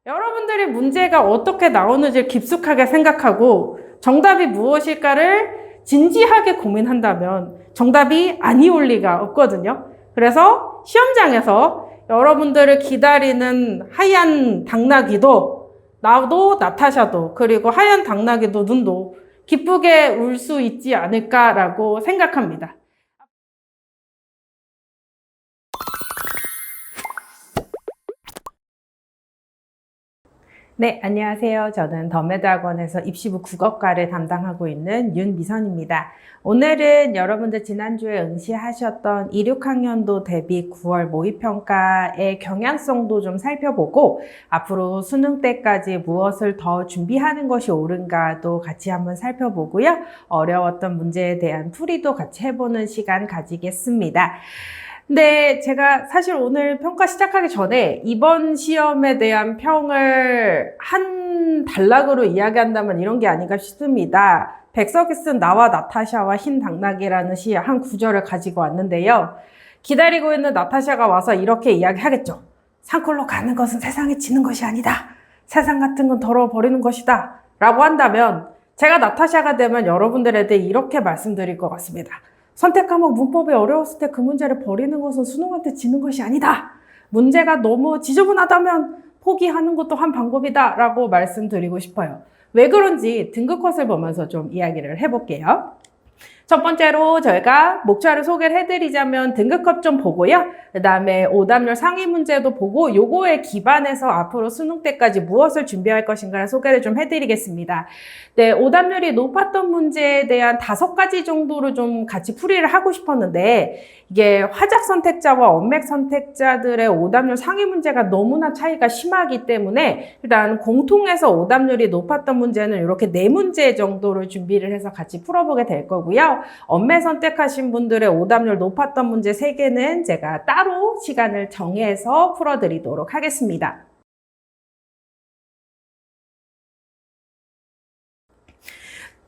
여러분들이 문제가 어떻게 나오는지 깊숙하게 생각하고 정답이 무엇일까를 진지하게 고민한다면 정답이 아니올 리가 없거든요. 그래서 시험장에서 여러분들을 기다리는 하얀 당나귀도, 나도 나타샤도, 그리고 하얀 당나귀도 눈도 기쁘게 울 수 있지 않을까라고 생각합니다. 네, 안녕하세요. 저는 더메드학원에서 입시부 국어과를 담당하고 있는 윤미선입니다. 오늘은 여러분들 지난주에 응시하셨던 2, 6학년도 대비 9월 모의평가의 경향성도 좀 살펴보고 앞으로 수능 때까지 무엇을 더 준비하는 것이 옳은가도 같이 한번 살펴보고요. 어려웠던 문제에 대한 풀이도 같이 해보는 시간 가지겠습니다. 근데 제가 사실 오늘 평가 시작하기 전에 이번 시험에 대한 평을 한 단락으로 이야기한다면 이런 게 아닌가 싶습니다. 백석이 쓴 나와 나타샤와 흰 당나귀라는 시 한 구절을 가지고 왔는데요. 기다리고 있는 나타샤가 와서 이렇게 이야기하겠죠. 산골로 가는 것은 세상에 지는 것이 아니다. 세상 같은 건 덜어버리는 것이다. 라고 한다면 제가 나타샤가 되면 여러분들에 대해 이렇게 말씀드릴 것 같습니다. 선택 과목 문법이 어려웠을 때 그 문제를 버리는 것은 수능한테 지는 것이 아니다. 문제가 너무 지저분하다면 포기하는 것도 한 방법이다 라고 말씀드리고 싶어요. 왜 그런지 등급컷을 보면서 좀 이야기를 해볼게요. 첫 번째로 저희가 목차를 소개를 해드리자면 등급컷 좀 보고요. 그 다음에 오답률 상위 문제도 보고 요거에 기반해서 앞으로 수능 때까지 무엇을 준비할 것인가를 소개를 좀 해드리겠습니다. 네, 오답률이 높았던 문제에 대한 5가지 정도로 좀 같이 풀이를 하고 싶었는데 이게 화작 선택자와 언맥 선택자들의 오답률 상위 문제가 너무나 차이가 심하기 때문에 일단 공통해서 오답률이 높았던 문제는 이렇게 4문제 정도를 준비를 해서 같이 풀어보게 될 거고요. 언맥 선택하신 분들의 오답률 높았던 문제 3개는 제가 따로 시간을 정해서 풀어드리도록 하겠습니다.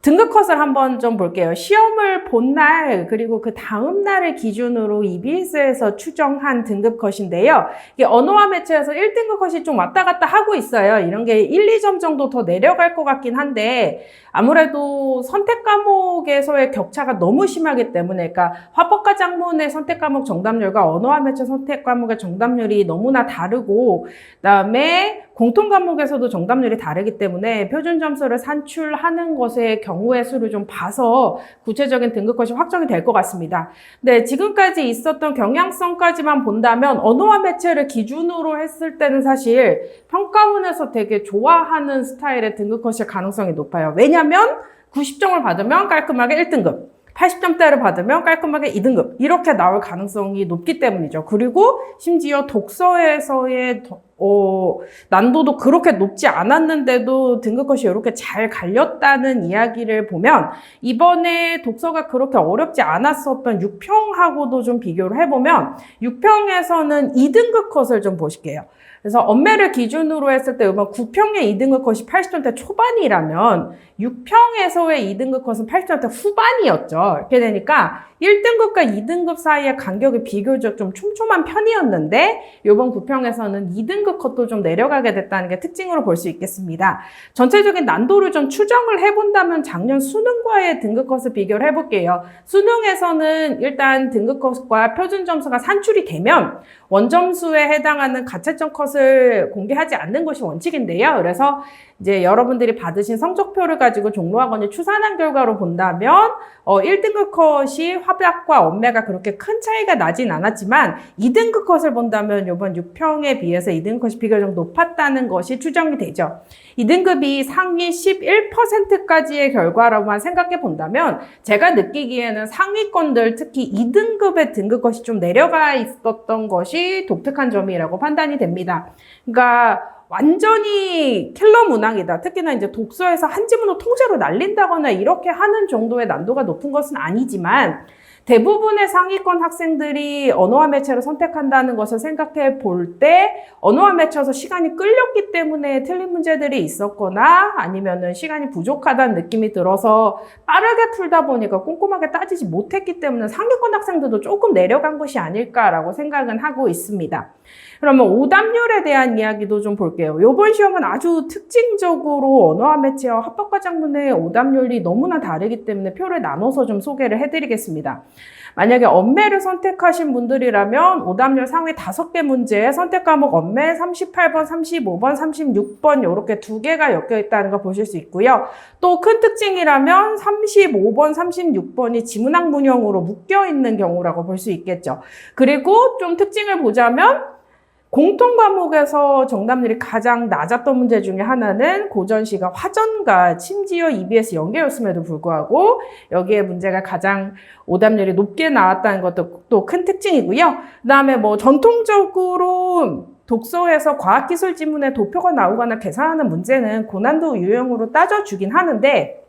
등급컷을 한번 좀 볼게요. 시험을 본 날 그리고 그 다음 날을 기준으로 EBS에서 추정한 등급컷인데요. 이게 언어와 매체에서 1등급 컷이 좀 왔다 갔다 하고 있어요. 이런 게 1, 2점 정도 더 내려갈 것 같긴 한데 아무래도 선택 과목에서의 격차가 너무 심하기 때문에 그러니까 화법과 작문의 선택 과목 정답률과 언어와 매체 선택 과목의 정답률이 너무나 다르고 그다음에 공통 과목에서도 정답률이 다르기 때문에 표준 점수를 산출하는 것의 경우의 수를 좀 봐서 구체적인 등급컷이 확정이 될 것 같습니다. 네, 지금까지 있었던 경향성까지만 본다면 언어와 매체를 기준으로 했을 때는 사실 평가원에서 되게 좋아하는 스타일의 등급컷일 가능성이 높아요. 왜냐하면 90점을 받으면 깔끔하게 1등급. 80점대를 받으면 깔끔하게 2등급 이렇게 나올 가능성이 높기 때문이죠. 그리고 심지어 독서에서의 난도도 그렇게 높지 않았는데도 등급컷이 이렇게 잘 갈렸다는 이야기를 보면 이번에 독서가 그렇게 어렵지 않았었던 6평하고도 좀 비교를 해보면 6평에서는 2등급 컷을 좀 보실게요. 그래서 언매를 기준으로 했을 때 이번 9평의 2등급 컷이 80점대 초반이라면 6평에서의 2등급 컷은 80점대 후반이었죠. 이렇게 되니까 1등급과 2등급 사이의 간격이 비교적 좀 촘촘한 편이었는데 이번 9평에서는 2등급 컷도 좀 내려가게 됐다는 게 특징으로 볼 수 있겠습니다. 전체적인 난도를 좀 추정을 해본다면 작년 수능과의 등급 컷을 비교를 해볼게요. 수능에서는 일단 등급 컷과 표준 점수가 산출이 되면 원점수에 해당하는 가채점 컷을 공개하지 않는 것이 원칙인데요. 그래서 이제 여러분들이 받으신 성적표를 가지고 종로학원이 추산한 결과로 본다면 1등급 컷이 화작과 언매가 그렇게 큰 차이가 나진 않았지만 2등급 컷을 본다면 이번 6평에 비해서 2등급 컷이 비교적 높았다는 것이 추정이 되죠. 2등급이 상위 11%까지의 결과라고만 생각해 본다면 제가 느끼기에는 상위권들 특히 2등급의 등급 컷이 좀 내려가 있었던 것이 독특한 점이라고 판단이 됩니다. 그러니까 완전히 킬러 문항이다. 특히나 이제 독서에서 한 지문을 통째로 날린다거나 이렇게 하는 정도의 난도가 높은 것은 아니지만 대부분의 상위권 학생들이 언어와 매체를 선택한다는 것을 생각해 볼 때 언어와 매체에서 시간이 끌렸기 때문에 틀린 문제들이 있었거나 아니면은 시간이 부족하다는 느낌이 들어서 빠르게 풀다 보니까 꼼꼼하게 따지지 못했기 때문에 상위권 학생들도 조금 내려간 것이 아닐까라고 생각은 하고 있습니다. 그러면 오답률에 대한 이야기도 좀 볼게요. 이번 시험은 아주 특징적으로 언어학 매체와 합법과정문의 오답률이 너무나 다르기 때문에 표를 나눠서 좀 소개를 해드리겠습니다. 만약에 언매를 선택하신 분들이라면 오답률 상위 5개 문제에 선택 과목 언매 38번, 35번, 36번 이렇게 2개가 엮여 있다는 거 보실 수 있고요. 또 큰 특징이라면 35번, 36번이 지문학 문형으로 묶여 있는 경우라고 볼 수 있겠죠. 그리고 좀 특징을 보자면 공통 과목에서 정답률이 가장 낮았던 문제 중에 하나는 고전시가 화전과 심지어 EBS 연계였음에도 불구하고 여기에 문제가 가장 오답률이 높게 나왔다는 것도 또 큰 특징이고요. 그 다음에 뭐 전통적으로 독서에서 과학기술 지문에 도표가 나오거나 계산하는 문제는 고난도 유형으로 따져주긴 하는데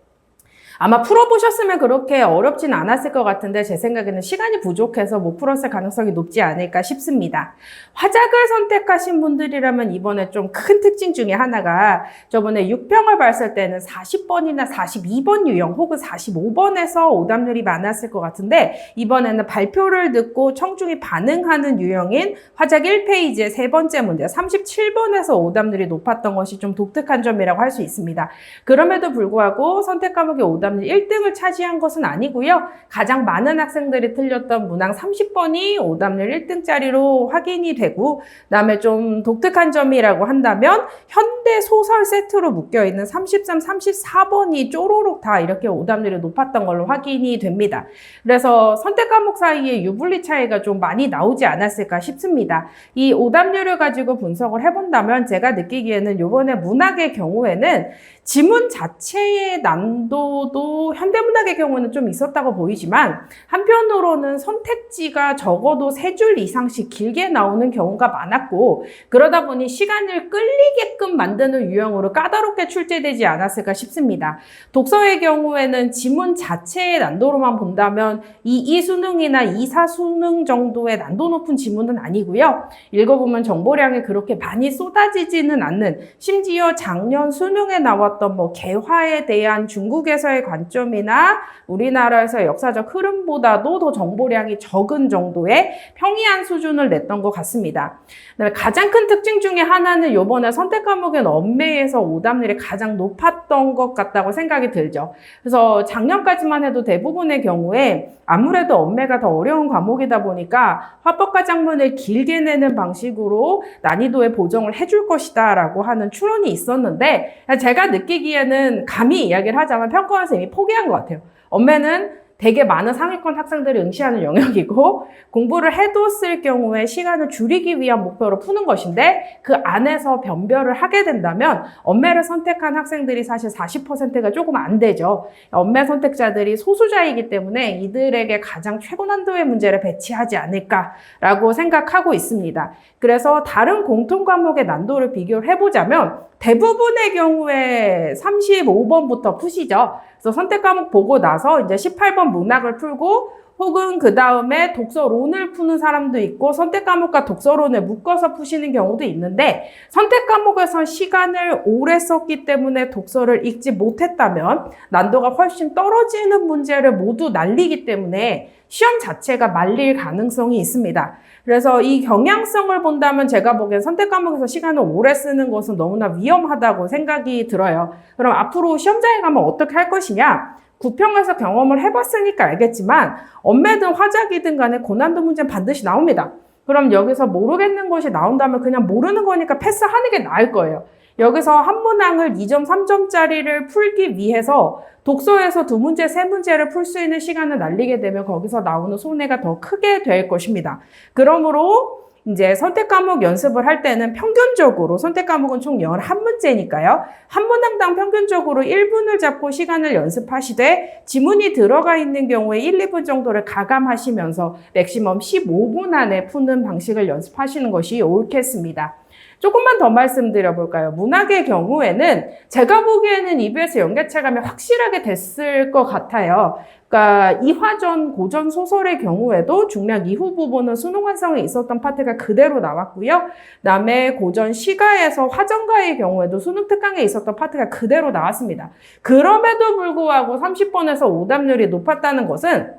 아마 풀어보셨으면 그렇게 어렵진 않았을 것 같은데 제 생각에는 시간이 부족해서 못 풀었을 가능성이 높지 않을까 싶습니다. 화작을 선택하신 분들이라면 이번에 좀 큰 특징 중에 하나가 저번에 6평을 봤을 때는 40번이나 42번 유형 혹은 45번에서 오답률이 많았을 것 같은데 이번에는 발표를 듣고 청중이 반응하는 유형인 화작 1페이지의 세 번째 문제 37번에서 오답률이 높았던 것이 좀 독특한 점이라고 할 수 있습니다. 그럼에도 불구하고 선택 과목의 오답률 1등을 차지한 것은 아니고요. 가장 많은 학생들이 틀렸던 문항 30번이 오답률 1등짜리로 확인이 되고 그다음에 좀 독특한 점이라고 한다면 현대 소설 세트로 묶여있는 33, 34번이 쪼로록 다 이렇게 오답률이 높았던 걸로 확인이 됩니다. 그래서 선택 과목 사이에 유불리 차이가 좀 많이 나오지 않았을까 싶습니다. 이 오답률을 가지고 분석을 해본다면 제가 느끼기에는 이번에 문학의 경우에는 지문 자체의 난도도 현대문학의 경우는 좀 있었다고 보이지만 한편으로는 선택지가 적어도 3줄 이상씩 길게 나오는 경우가 많았고 그러다 보니 시간을 끌리게끔 만드는 유형으로 까다롭게 출제되지 않았을까 싶습니다. 독서의 경우에는 지문 자체의 난도로만 본다면 2 수능이나 2, 4 수능 정도의 난도 높은 지문은 아니고요. 읽어보면 정보량이 그렇게 많이 쏟아지지는 않는 심지어 작년 수능에 나왔던 뭐 개화에 대한 중국에서의 관점이나 우리나라에서의 역사적 흐름보다도 더 정보량이 적은 정도의 평이한 수준을 냈던 것 같습니다. 그다음에 가장 큰 특징 중에 하나는 이번에 선택 과목인 언매에서 오답률이 가장 높았던 것 같다고 생각이 들죠. 그래서 작년까지만 해도 대부분의 경우에 아무래도 언매가 더 어려운 과목이다 보니까 화법과장문을 길게 내는 방식으로 난이도에 보정을 해줄 것이다 라고 하는 추론이 있었는데 제가 느끼기에는 감히 이야기를 하자면 평가원에서 이미 포기한 것 같아요. 언매는 되게 많은 상위권 학생들이 응시하는 영역이고 공부를 해뒀을 경우에 시간을 줄이기 위한 목표로 푸는 것인데 그 안에서 변별을 하게 된다면 언매를 선택한 학생들이 사실 40%가 조금 안 되죠. 언매 선택자들이 소수자이기 때문에 이들에게 가장 최고 난도의 문제를 배치하지 않을까라고 생각하고 있습니다. 그래서 다른 공통 과목의 난도를 비교를 해보자면 대부분의 경우에 35번부터 푸시죠. 그래서 선택 과목 보고 나서 이제 18번 문학을 풀고 혹은 그 다음에 독서론을 푸는 사람도 있고 선택 과목과 독서론을 묶어서 푸시는 경우도 있는데 선택 과목에서 시간을 오래 썼기 때문에 독서를 읽지 못했다면 난도가 훨씬 떨어지는 문제를 모두 날리기 때문에 시험 자체가 말릴 가능성이 있습니다. 그래서 이 경향성을 본다면 제가 보기엔 선택 과목에서 시간을 오래 쓰는 것은 너무나 위험하다고 생각이 들어요. 그럼 앞으로 시험장에 가면 어떻게 할 것이냐? 구평에서 경험을 해봤으니까 알겠지만 언매든 화작이든 간에 고난도 문제는 반드시 나옵니다. 그럼 여기서 모르겠는 것이 나온다면 그냥 모르는 거니까 패스하는 게 나을 거예요. 여기서 한 문항을 2점, 3점짜리를 풀기 위해서 독서에서 2문제, 3문제를 풀 수 있는 시간을 날리게 되면 거기서 나오는 손해가 더 크게 될 것입니다. 그러므로 이제 선택 과목 연습을 할 때는 평균적으로 선택 과목은 총 11문제니까요. 한 문항당 평균적으로 1분을 잡고 시간을 연습하시되 지문이 들어가 있는 경우에 1, 2분 정도를 가감하시면서 맥시멈 15분 안에 푸는 방식을 연습하시는 것이 옳겠습니다. 조금만 더 말씀드려볼까요? 문학의 경우에는 제가 보기에는 EBS 연계체감이 확실하게 됐을 것 같아요. 그러니까 이화전 고전 소설의 경우에도 중략 이후 부분은 수능 완성에 있었던 파트가 그대로 나왔고요. 그다음에 고전 시가에서 화전가의 경우에도 수능 특강에 있었던 파트가 그대로 나왔습니다. 그럼에도 불구하고 30번에서 오답률이 높았다는 것은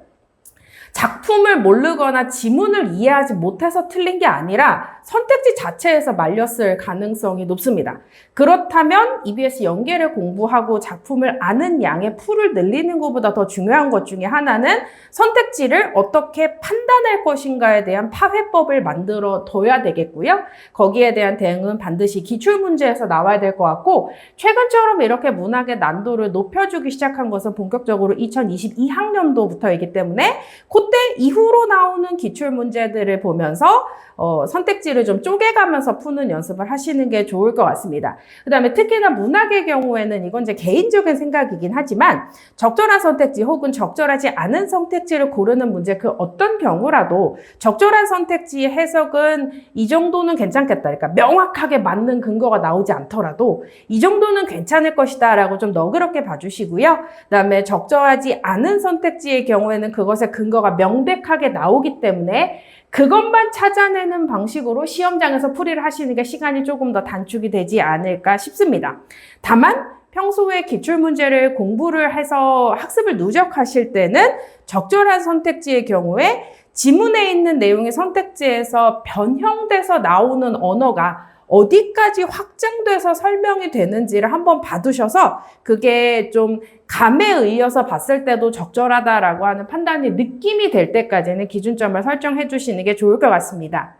작품을 모르거나 지문을 이해하지 못해서 틀린 게 아니라 선택지 자체에서 말렸을 가능성이 높습니다. 그렇다면 EBS 연계를 공부하고 작품을 아는 양의 풀을 늘리는 것보다 더 중요한 것 중에 하나는 선택지를 어떻게 판단할 것인가에 대한 파회법을 만들어 둬야 되겠고요. 거기에 대한 대응은 반드시 기출문제에서 나와야 될 것 같고, 최근처럼 이렇게 문학의 난도를 높여주기 시작한 것은 본격적으로 2022학년도부터이기 때문에 그때 이후로 나오는 기출문제들을 보면서 선택지를 좀 쪼개가면서 푸는 연습을 하시는 게 좋을 것 같습니다. 그 다음에 특히나 문학의 경우에는 이건 제 개인적인 생각이긴 하지만 적절한 선택지 혹은 적절하지 않은 선택지를 고르는 문제 그 어떤 경우라도 적절한 선택지의 해석은 이 정도는 괜찮겠다. 그러니까 명확하게 맞는 근거가 나오지 않더라도 이 정도는 괜찮을 것이다 라고 좀 너그럽게 봐주시고요. 그 다음에 적절하지 않은 선택지의 경우에는 그것의 근거가 명백하게 나오기 때문에 그것만 찾아내는 방식으로 시험장에서 풀이를 하시는 게 시간이 조금 더 단축이 되지 않을까 싶습니다. 다만 평소에 기출문제를 공부를 해서 학습을 누적하실 때는 적절한 선택지의 경우에 지문에 있는 내용의 선택지에서 변형돼서 나오는 언어가 어디까지 확장돼서 설명이 되는지를 한번 봐두셔서 그게 좀 감에 의해서 봤을 때도 적절하다라고 하는 판단이 느낌이 될 때까지는 기준점을 설정해 주시는 게 좋을 것 같습니다.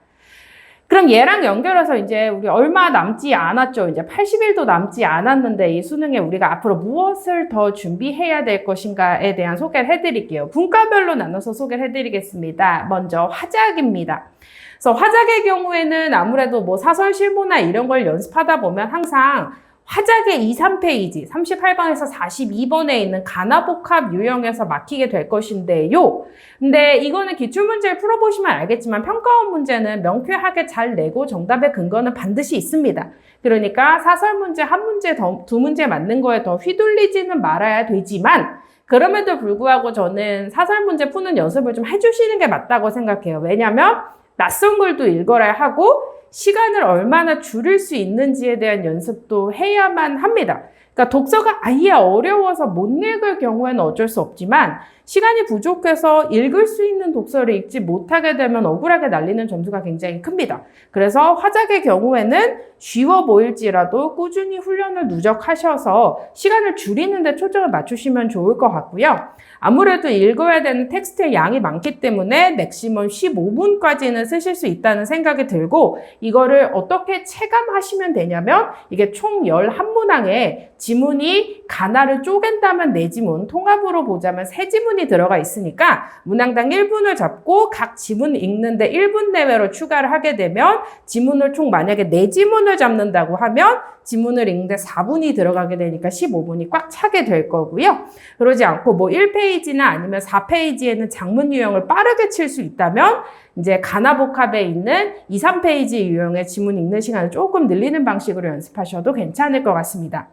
그럼 얘랑 연결해서 이제 우리 얼마 남지 않았죠. 이제 80일도 남지 않았는데 이 수능에 우리가 앞으로 무엇을 더 준비해야 될 것인가에 대한 소개를 해드릴게요. 분과별로 나눠서 소개를 해드리겠습니다. 먼저 화작입니다. 그래서 화작의 경우에는 아무래도 뭐 사설 실무나 이런 걸 연습하다 보면 항상 화작의 2, 3페이지, 38번에서 42번에 있는 가나복합 유형에서 막히게 될 것인데요. 근데 이거는 기출문제를 풀어보시면 알겠지만 평가원 문제는 명쾌하게 잘 내고 정답의 근거는 반드시 있습니다. 그러니까 사설 문제 한 문제, 두 문제 맞는 거에 더 휘둘리지는 말아야 되지만 그럼에도 불구하고 저는 사설 문제 푸는 연습을 좀 해주시는 게 맞다고 생각해요. 왜냐면 낯선 글도 읽어야 하고 시간을 얼마나 줄일 수 있는지에 대한 연습도 해야만 합니다. 그러니까 독서가 아예 어려워서 못 읽을 경우에는 어쩔 수 없지만 시간이 부족해서 읽을 수 있는 독서를 읽지 못하게 되면 억울하게 날리는 점수가 굉장히 큽니다. 그래서 화작의 경우에는 쉬워 보일지라도 꾸준히 훈련을 누적하셔서 시간을 줄이는 데 초점을 맞추시면 좋을 것 같고요. 아무래도 읽어야 되는 텍스트의 양이 많기 때문에 맥시멈 15분까지는 쓰실 수 있다는 생각이 들고 이거를 어떻게 체감하시면 되냐면 이게 총 11문항에 지문이 가나를 쪼갠다면 4지문, 통합으로 보자면 3지문이 들어가 있으니까 문항당 1분을 잡고 각 지문 읽는데 1분 내외로 추가를 하게 되면 지문을 총 만약에 4지문을 잡는다고 하면 지문을 읽는데 4분이 들어가게 되니까 15분이 꽉 차게 될 거고요. 그러지 않고 뭐 1페이지나 아니면 4페이지에는 장문 유형을 빠르게 칠 수 있다면 이제 가나복합에 있는 2, 3페이지 유형의 지문 읽는 시간을 조금 늘리는 방식으로 연습하셔도 괜찮을 것 같습니다.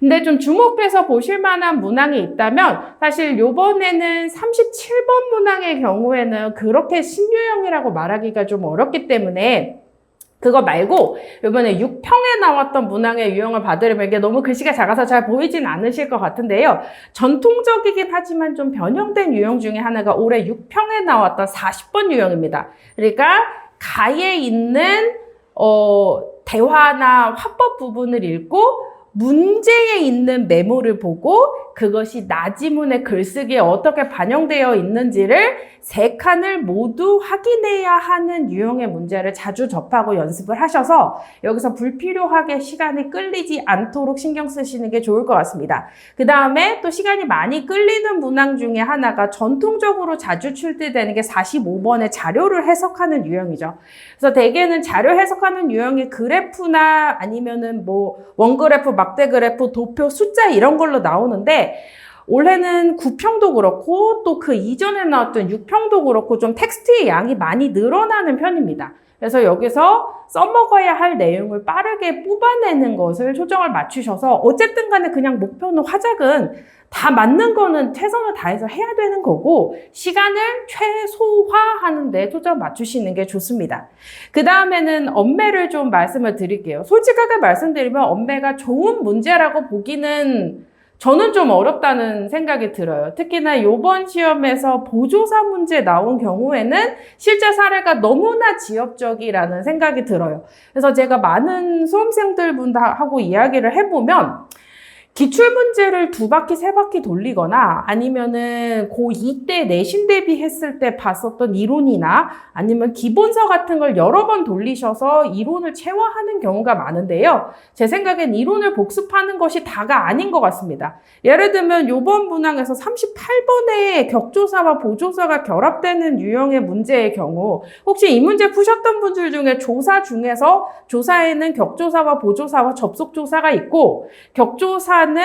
근데 좀 주목해서 보실 만한 문항이 있다면 사실 요번에는 37번 문항의 경우에는 그렇게 신유형이라고 말하기가 좀 어렵기 때문에 그거 말고 이번에 6평에 나왔던 문항의 유형을 봐드리면 이게 너무 글씨가 작아서 잘 보이진 않으실 것 같은데요. 전통적이긴 하지만 좀 변형된 유형 중에 하나가 올해 6평에 나왔던 40번 유형입니다. 그러니까 가에 있는 대화나 화법 부분을 읽고 문제에 있는 메모를 보고 그것이 나지문의 글쓰기에 어떻게 반영되어 있는지를 3칸을 모두 확인해야 하는 유형의 문제를 자주 접하고 연습을 하셔서 여기서 불필요하게 시간이 끌리지 않도록 신경 쓰시는 게 좋을 것 같습니다. 그 다음에 또 시간이 많이 끌리는 문항 중에 하나가 전통적으로 자주 출제되는 게 45번의 자료를 해석하는 유형이죠. 그래서 대개는 자료 해석하는 유형이 그래프나 아니면은 뭐 원그래프, 막대 그래프, 도표, 숫자 이런 걸로 나오는데 올해는 9평도 그렇고 또 그 이전에 나왔던 6평도 그렇고 좀 텍스트의 양이 많이 늘어나는 편입니다. 그래서 여기서 써먹어야 할 내용을 빠르게 뽑아내는 것을 초점을 맞추셔서 어쨌든 간에 그냥 목표는 화작은 다 맞는 거는 최선을 다해서 해야 되는 거고 시간을 최소화하는 데 초점 맞추시는 게 좋습니다. 그 다음에는 언매를 좀 말씀을 드릴게요. 솔직하게 말씀드리면 언매가 좋은 문제라고 보기는 저는 좀 어렵다는 생각이 들어요. 특히나 이번 시험에서 보조사 문제 나온 경우에는 실제 사례가 너무나 지엽적이라는 생각이 들어요. 그래서 제가 많은 수험생들 분하고 이야기를 해보면 기출문제를 2바퀴, 3바퀴 돌리거나 아니면은 고2 때 내신 대비했을 때 봤었던 이론이나 아니면 기본서 같은 걸 여러 번 돌리셔서 이론을 체화하는 경우가 많은데요. 제 생각엔 이론을 복습하는 것이 다가 아닌 것 같습니다. 예를 들면 이번 문항에서 38번에 격조사와 보조사가 결합되는 유형의 문제의 경우 혹시 이 문제 푸셨던 분들 중에 조사 중에서 조사에는 격조사와 보조사와 접속조사가 있고 격조사 는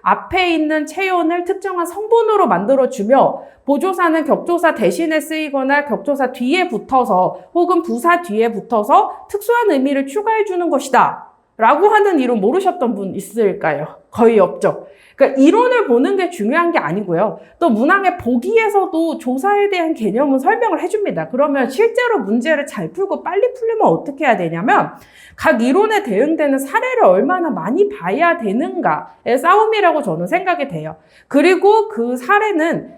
앞에 있는 체온을 특정한 성분으로 만들어주며 보조사는 격조사 대신에 쓰이거나 격조사 뒤에 붙어서 혹은 부사 뒤에 붙어서 특수한 의미를 추가해주는 것이다 라고 하는 이론 모르셨던 분 있을까요? 거의 없죠. 그러니까 이론을 보는 게 중요한 게 아니고요. 또 문항의 보기에서도 조사에 대한 개념은 설명을 해줍니다. 그러면 실제로 문제를 잘 풀고 빨리 풀려면 어떻게 해야 되냐면 각 이론에 대응되는 사례를 얼마나 많이 봐야 되는가의 싸움이라고 저는 생각이 돼요. 그리고 그 사례는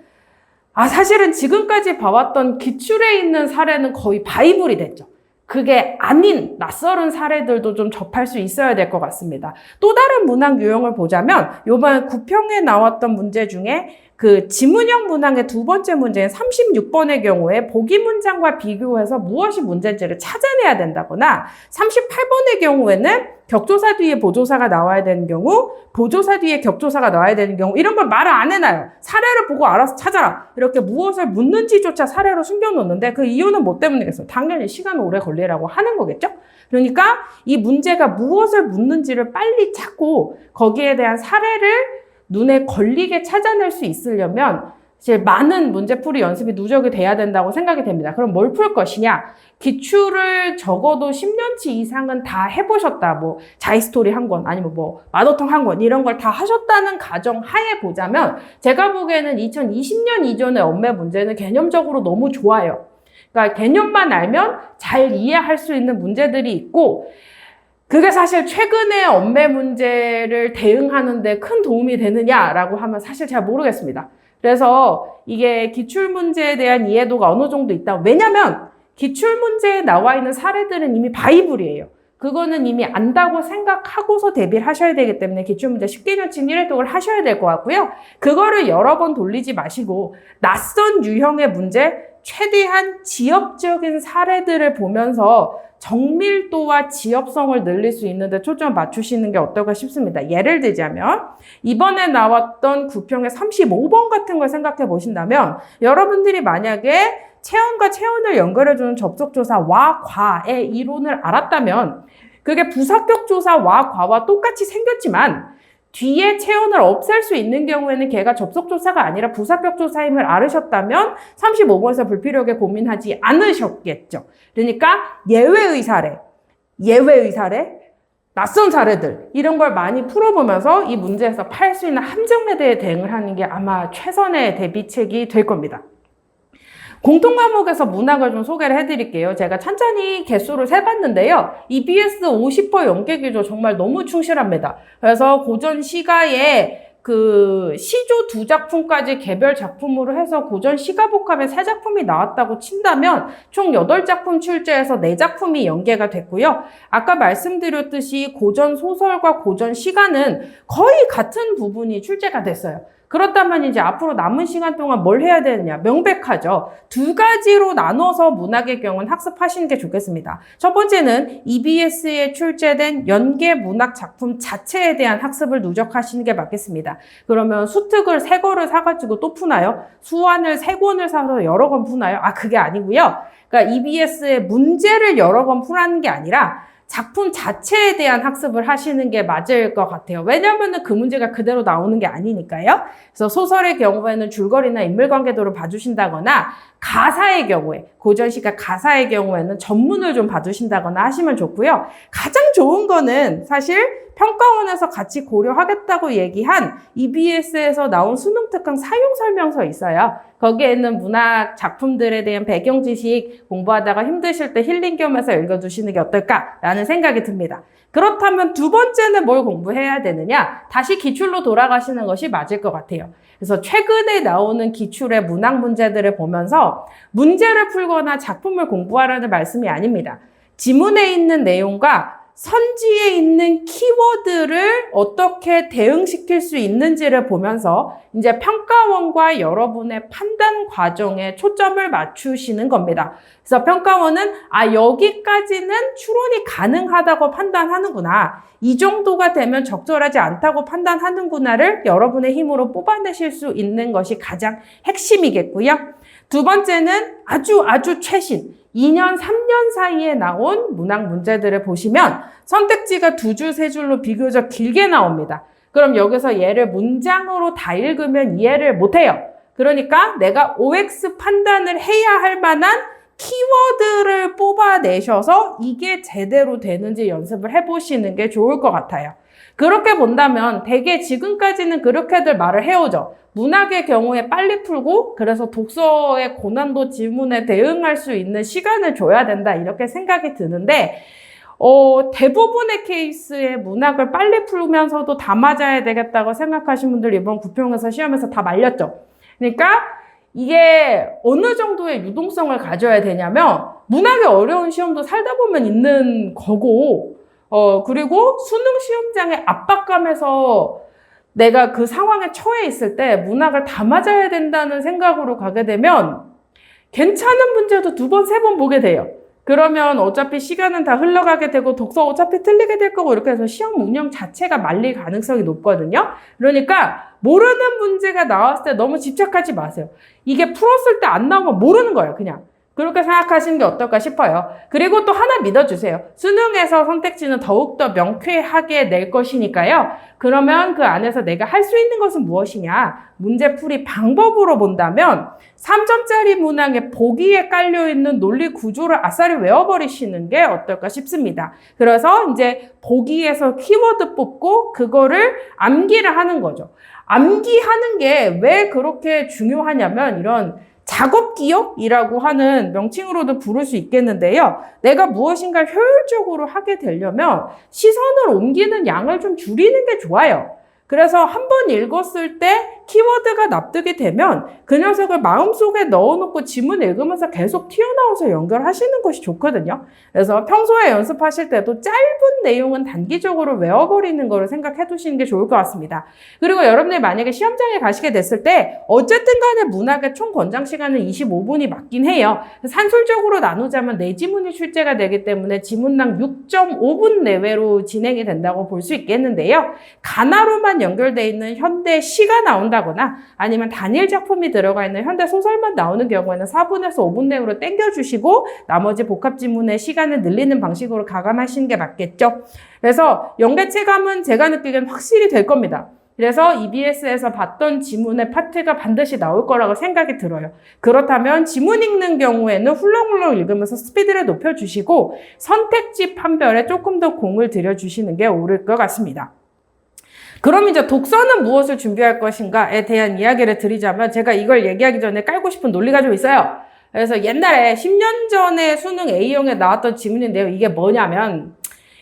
사실은 지금까지 봐왔던 기출에 있는 사례는 거의 바이블이 됐죠. 그게 아닌 낯설은 사례들도 좀 접할 수 있어야 될 것 같습니다. 또 다른 문항 유형을 보자면 이번 9평에 나왔던 문제 중에 그 지문형 문항의 2번째 문제인 36번의 경우에 보기 문장과 비교해서 무엇이 문제인지를 찾아내야 된다거나 38번의 경우에는 격조사 뒤에 보조사가 나와야 되는 경우, 보조사 뒤에 격조사가 나와야 되는 경우 이런 걸 말을 안 해놔요. 사례를 보고 알아서 찾아라. 이렇게 무엇을 묻는지조차 사례로 숨겨놓는데 그 이유는 뭐 때문이겠어요? 당연히 시간 오래 걸리라고 하는 거겠죠? 그러니까 이 문제가 무엇을 묻는지를 빨리 찾고 거기에 대한 사례를 눈에 걸리게 찾아낼 수 있으려면 이제 많은 문제풀이 연습이 누적이 돼야 된다고 생각이 됩니다. 그럼 뭘 풀 것이냐? 기출을 적어도 10년치 이상은 다 해보셨다. 뭐 자이스토리 한 권, 아니면 뭐 마더텅 한 권 이런 걸 다 하셨다는 가정 하에 보자면 제가 보기에는 2020년 이전의 언매 문제는 개념적으로 너무 좋아요. 그러니까 개념만 알면 잘 이해할 수 있는 문제들이 있고 그게 사실 최근의 언매 문제를 대응하는 데 큰 도움이 되느냐라고 하면 사실 잘 모르겠습니다. 그래서 이게 기출문제에 대한 이해도가 어느 정도 있다. 왜냐면 기출문제에 나와 있는 사례들은 이미 바이블이에요. 그거는 이미 안다고 생각하고서 대비를 하셔야 되기 때문에 기출문제 10개년치 1회독을 하셔야 될 것 같고요. 그거를 여러 번 돌리지 마시고 낯선 유형의 문제, 최대한 지역적인 사례들을 보면서 정밀도와 지엽성을 늘릴 수 있는데 초점을 맞추시는 게 어떨까 싶습니다. 예를 들자면 이번에 나왔던 9평의 35번 같은 걸 생각해 보신다면 여러분들이 만약에 체온과 체온을 연결해주는 접속조사와 과의 이론을 알았다면 그게 부사격조사와 과와 똑같이 생겼지만 뒤에 체온을 없앨 수 있는 경우에는 걔가 접속조사가 아니라 부사격조사임을 알으셨다면 35번에서 불필요하게 고민하지 않으셨겠죠. 그러니까 예외의 사례, 낯선 사례들 이런 걸 많이 풀어보면서 이 문제에서 팔 수 있는 함정에 대해 대응을 하는 게 아마 최선의 대비책이 될 겁니다. 공통과목에서 문항을 좀 소개를 해드릴게요. 제가 천천히 개수를 세봤는데요. EBS 50% 연계기조 정말 너무 충실합니다. 그래서 고전 시가에 그 시조 2작품까지 개별 작품으로 해서 고전 시가복합에 3작품이 나왔다고 친다면 총 8작품 출제해서 4작품이 연계가 됐고요. 아까 말씀드렸듯이 고전 소설과 고전 시가는 거의 같은 부분이 출제가 됐어요. 그렇다면 이제 앞으로 남은 시간 동안 뭘 해야 되느냐? 명백하죠. 2가지로 나눠서 문학의 경우는 학습하시는 게 좋겠습니다. 첫 번째는 EBS에 출제된 연계 문학 작품 자체에 대한 학습을 누적하시는 게 맞겠습니다. 그러면 수특을 3권을 사가지고 또 푸나요? 수완을 3권을 사서 여러 권 푸나요? 그게 아니고요. 그러니까 EBS의 문제를 여러 번 푸라는 게 아니라 작품 자체에 대한 학습을 하시는 게 맞을 것 같아요. 왜냐하면 그 문제가 그대로 나오는 게 아니니까요. 그래서 소설의 경우에는 줄거리나 인물관계도를 봐주신다거나 가사의 경우에, 고전시가 가사의 경우에는 전문을 좀 봐주신다거나 하시면 좋고요. 가장 좋은 거는 사실 평가원에서 같이 고려하겠다고 얘기한 EBS에서 나온 수능특강 사용설명서 있어요. 거기에 있는 문학 작품들에 대한 배경 지식 공부하다가 힘드실 때 힐링 겸해서 읽어두시는 게 어떨까라는 생각이 듭니다. 그렇다면 두 번째는 뭘 공부해야 되느냐? 다시 기출로 돌아가시는 것이 맞을 것 같아요. 그래서 최근에 나오는 기출의 문학 문제들을 보면서 문제를 풀거나 작품을 공부하라는 말씀이 아닙니다. 지문에 있는 내용과 선지에 있는 키워드를 어떻게 대응시킬 수 있는지를 보면서 이제 평가원과 여러분의 판단 과정에 초점을 맞추시는 겁니다. 그래서 평가원은 여기까지는 추론이 가능하다고 판단하는구나. 이 정도가 되면 적절하지 않다고 판단하는구나를 여러분의 힘으로 뽑아내실 수 있는 것이 가장 핵심이겠고요. 두 번째는 아주 최신 2년, 3년 사이에 나온 문학 문제들을 보시면 선택지가 2줄, 3줄로 비교적 길게 나옵니다. 그럼 여기서 얘를 문장으로 다 읽으면 이해를 못해요. 그러니까 내가 OX 판단을 해야 할 만한 키워드를 뽑아내셔서 이게 제대로 되는지 연습을 해보시는 게 좋을 것 같아요. 그렇게 본다면 대개 지금까지는 그렇게들 말을 해오죠. 문학의 경우에 빨리 풀고 그래서 독서의 고난도 지문에 대응할 수 있는 시간을 줘야 된다 이렇게 생각이 드는데 대부분의 케이스에 문학을 빨리 풀면서도 다 맞아야 되겠다고 생각하신 분들 이번 구평에서 시험에서 다 말렸죠. 그러니까 이게 어느 정도의 유동성을 가져야 되냐면 문학의 어려운 시험도 살다 보면 있는 거고 그리고 수능 시험장의 압박감에서 내가 그 상황에 처해 있을 때 문학을 다 맞아야 된다는 생각으로 가게 되면 괜찮은 문제도 2번, 3번 보게 돼요. 그러면 어차피 시간은 다 흘러가게 되고 독서 어차피 틀리게 될 거고 이렇게 해서 시험 운영 자체가 말릴 가능성이 높거든요. 그러니까 모르는 문제가 나왔을 때 너무 집착하지 마세요. 이게 풀었을 때 안 나오면 모르는 거예요, 그냥. 그렇게 생각하시는 게 어떨까 싶어요. 그리고 또 하나 믿어주세요. 수능에서 선택지는 더욱더 명쾌하게 낼 것이니까요. 그러면 그 안에서 내가 할 수 있는 것은 무엇이냐? 문제풀이 방법으로 본다면 3점짜리 문항에 보기에 깔려있는 논리 구조를 아싸리 외워버리시는 게 어떨까 싶습니다. 그래서 이제 보기에서 키워드 뽑고 그거를 암기를 하는 거죠. 암기하는 게 왜 그렇게 중요하냐면 이런 작업 기억이라고 하는 명칭으로도 부를 수 있겠는데요. 내가 무엇인가 효율적으로 하게 되려면 시선을 옮기는 양을 좀 줄이는 게 좋아요. 그래서 한 번 읽었을 때 키워드가 납득이 되면 그 녀석을 마음속에 넣어놓고 지문 읽으면서 계속 튀어나와서 연결하시는 것이 좋거든요. 그래서 평소에 연습하실 때도 짧은 내용은 단기적으로 외워버리는 거를 생각해 두시는 게 좋을 것 같습니다. 그리고 여러분들 만약에 시험장에 가시게 됐을 때 어쨌든 간에 문학의 총 권장 시간은 25분이 맞긴 해요. 산술적으로 나누자면 4지문이 출제가 되기 때문에 지문당 6.5분 내외로 진행이 된다고 볼 수 있겠는데요. 가나로만 연결되어 있는 현대 시가 나온다거나 아니면 단일 작품이 들어가 있는 현대 소설만 나오는 경우에는 4분에서 5분 내로 땡겨주시고 나머지 복합 지문의 시간을 늘리는 방식으로 가감하시는 게 맞겠죠. 그래서 연계 체감은 제가 느끼기엔 확실히 될 겁니다. 그래서 EBS에서 봤던 지문의 파트가 반드시 나올 거라고 생각이 들어요. 그렇다면 지문 읽는 경우에는 훌렁훌렁 읽으면서 스피드를 높여주시고 선택지 판별에 조금 더 공을 들여주시는 게 옳을 것 같습니다. 그럼 이제 독서는 무엇을 준비할 것인가에 대한 이야기를 드리자면 제가 이걸 얘기하기 전에 깔고 싶은 논리가 좀 있어요. 그래서 옛날에 10년 전에 수능 A형에 나왔던 지문인데요. 이게 뭐냐면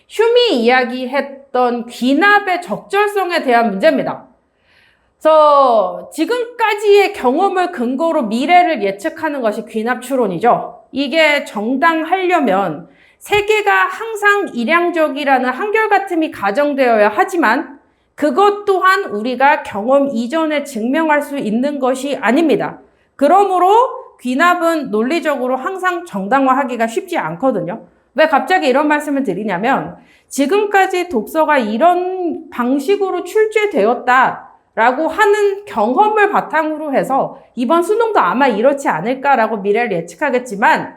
휴미 이야기했던 귀납의 적절성에 대한 문제입니다. 그래서 지금까지의 경험을 근거로 미래를 예측하는 것이 귀납 추론이죠. 이게 정당하려면 세계가 항상 일양적이라는 한결같음이 가정되어야 하지만 그것 또한 우리가 경험 이전에 증명할 수 있는 것이 아닙니다. 그러므로 귀납은 논리적으로 항상 정당화하기가 쉽지 않거든요. 왜 갑자기 이런 말씀을 드리냐면 지금까지 독서가 이런 방식으로 출제되었다라고 하는 경험을 바탕으로 해서 이번 수능도 아마 이렇지 않을까라고 미래를 예측하겠지만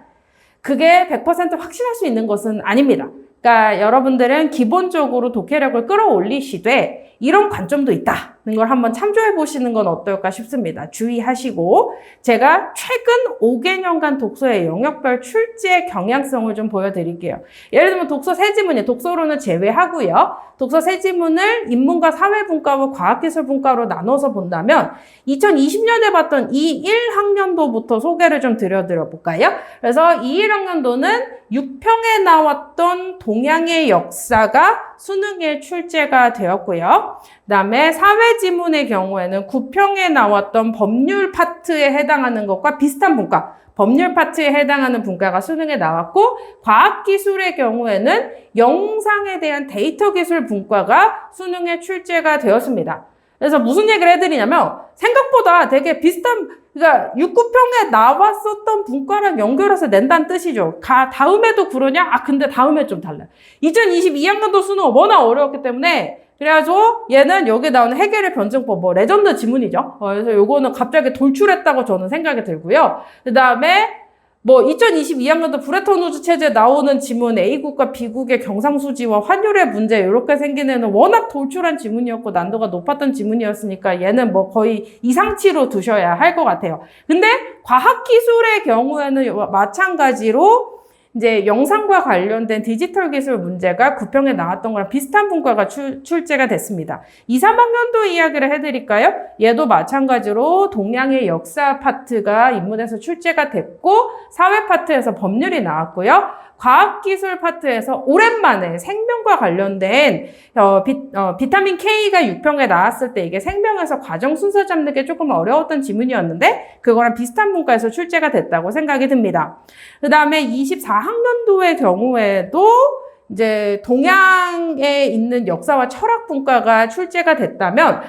그게 100% 확신할 수 있는 것은 아닙니다. 그러니까 여러분들은 기본적으로 독해력을 끌어올리시되 이런 관점도 있다. 걸 한번 참조해 보시는 건 어떨까 싶습니다. 주의하시고 제가 최근 5개년간 독서의 영역별 출제 경향성을 좀 보여드릴게요. 예를 들면 독서 세 지문이 독서로는 제외하고요. 독서 세 지문을 인문과 사회분과와 과학기술분과로 나눠서 본다면 2020년에 봤던 21학년도부터 소개를 좀 드려 볼까요? 그래서 21학년도는 6평에 나왔던 동양의 역사가 수능에 출제가 되었고요. 그다음에 사회지문의 경우에는 9평에 나왔던 법률 파트에 해당하는 것과 비슷한 분과, 법률 파트에 해당하는 분과가 수능에 나왔고, 과학기술의 경우에는 영상에 대한 데이터 기술 분과가 수능에 출제가 되었습니다. 그래서 무슨 얘기를 해드리냐면 생각보다 되게 비슷한, 그러니까 6, 9평에 나왔었던 분과랑 연결해서 낸다는 뜻이죠. 다음에도 그러냐? 근데 다음에 좀 달라요. 2022학년도 수능 워낙 어려웠기 때문에 그래가지고 얘는 여기 나오는 해겔의 변증법, 레전드 지문이죠. 그래서 요거는 갑자기 돌출했다고 저는 생각이 들고요. 그 다음에 2022학년도 브레턴 우즈 체제에 나오는 지문 A국과 B국의 경상수지와 환율의 문제 이렇게 생긴 애는 워낙 돌출한 지문이었고 난도가 높았던 지문이었으니까 얘는 거의 이상치로 두셔야 할 것 같아요. 근데 과학기술의 경우에는 마찬가지로 이제 영상과 관련된 디지털 기술 문제가 9평에 나왔던 거랑 비슷한 분과가 출제가 됐습니다. 2, 3학년도 이야기를 해드릴까요? 얘도 마찬가지로 동양의 역사 파트가 인문에서 출제가 됐고 사회 파트에서 법률이 나왔고요. 과학기술 파트에서 오랜만에 생명과 관련된 비타민 K가 6평에 나왔을 때 이게 생명에서 과정 순서 잡는 게 조금 어려웠던 지문이었는데 그거랑 비슷한 분과에서 출제가 됐다고 생각이 듭니다. 그 다음에 24학년도의 경우에도 이제 동양에 있는 역사와 철학 분과가 출제가 됐다면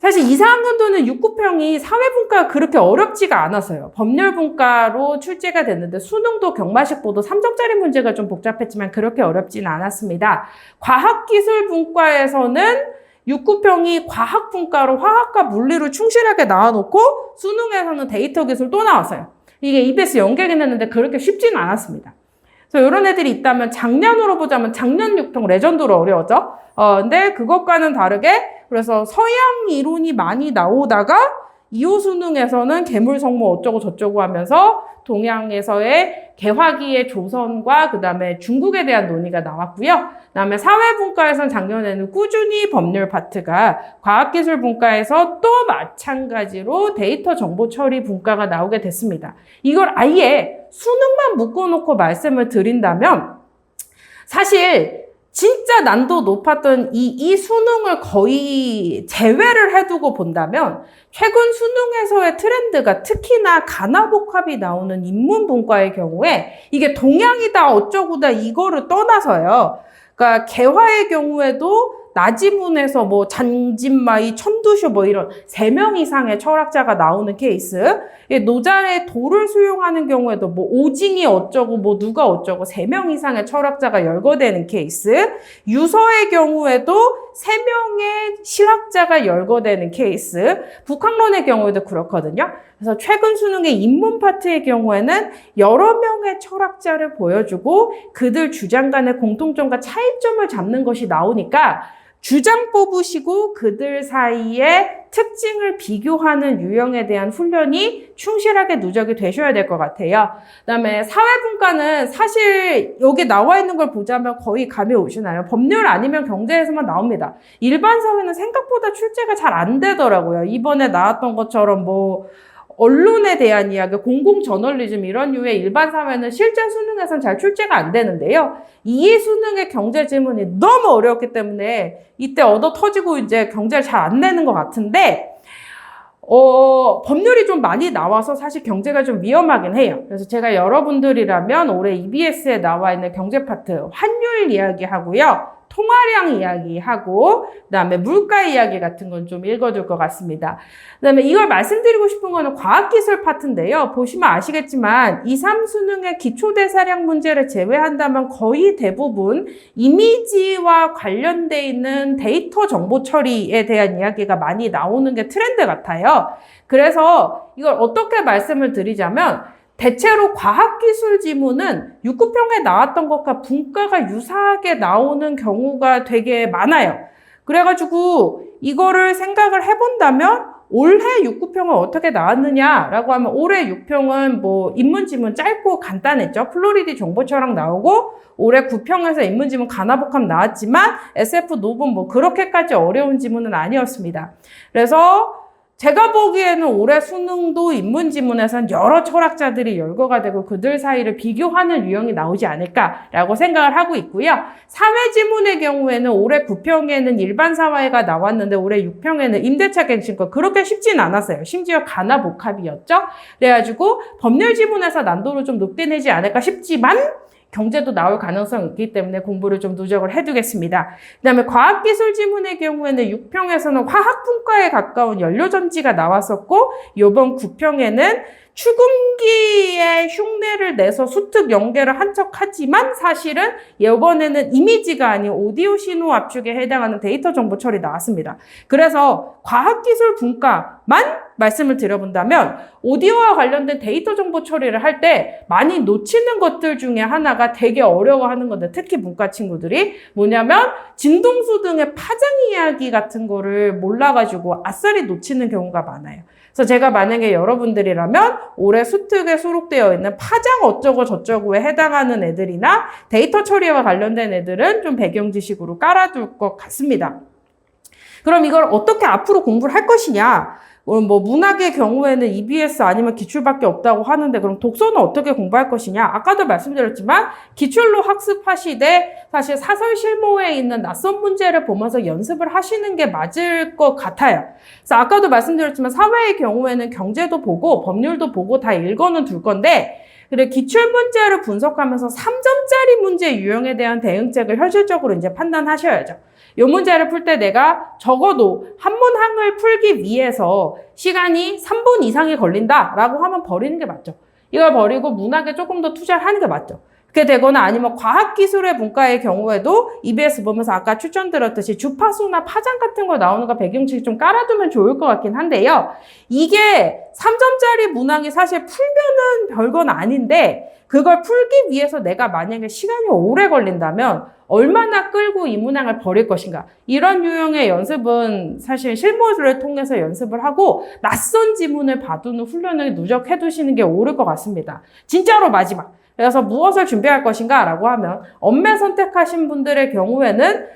사실 2, 4학년도는 6, 9평이 사회분과가 그렇게 어렵지가 않았어요. 법률분과로 출제가 됐는데 수능도 경마식 보도 3점짜리 문제가 좀 복잡했지만 그렇게 어렵지는 않았습니다. 과학기술분과에서는 6, 9평이 과학분과로 화학과 물리로 충실하게 나와놓고 수능에서는 데이터 기술 또 나왔어요. 이게 EBS 연계긴 했는데 그렇게 쉽지는 않았습니다. 그래서 이런 애들이 있다면 작년으로 보자면 작년 6평 레전드로 어려웠죠. 근데 그것과는 다르게 그래서 서양 이론이 많이 나오다가 2호 수능에서는 계물성모 어쩌고 저쩌고 하면서 동양에서의 개화기의 조선과 그 다음에 중국에 대한 논의가 나왔고요. 그 다음에 사회분과에서는 작년에는 꾸준히 법률 파트가 과학기술분과에서 또 마찬가지로 데이터 정보 처리 분과가 나오게 됐습니다. 이걸 아예 수능만 묶어놓고 말씀을 드린다면 사실 진짜 난도 높았던 이 수능을 거의 제외를 해두고 본다면 최근 수능에서의 트렌드가 특히나 가나복합이 나오는 인문분과의 경우에 이게 동양이다 어쩌고다 이거를 떠나서요. 그러니까 개화의 경우에도 나지문에서 잔진마이, 천두쇼 이런 3명 이상의 철학자가 나오는 케이스. 노자의 도를 수용하는 경우에도 오징이 어쩌고 누가 어쩌고 3명 이상의 철학자가 열거되는 케이스. 유서의 경우에도 3명의 실학자가 열거되는 케이스. 북학론의 경우에도 그렇거든요. 그래서 최근 수능의 인문 파트의 경우에는 여러 명의 철학자를 보여주고 그들 주장 간의 공통점과 차이점을 잡는 것이 나오니까 주장 뽑으시고 그들 사이의 특징을 비교하는 유형에 대한 훈련이 충실하게 누적이 되셔야 될 것 같아요. 그다음에 사회분과는 사실 여기 나와 있는 걸 보자면 거의 감이 오시나요? 법률 아니면 경제에서만 나옵니다. 일반 사회는 생각보다 출제가 잘 안 되더라고요. 이번에 나왔던 것처럼 언론에 대한 이야기, 공공저널리즘 이런 류의 일반 사회는 실제 수능에서는 잘 출제가 안 되는데요. 이 수능의 경제 지문이 너무 어려웠기 때문에 이때 얻어 터지고 이제 경제를 잘 안 내는 것 같은데 법률이 좀 많이 나와서 사실 경제가 좀 위험하긴 해요. 그래서 제가 여러분들이라면 올해 EBS에 나와 있는 경제 파트 환율 이야기하고요. 통화량 이야기하고 그다음에 물가 이야기 같은 건 좀 읽어줄 것 같습니다. 그다음에 이걸 말씀드리고 싶은 거는 과학기술 파트인데요. 보시면 아시겠지만 2, 3 수능의 기초대사량 문제를 제외한다면 거의 대부분 이미지와 관련돼 있는 데이터 정보 처리에 대한 이야기가 많이 나오는 게 트렌드 같아요. 그래서 이걸 어떻게 말씀을 드리자면 대체로 과학기술 지문은 6, 9평에 나왔던 것과 분과가 유사하게 나오는 경우가 되게 많아요. 그래가지고 이거를 생각을 해본다면 올해 6구평은 어떻게 나왔느냐라고 하면 올해 6평은 뭐 인문지문 짧고 간단했죠. 플로리디 정보처럼 나오고 올해 9평에서 인문지문 가나복합 나왔지만 SF 노분 뭐 그렇게까지 어려운 지문은 아니었습니다. 그래서 제가 보기에는 올해 수능도 인문지문에선 여러 철학자들이 열거가 되고 그들 사이를 비교하는 유형이 나오지 않을까라고 생각을 하고 있고요. 사회지문의 경우에는 올해 9평에는 일반사회가 나왔는데 올해 6평에는 임대차 갱신권 그렇게 쉽진 않았어요. 심지어 가나복합이었죠. 그래가지고 법률지문에서 난도를 좀 높게 내지 않을까 싶지만 경제도 나올 가능성이 있기 때문에 공부를 좀 누적을 해두겠습니다. 그 다음에 과학기술 지문의 경우에는 6평에서는 화학분과에 가까운 연료전지가 나왔었고 이번 9평에는 추궁기의 흉내를 내서 수특 연계를 한 척하지만 사실은 이번에는 이미지가 아닌 오디오 신호 압축에 해당하는 데이터 정보 처리 나왔습니다. 그래서 과학기술 분과만 말씀을 드려본다면 오디오와 관련된 데이터 정보 처리를 할 때 많이 놓치는 것들 중에 하나가 되게 어려워하는 건데 특히 문과 친구들이 뭐냐면 진동수 등의 파장 이야기 같은 거를 몰라가지고 아싸리 놓치는 경우가 많아요. 그래서 제가 만약에 여러분들이라면 올해 수특에 수록되어 있는 파장 어쩌고 저쩌고에 해당하는 애들이나 데이터 처리와 관련된 애들은 좀 배경 지식으로 깔아둘 것 같습니다. 그럼 이걸 어떻게 앞으로 공부를 할 것이냐? 뭐 문학의 경우에는 EBS 아니면 기출밖에 없다고 하는데 그럼 독서는 어떻게 공부할 것이냐? 아까도 말씀드렸지만 기출로 학습하시되 사실 사설 실무에 있는 낯선 문제를 보면서 연습을 하시는 게 맞을 것 같아요. 그래서 아까도 말씀드렸지만 사회의 경우에는 경제도 보고 법률도 보고 다 읽어는 둘 건데 그래 기출 문제를 분석하면서 3점짜리 문제 유형에 대한 대응책을 현실적으로 이제 판단하셔야죠. 이 문제를 풀 때 내가 적어도 한 문항을 풀기 위해서 시간이 3분 이상이 걸린다라고 하면 버리는 게 맞죠. 이걸 버리고 문학에 조금 더 투자를 하는 게 맞죠. 그렇게 되거나 아니면 과학기술의 분과의 경우에도 EBS 보면서 아까 추천드렸듯이 주파수나 파장 같은 거 나오는 거 배경식 좀 깔아두면 좋을 것 같긴 한데요. 이게 3점짜리 문항이 사실 풀면은 별건 아닌데 그걸 풀기 위해서 내가 만약에 시간이 오래 걸린다면 얼마나 끌고 이 문항을 버릴 것인가. 이런 유형의 연습은 사실 실무를 통해서 연습을 하고 낯선 지문을 봐두는 훈련을 누적해 두시는 게 옳을 것 같습니다. 진짜로 마지막. 그래서 무엇을 준비할 것인가 라고 하면 엄매 선택하신 분들의 경우에는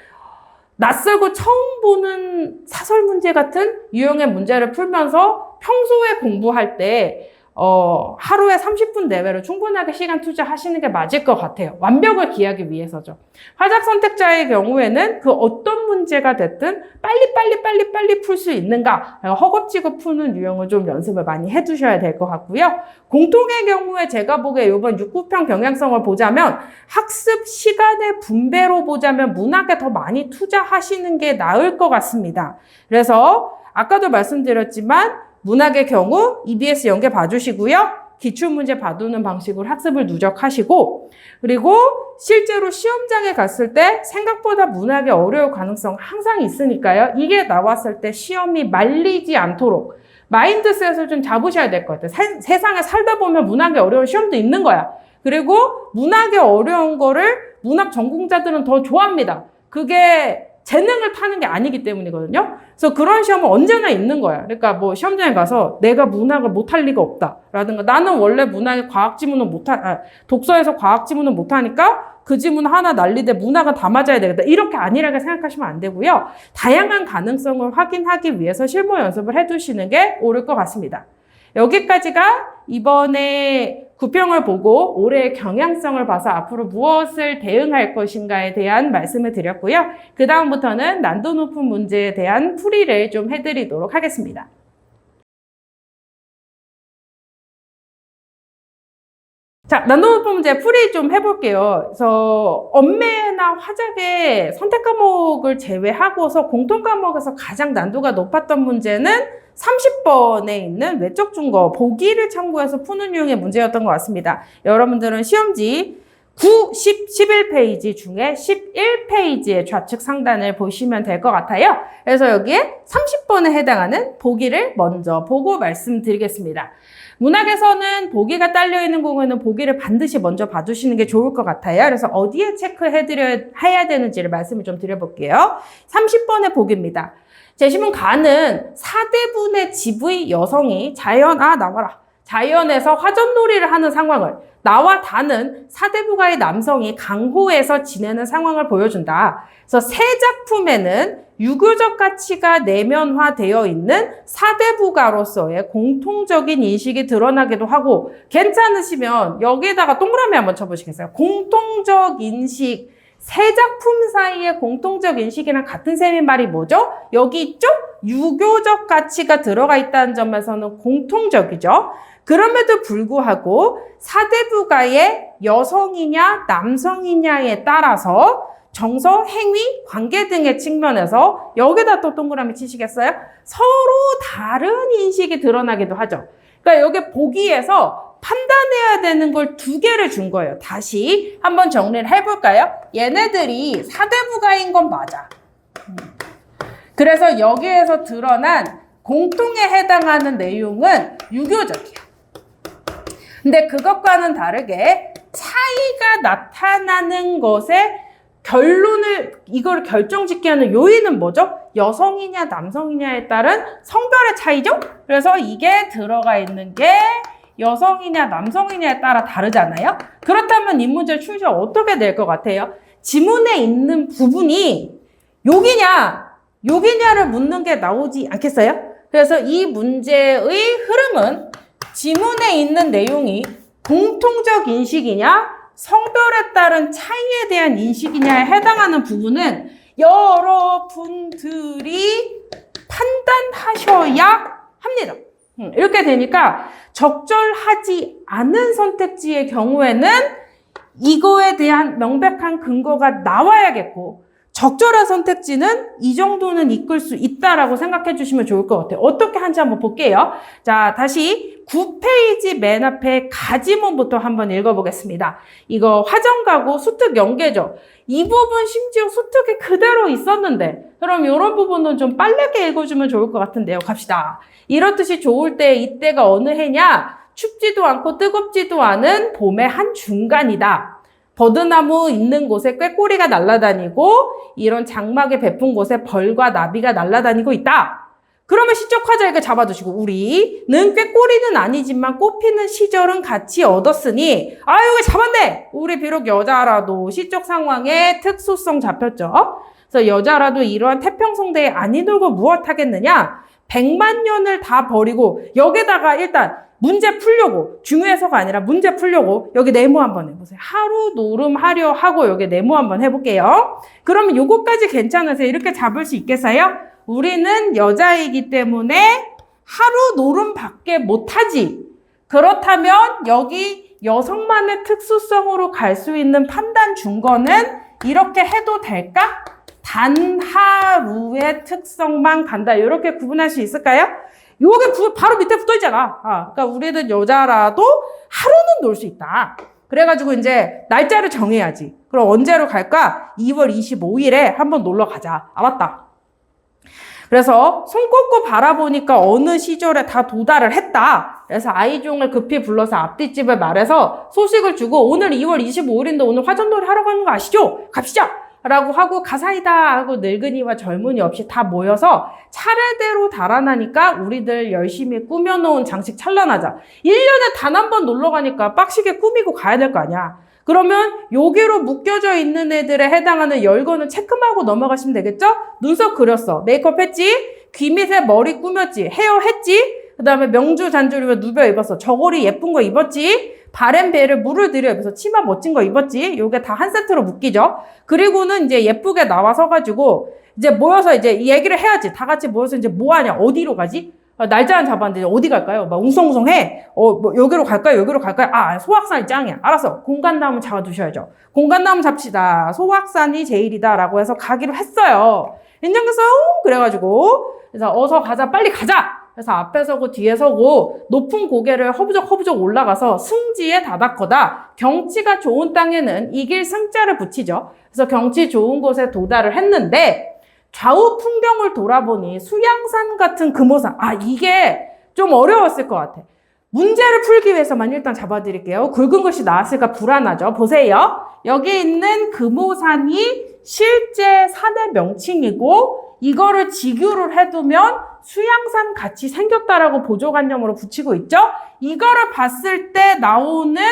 낯설고 처음 보는 사설 문제 같은 유형의 문제를 풀면서 평소에 공부할 때 하루에 30분 내외로 충분하게 시간 투자하시는 게 맞을 것 같아요. 완벽을 기하기 위해서죠. 화작 선택자의 경우에는 그 어떤 문제가 됐든 빨리 풀 수 있는가 허겁지겁 푸는 유형을 좀 연습을 많이 해두셔야 될 것 같고요. 공통의 경우에 제가 보기에 이번 6구평 경향성을 보자면 학습 시간의 분배로 보자면 문학에 더 많이 투자하시는 게 나을 것 같습니다. 그래서 아까도 말씀드렸지만 문학의 경우 EBS 연계 봐주시고요. 기출문제 봐두는 방식으로 학습을 누적하시고 그리고 실제로 시험장에 갔을 때 생각보다 문학이 어려울 가능성 항상 있으니까요. 이게 나왔을 때 시험이 말리지 않도록 마인드셋을 좀 잡으셔야 될 것 같아요. 세상에 살다 보면 문학이 어려운 시험도 있는 거야. 그리고 문학이 어려운 거를 문학 전공자들은 더 좋아합니다. 그게 재능을 타는 게 아니기 때문이거든요. 그래서 그런 시험은 언제나 있는 거야. 그러니까 뭐 시험장에 가서 내가 문학을 못할 리가 없다라든가 나는 원래 문학의 과학 지문은 독서에서 과학 지문은 못하니까 그 지문 하나 날리되 문학은 다 맞아야 되겠다. 이렇게 안일하게 생각하시면 안 되고요. 다양한 가능성을 확인하기 위해서 실무 연습을 해두시는 게 옳을 것 같습니다. 여기까지가 이번에 9평을 보고 올해의 경향성을 봐서 앞으로 무엇을 대응할 것인가에 대한 말씀을 드렸고요. 그 다음부터는 난도 높은 문제에 대한 풀이를 좀 해드리도록 하겠습니다. 자, 난도 높은 문제 풀이 좀 해볼게요. 그래서 엄매나 화작의 선택 과목을 제외하고서 공통 과목에서 가장 난도가 높았던 문제는 30번에 있는 외적 중거 보기를 참고해서 푸는 유형의 문제였던 것 같습니다. 여러분들은 시험지 9, 10, 11페이지 중에 11페이지의 좌측 상단을 보시면 될 것 같아요. 그래서 여기에 30번에 해당하는 보기를 먼저 보고 말씀드리겠습니다. 문학에서는 보기가 딸려있는 경우에는 보기를 반드시 먼저 봐주시는 게 좋을 것 같아요. 그래서 어디에 체크해야 되는지를 말씀을 좀 드려볼게요. 30번의 보기입니다. 제시문 가는 사대분의 집의 여성이 자연에서 화전놀이를 하는 상황을 나와 다는 사대부가의 남성이 강호에서 지내는 상황을 보여준다. 그래서 세 작품에는 유교적 가치가 내면화되어 있는 사대부가로서의 공통적인 인식이 드러나기도 하고, 괜찮으시면 여기에다가 동그라미 한번 쳐보시겠어요? 공통적 인식, 세 작품 사이의 공통적 인식이랑 같은 셈인 말이 뭐죠? 여기 있죠? 유교적 가치가 들어가 있다는 점에서는 공통적이죠. 그럼에도 불구하고 사대부가의 여성이냐 남성이냐에 따라서 정서, 행위, 관계 등의 측면에서 여기다 또 동그라미 치시겠어요? 서로 다른 인식이 드러나기도 하죠. 그러니까 여기 보기에서 판단해야 되는 걸 두 개를 준 거예요. 다시 한번 정리를 해볼까요? 얘네들이 사대부가인 건 맞아. 그래서 여기에서 드러난 공통에 해당하는 내용은 유교적이야. 근데 그것과는 다르게 차이가 나타나는 것에 이걸 결정짓게 하는 요인은 뭐죠? 여성이냐 남성이냐에 따른 성별의 차이죠? 그래서 이게 들어가 있는 게 여성이냐 남성이냐에 따라 다르잖아요? 그렇다면 이 문제 출제 어떻게 될 것 같아요? 지문에 있는 부분이 여기냐를 묻는 게 나오지 않겠어요? 그래서 이 문제의 흐름은 지문에 있는 내용이 공통적 인식이냐 성별에 따른 차이에 대한 인식이냐에 해당하는 부분은 여러분들이 판단하셔야 합니다. 이렇게 되니까 적절하지 않은 선택지의 경우에는 이거에 대한 명백한 근거가 나와야겠고, 적절한 선택지는 이 정도는 이끌 수 있다라고 생각해 주시면 좋을 것 같아요. 어떻게 하는지 한번 볼게요. 자, 다시 9페이지 맨 앞에 가지문부터 한번 읽어보겠습니다. 이거 화정가고 수특 연계죠. 이 부분 심지어 수특이 그대로 있었는데, 그럼 이런 부분은 좀 빠르게 읽어주면 좋을 것 같은데요. 갑시다. 이렇듯이 좋을 때 이때가 어느 해냐? 춥지도 않고 뜨겁지도 않은 봄의 한 중간이다. 버드나무 있는 곳에 꾀꼬리가 날아다니고 이런 장막에 베푼 곳에 벌과 나비가 날아다니고 있다. 그러면 시적 화자 이렇게 잡아두시고, 우리는 꾀꼬리는 아니지만 꽃피는 시절은 같이 얻었으니, 여기 잡았네! 우리 비록 여자라도 시적 상황의 특수성 잡혔죠? 그래서 여자라도 이러한 태평성대에 안 이돌고 무엇하겠느냐? 100만 년을 다 버리고 여기다가 일단 문제 풀려고, 중요해서가 아니라 문제 풀려고 여기 네모 한번 해보세요. 하루 노름하려 하고 여기 네모 한번 해볼게요. 그러면 요거까지 괜찮으세요? 이렇게 잡을 수 있겠어요? 우리는 여자이기 때문에 하루 노름밖에 못하지. 그렇다면 여기 여성만의 특수성으로 갈 수 있는 판단 준거는 이렇게 해도 될까? 단 하루의 특성만 간다. 이렇게 구분할 수 있을까요? 요게 바로 밑에 붙어 있잖아. 그러니까 우리는 여자라도 하루는 놀 수 있다. 그래가지고 이제 날짜를 정해야지. 그럼 언제로 갈까? 2월 25일에 한번 놀러 가자. 알았다. 그래서 손 꽂고 바라보니까 어느 시절에 다 도달을 했다. 그래서 아이종을 급히 불러서 앞뒷집을 말해서 소식을 주고, 오늘 2월 25일인데 오늘 화전놀이 하러 가는 거 아시죠? 갑시다! 라고 하고, 가사이다 하고 늙은이와 젊은이 없이 다 모여서 차례대로 달아나니까 우리들 열심히 꾸며놓은 장식 찬란하자. 1년에 단 한 번 놀러 가니까 빡시게 꾸미고 가야 될 거 아니야. 그러면 여기로 묶여져 있는 애들에 해당하는 열거는 체크하고 넘어가시면 되겠죠? 눈썹 그렸어. 메이크업 했지? 귀 밑에 머리 꾸몄지? 헤어 했지? 그 다음에 명주 잔주리면 누벼 입었어. 저고리 예쁜 거 입었지? 바램베를 물을 들여 입어서 치마 멋진 거 입었지? 요게 다 한 세트로 묶이죠? 그리고는 이제 예쁘게 나와서가지고 이제 모여서 이제 이 얘기를 해야지. 다 같이 모여서 이제 뭐 하냐? 어디로 가지? 날짜는 잡았는데 어디 갈까요? 막 웅성웅성해. 뭐 여기로 갈까요? 여기로 갈까요? 소확산이 짱이야. 알았어. 공간나무 잡아두셔야죠. 공간나무 잡시다. 소확산이 제일이다라고 해서 가기로 했어요. 인정됐어요? 그래가지고 그래서 어서 가자, 빨리 가자. 그래서 앞에 서고 뒤에 서고 높은 고개를 허부적 올라가서 승지에 다다커다. 경치가 좋은 땅에는 이길 승자를 붙이죠. 그래서 경치 좋은 곳에 도달을 했는데 좌우 풍경을 돌아보니 수양산 같은 금오산. 이게 좀 어려웠을 것 같아. 문제를 풀기 위해서만 일단 잡아드릴게요. 굵은 것이 나왔을까 불안하죠. 보세요. 여기 있는 금오산이 실제 산의 명칭이고 이거를 직유를 해두면 수양산 같이 생겼다라고 보조관념으로 붙이고 있죠. 이거를 봤을 때 나오는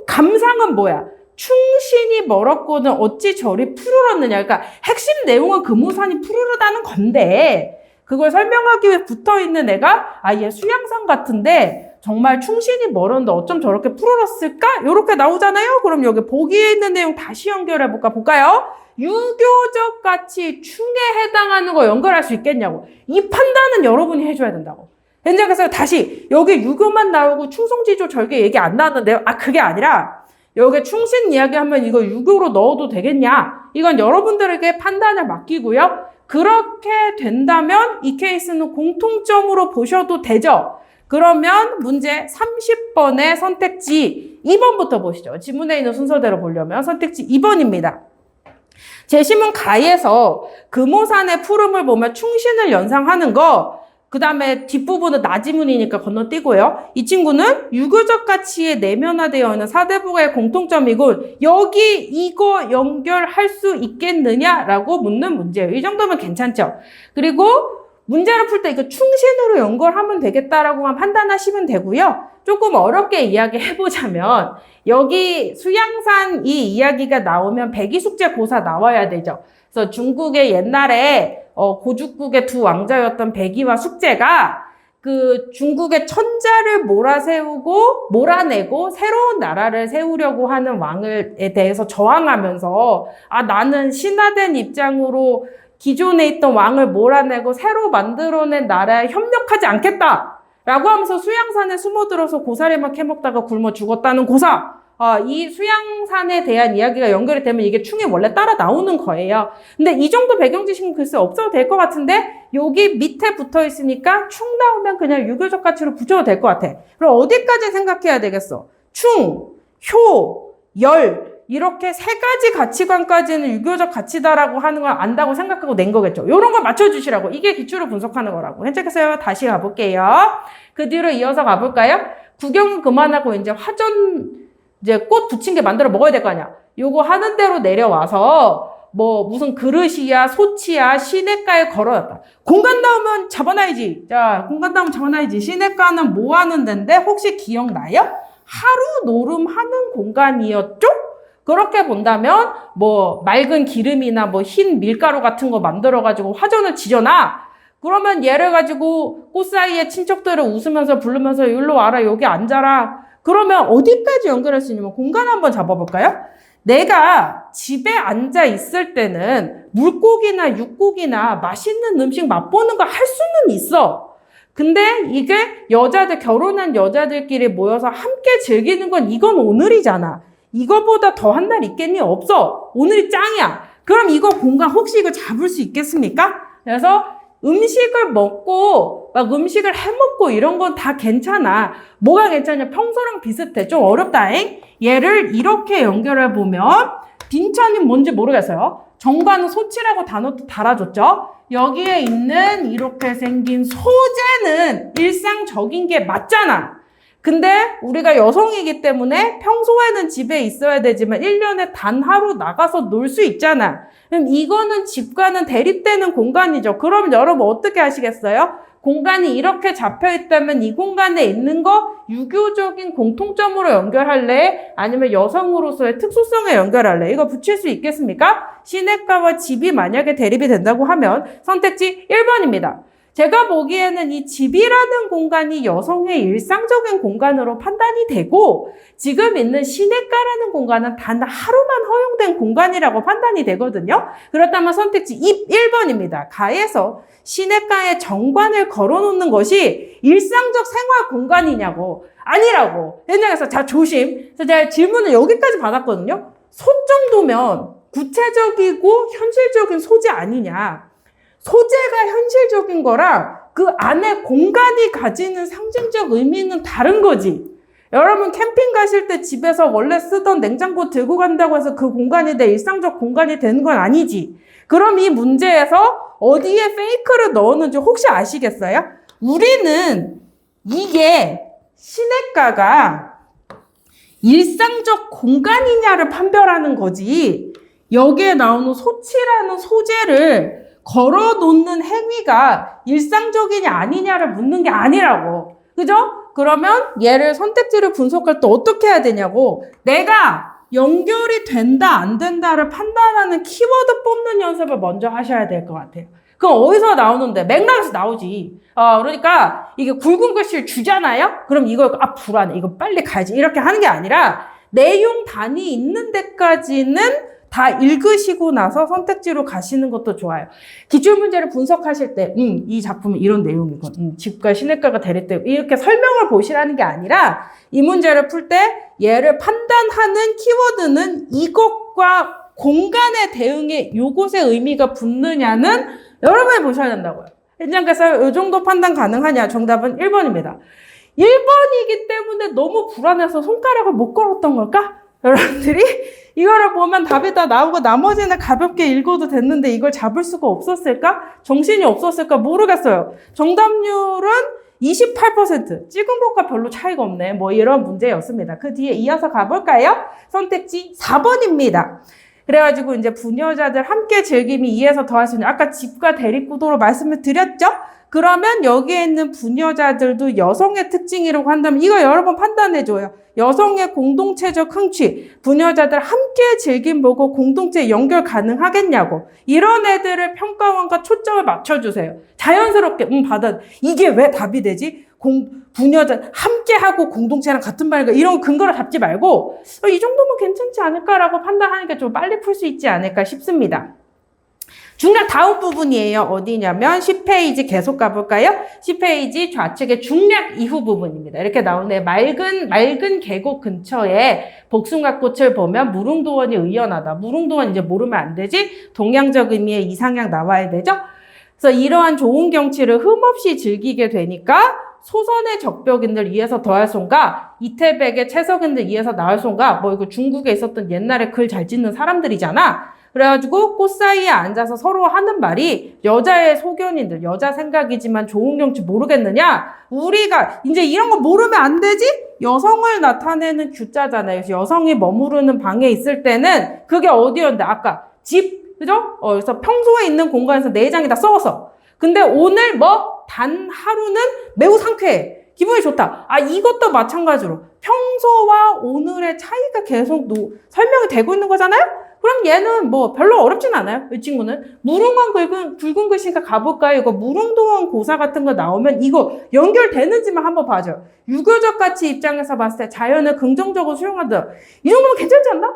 감상은 뭐야? 충신이 멀었거든 어찌 저리 푸르렀느냐. 그러니까 핵심 내용은 금오산이 푸르르다는 건데 그걸 설명하기 위해 붙어있는 애가 얘 수양산 같은데 정말 충신이 멀었는데 어쩜 저렇게 푸르렀을까? 이렇게 나오잖아요. 그럼 여기 보기에 있는 내용 다시 연결해볼까? 볼까요? 유교적 가치 충에 해당하는 거 연결할 수 있겠냐고. 이 판단은 여러분이 해줘야 된다고. 그래서 다시 여기 유교만 나오고 충성지조 절개 얘기 안 나왔는데요. 그게 아니라 여기 충신 이야기하면 이거 유교로 넣어도 되겠냐? 이건 여러분들에게 판단을 맡기고요. 그렇게 된다면 이 케이스는 공통점으로 보셔도 되죠. 그러면 문제 30번의 선택지 2번부터 보시죠. 지문에 있는 순서대로 보려면 선택지 2번입니다. 제시문 가에서 금오산의 푸름을 보며 충신을 연상하는 거, 그 다음에 뒷부분은 나지문이니까 건너뛰고요. 이 친구는 유교적 가치에 내면화되어 있는 사대부가의 공통점이고 여기 이거 연결할 수 있겠느냐라고 묻는 문제예요. 이 정도면 괜찮죠? 그리고 문제를 풀 때 이거 충신으로 연결하면 되겠다라고만 판단하시면 되고요. 조금 어렵게 이야기해보자면 여기 수양산 이 이야기가 나오면 백이숙제 고사 나와야 되죠. 그래서 중국의 옛날에 고죽국의 두 왕자였던 백이와 숙제가 그 중국의 천자를 몰아내고 새로운 나라를 세우려고 하는 왕에 대해서 저항하면서 나는 신화된 입장으로 기존에 있던 왕을 몰아내고 새로 만들어낸 나라에 협력하지 않겠다 라고 하면서 수양산에 숨어들어서 고사리만 캐먹다가 굶어 죽었다는 고사. 이 수양산에 대한 이야기가 연결이 되면 이게 충이 원래 따라 나오는 거예요. 근데 이 정도 배경 지식은 글쎄 없어도 될 것 같은데 여기 밑에 붙어 있으니까 충 나오면 그냥 유교적 가치로 붙여도 될 것 같아. 그럼 어디까지 생각해야 되겠어? 충, 효, 열 이렇게 세 가지 가치관까지는 유교적 가치다라고 하는 걸 안다고 생각하고 낸 거겠죠. 이런 걸 맞춰주시라고. 이게 기초를 분석하는 거라고. 해석해서요. 다시 가볼게요. 그 뒤로 이어서 가볼까요? 구경은 그만하고 이제 이제 꽃 붙인 게 만들어 먹어야 될 거 아니야. 요거 하는 대로 내려와서 무슨 그릇이야 소치야 시냇가에 걸어놨다. 공간 나오면 잡아놔야지. 자, 공간 나오면 잡아놔야지. 시냇가는 뭐 하는 데인데 혹시 기억나요? 하루 노름하는 공간이었죠? 그렇게 본다면 맑은 기름이나 흰 밀가루 같은 거 만들어가지고 화전을 지져놔. 그러면 얘를 가지고 꽃 사이에 친척들을 웃으면서 부르면서 일로 와라 여기 앉아라. 그러면 어디까지 연결할 수 있냐면 공간 한번 잡아볼까요? 내가 집에 앉아 있을 때는 물고기나 육고기나 맛있는 음식 맛보는 거 할 수는 있어. 근데 이게 결혼한 여자들끼리 모여서 함께 즐기는 건 이건 오늘이잖아. 이거보다 더 한 날 있겠니? 없어. 오늘이 짱이야. 그럼 이거 공간 혹시 이거 잡을 수 있겠습니까? 그래서 음식을 먹고 음식을 해먹고 이런 건 다 괜찮아. 뭐가 괜찮냐? 평소랑 비슷해. 좀 어렵다잉? 얘를 이렇게 연결해보면 빈천이 뭔지 모르겠어요. 정관은 소치라고 단어도 달아줬죠. 여기에 있는 이렇게 생긴 소재는 일상적인 게 맞잖아. 근데 우리가 여성이기 때문에 평소에는 집에 있어야 되지만 1년에 단 하루 나가서 놀 수 있잖아. 그럼 이거는 집과는 대립되는 공간이죠. 그럼 여러분 어떻게 하시겠어요? 공간이 이렇게 잡혀 있다면 이 공간에 있는 거 유교적인 공통점으로 연결할래? 아니면 여성으로서의 특수성에 연결할래? 이거 붙일 수 있겠습니까? 시냇가와 집이 만약에 대립이 된다고 하면 선택지 1번입니다. 제가 보기에는 이 집이라는 공간이 여성의 일상적인 공간으로 판단이 되고 지금 있는 시냇가라는 공간은 단 하루만 허용된 공간이라고 판단이 되거든요. 그렇다면 선택지 1번입니다. 가에서 시냇가에 정관을 걸어놓는 것이 일상적 생활 공간이냐고. 아니라고. 현장에서 자 조심. 그래서 제가 질문을 여기까지 받았거든요. 소 정도면 구체적이고 현실적인 소재 아니냐. 소재가 현실적인 거랑 그 안에 공간이 가지는 상징적 의미는 다른 거지. 여러분 캠핑 가실 때 집에서 원래 쓰던 냉장고 들고 간다고 해서 그 공간이 내 일상적 공간이 되는 건 아니지. 그럼 이 문제에서 어디에 페이크를 넣었는지 혹시 아시겠어요? 우리는 이게 시내가가 일상적 공간이냐를 판별하는 거지, 여기에 나오는 소치라는 소재를 걸어 놓는 행위가 일상적이냐 아니냐를 묻는 게 아니라고. 그죠? 그러면 얘를 선택지를 분석할 때 어떻게 해야 되냐고, 내가 연결이 된다 안 된다를 판단하는 키워드 뽑는 연습을 먼저 하셔야 될 것 같아요. 그럼 어디서 나오는데? 맥락에서 나오지. 그러니까 이게 굵은 글씨를 주잖아요? 그럼 이걸 불안해, 이거 빨리 가야지, 이렇게 하는 게 아니라 내용 단위 있는 데까지는 다 읽으시고 나서 선택지로 가시는 것도 좋아요. 기출문제를 분석하실 때 이 작품은 이런 내용이건, 집과 시내가가 대립되고, 이렇게 설명을 보시라는 게 아니라 이 문제를 풀 때 얘를 판단하는 키워드는 이것과 공간의 대응에 요것의 의미가 붙느냐는 여러분이 보셔야 된다고요. 현장께서 이 정도 판단 가능하냐? 정답은 1번입니다. 1번이기 때문에 너무 불안해서 손가락을 못 걸었던 걸까? 여러분들이 이거를 보면 답이 다 나오고 나머지는 가볍게 읽어도 됐는데 이걸 잡을 수가 없었을까? 정신이 없었을까? 모르겠어요. 정답률은 28%. 찍은 것과 별로 차이가 없네. 뭐 이런 문제였습니다. 그 뒤에 이어서 가볼까요? 선택지 4번입니다. 그래가지고 이제 부녀자들 함께 즐김이 2에서 더할 수 있는, 아까 집과 대립구도로 말씀을 드렸죠? 그러면 여기에 있는 부녀자들도 여성의 특징이라고 한다면 이거 여러 번 판단해줘요. 여성의 공동체적 흥취, 부녀자들 함께 즐김 보고 공동체 연결 가능하겠냐고. 이런 애들을 평가원과 초점을 맞춰주세요. 자연스럽게 받아. 이게 왜 답이 되지? 부녀자 함께하고 공동체랑 같은 말인가, 이런 근거를 잡지 말고 이 정도면 괜찮지 않을까라고 판단하니까 좀 빨리 풀 수 있지 않을까 싶습니다. 중략 다음 부분이에요. 어디냐면 10페이지 계속 가볼까요? 10페이지 좌측의 중략 이후 부분입니다. 이렇게 나오네. 맑은 계곡 근처에 복숭아꽃을 보면 무릉도원이 의연하다. 무릉도원 이제 모르면 안 되지? 동양적 의미의 이상향 나와야 되죠? 그래서 이러한 좋은 경치를 흠없이 즐기게 되니까 소선의 적벽인들 이에서 더할 손가, 이태백의 채석인들 이에서 나을 손가, 뭐 이거 중국에 있었던 옛날에 글 잘 짓는 사람들이잖아. 그래가지고 꽃 사이에 앉아서 서로 하는 말이, 여자의 소견인들, 여자 생각이지만 좋은 경치 모르겠느냐? 우리가 이제 이런 거 모르면 안 되지? 여성을 나타내는 규자잖아요. 그래서 여성이 머무르는 방에 있을 때는 그게 어디였는데? 아까 집, 그죠? 그래서 평소에 있는 공간에서 내장이 다 썩었어. 근데 오늘 단 하루는 매우 상쾌해. 기분이 좋다. 이것도 마찬가지로 평소와 오늘의 차이가 계속 설명이 되고 있는 거잖아요? 그럼 얘는 별로 어렵진 않아요. 이 친구는. 무릉원 굵은 글씨니까 가볼까요? 이거 무릉도원 고사 같은 거 나오면 이거 연결되는지만 한번 봐줘요. 유교적 가치 입장에서 봤을 때 자연을 긍정적으로 수용한다. 이 정도면 괜찮지 않나?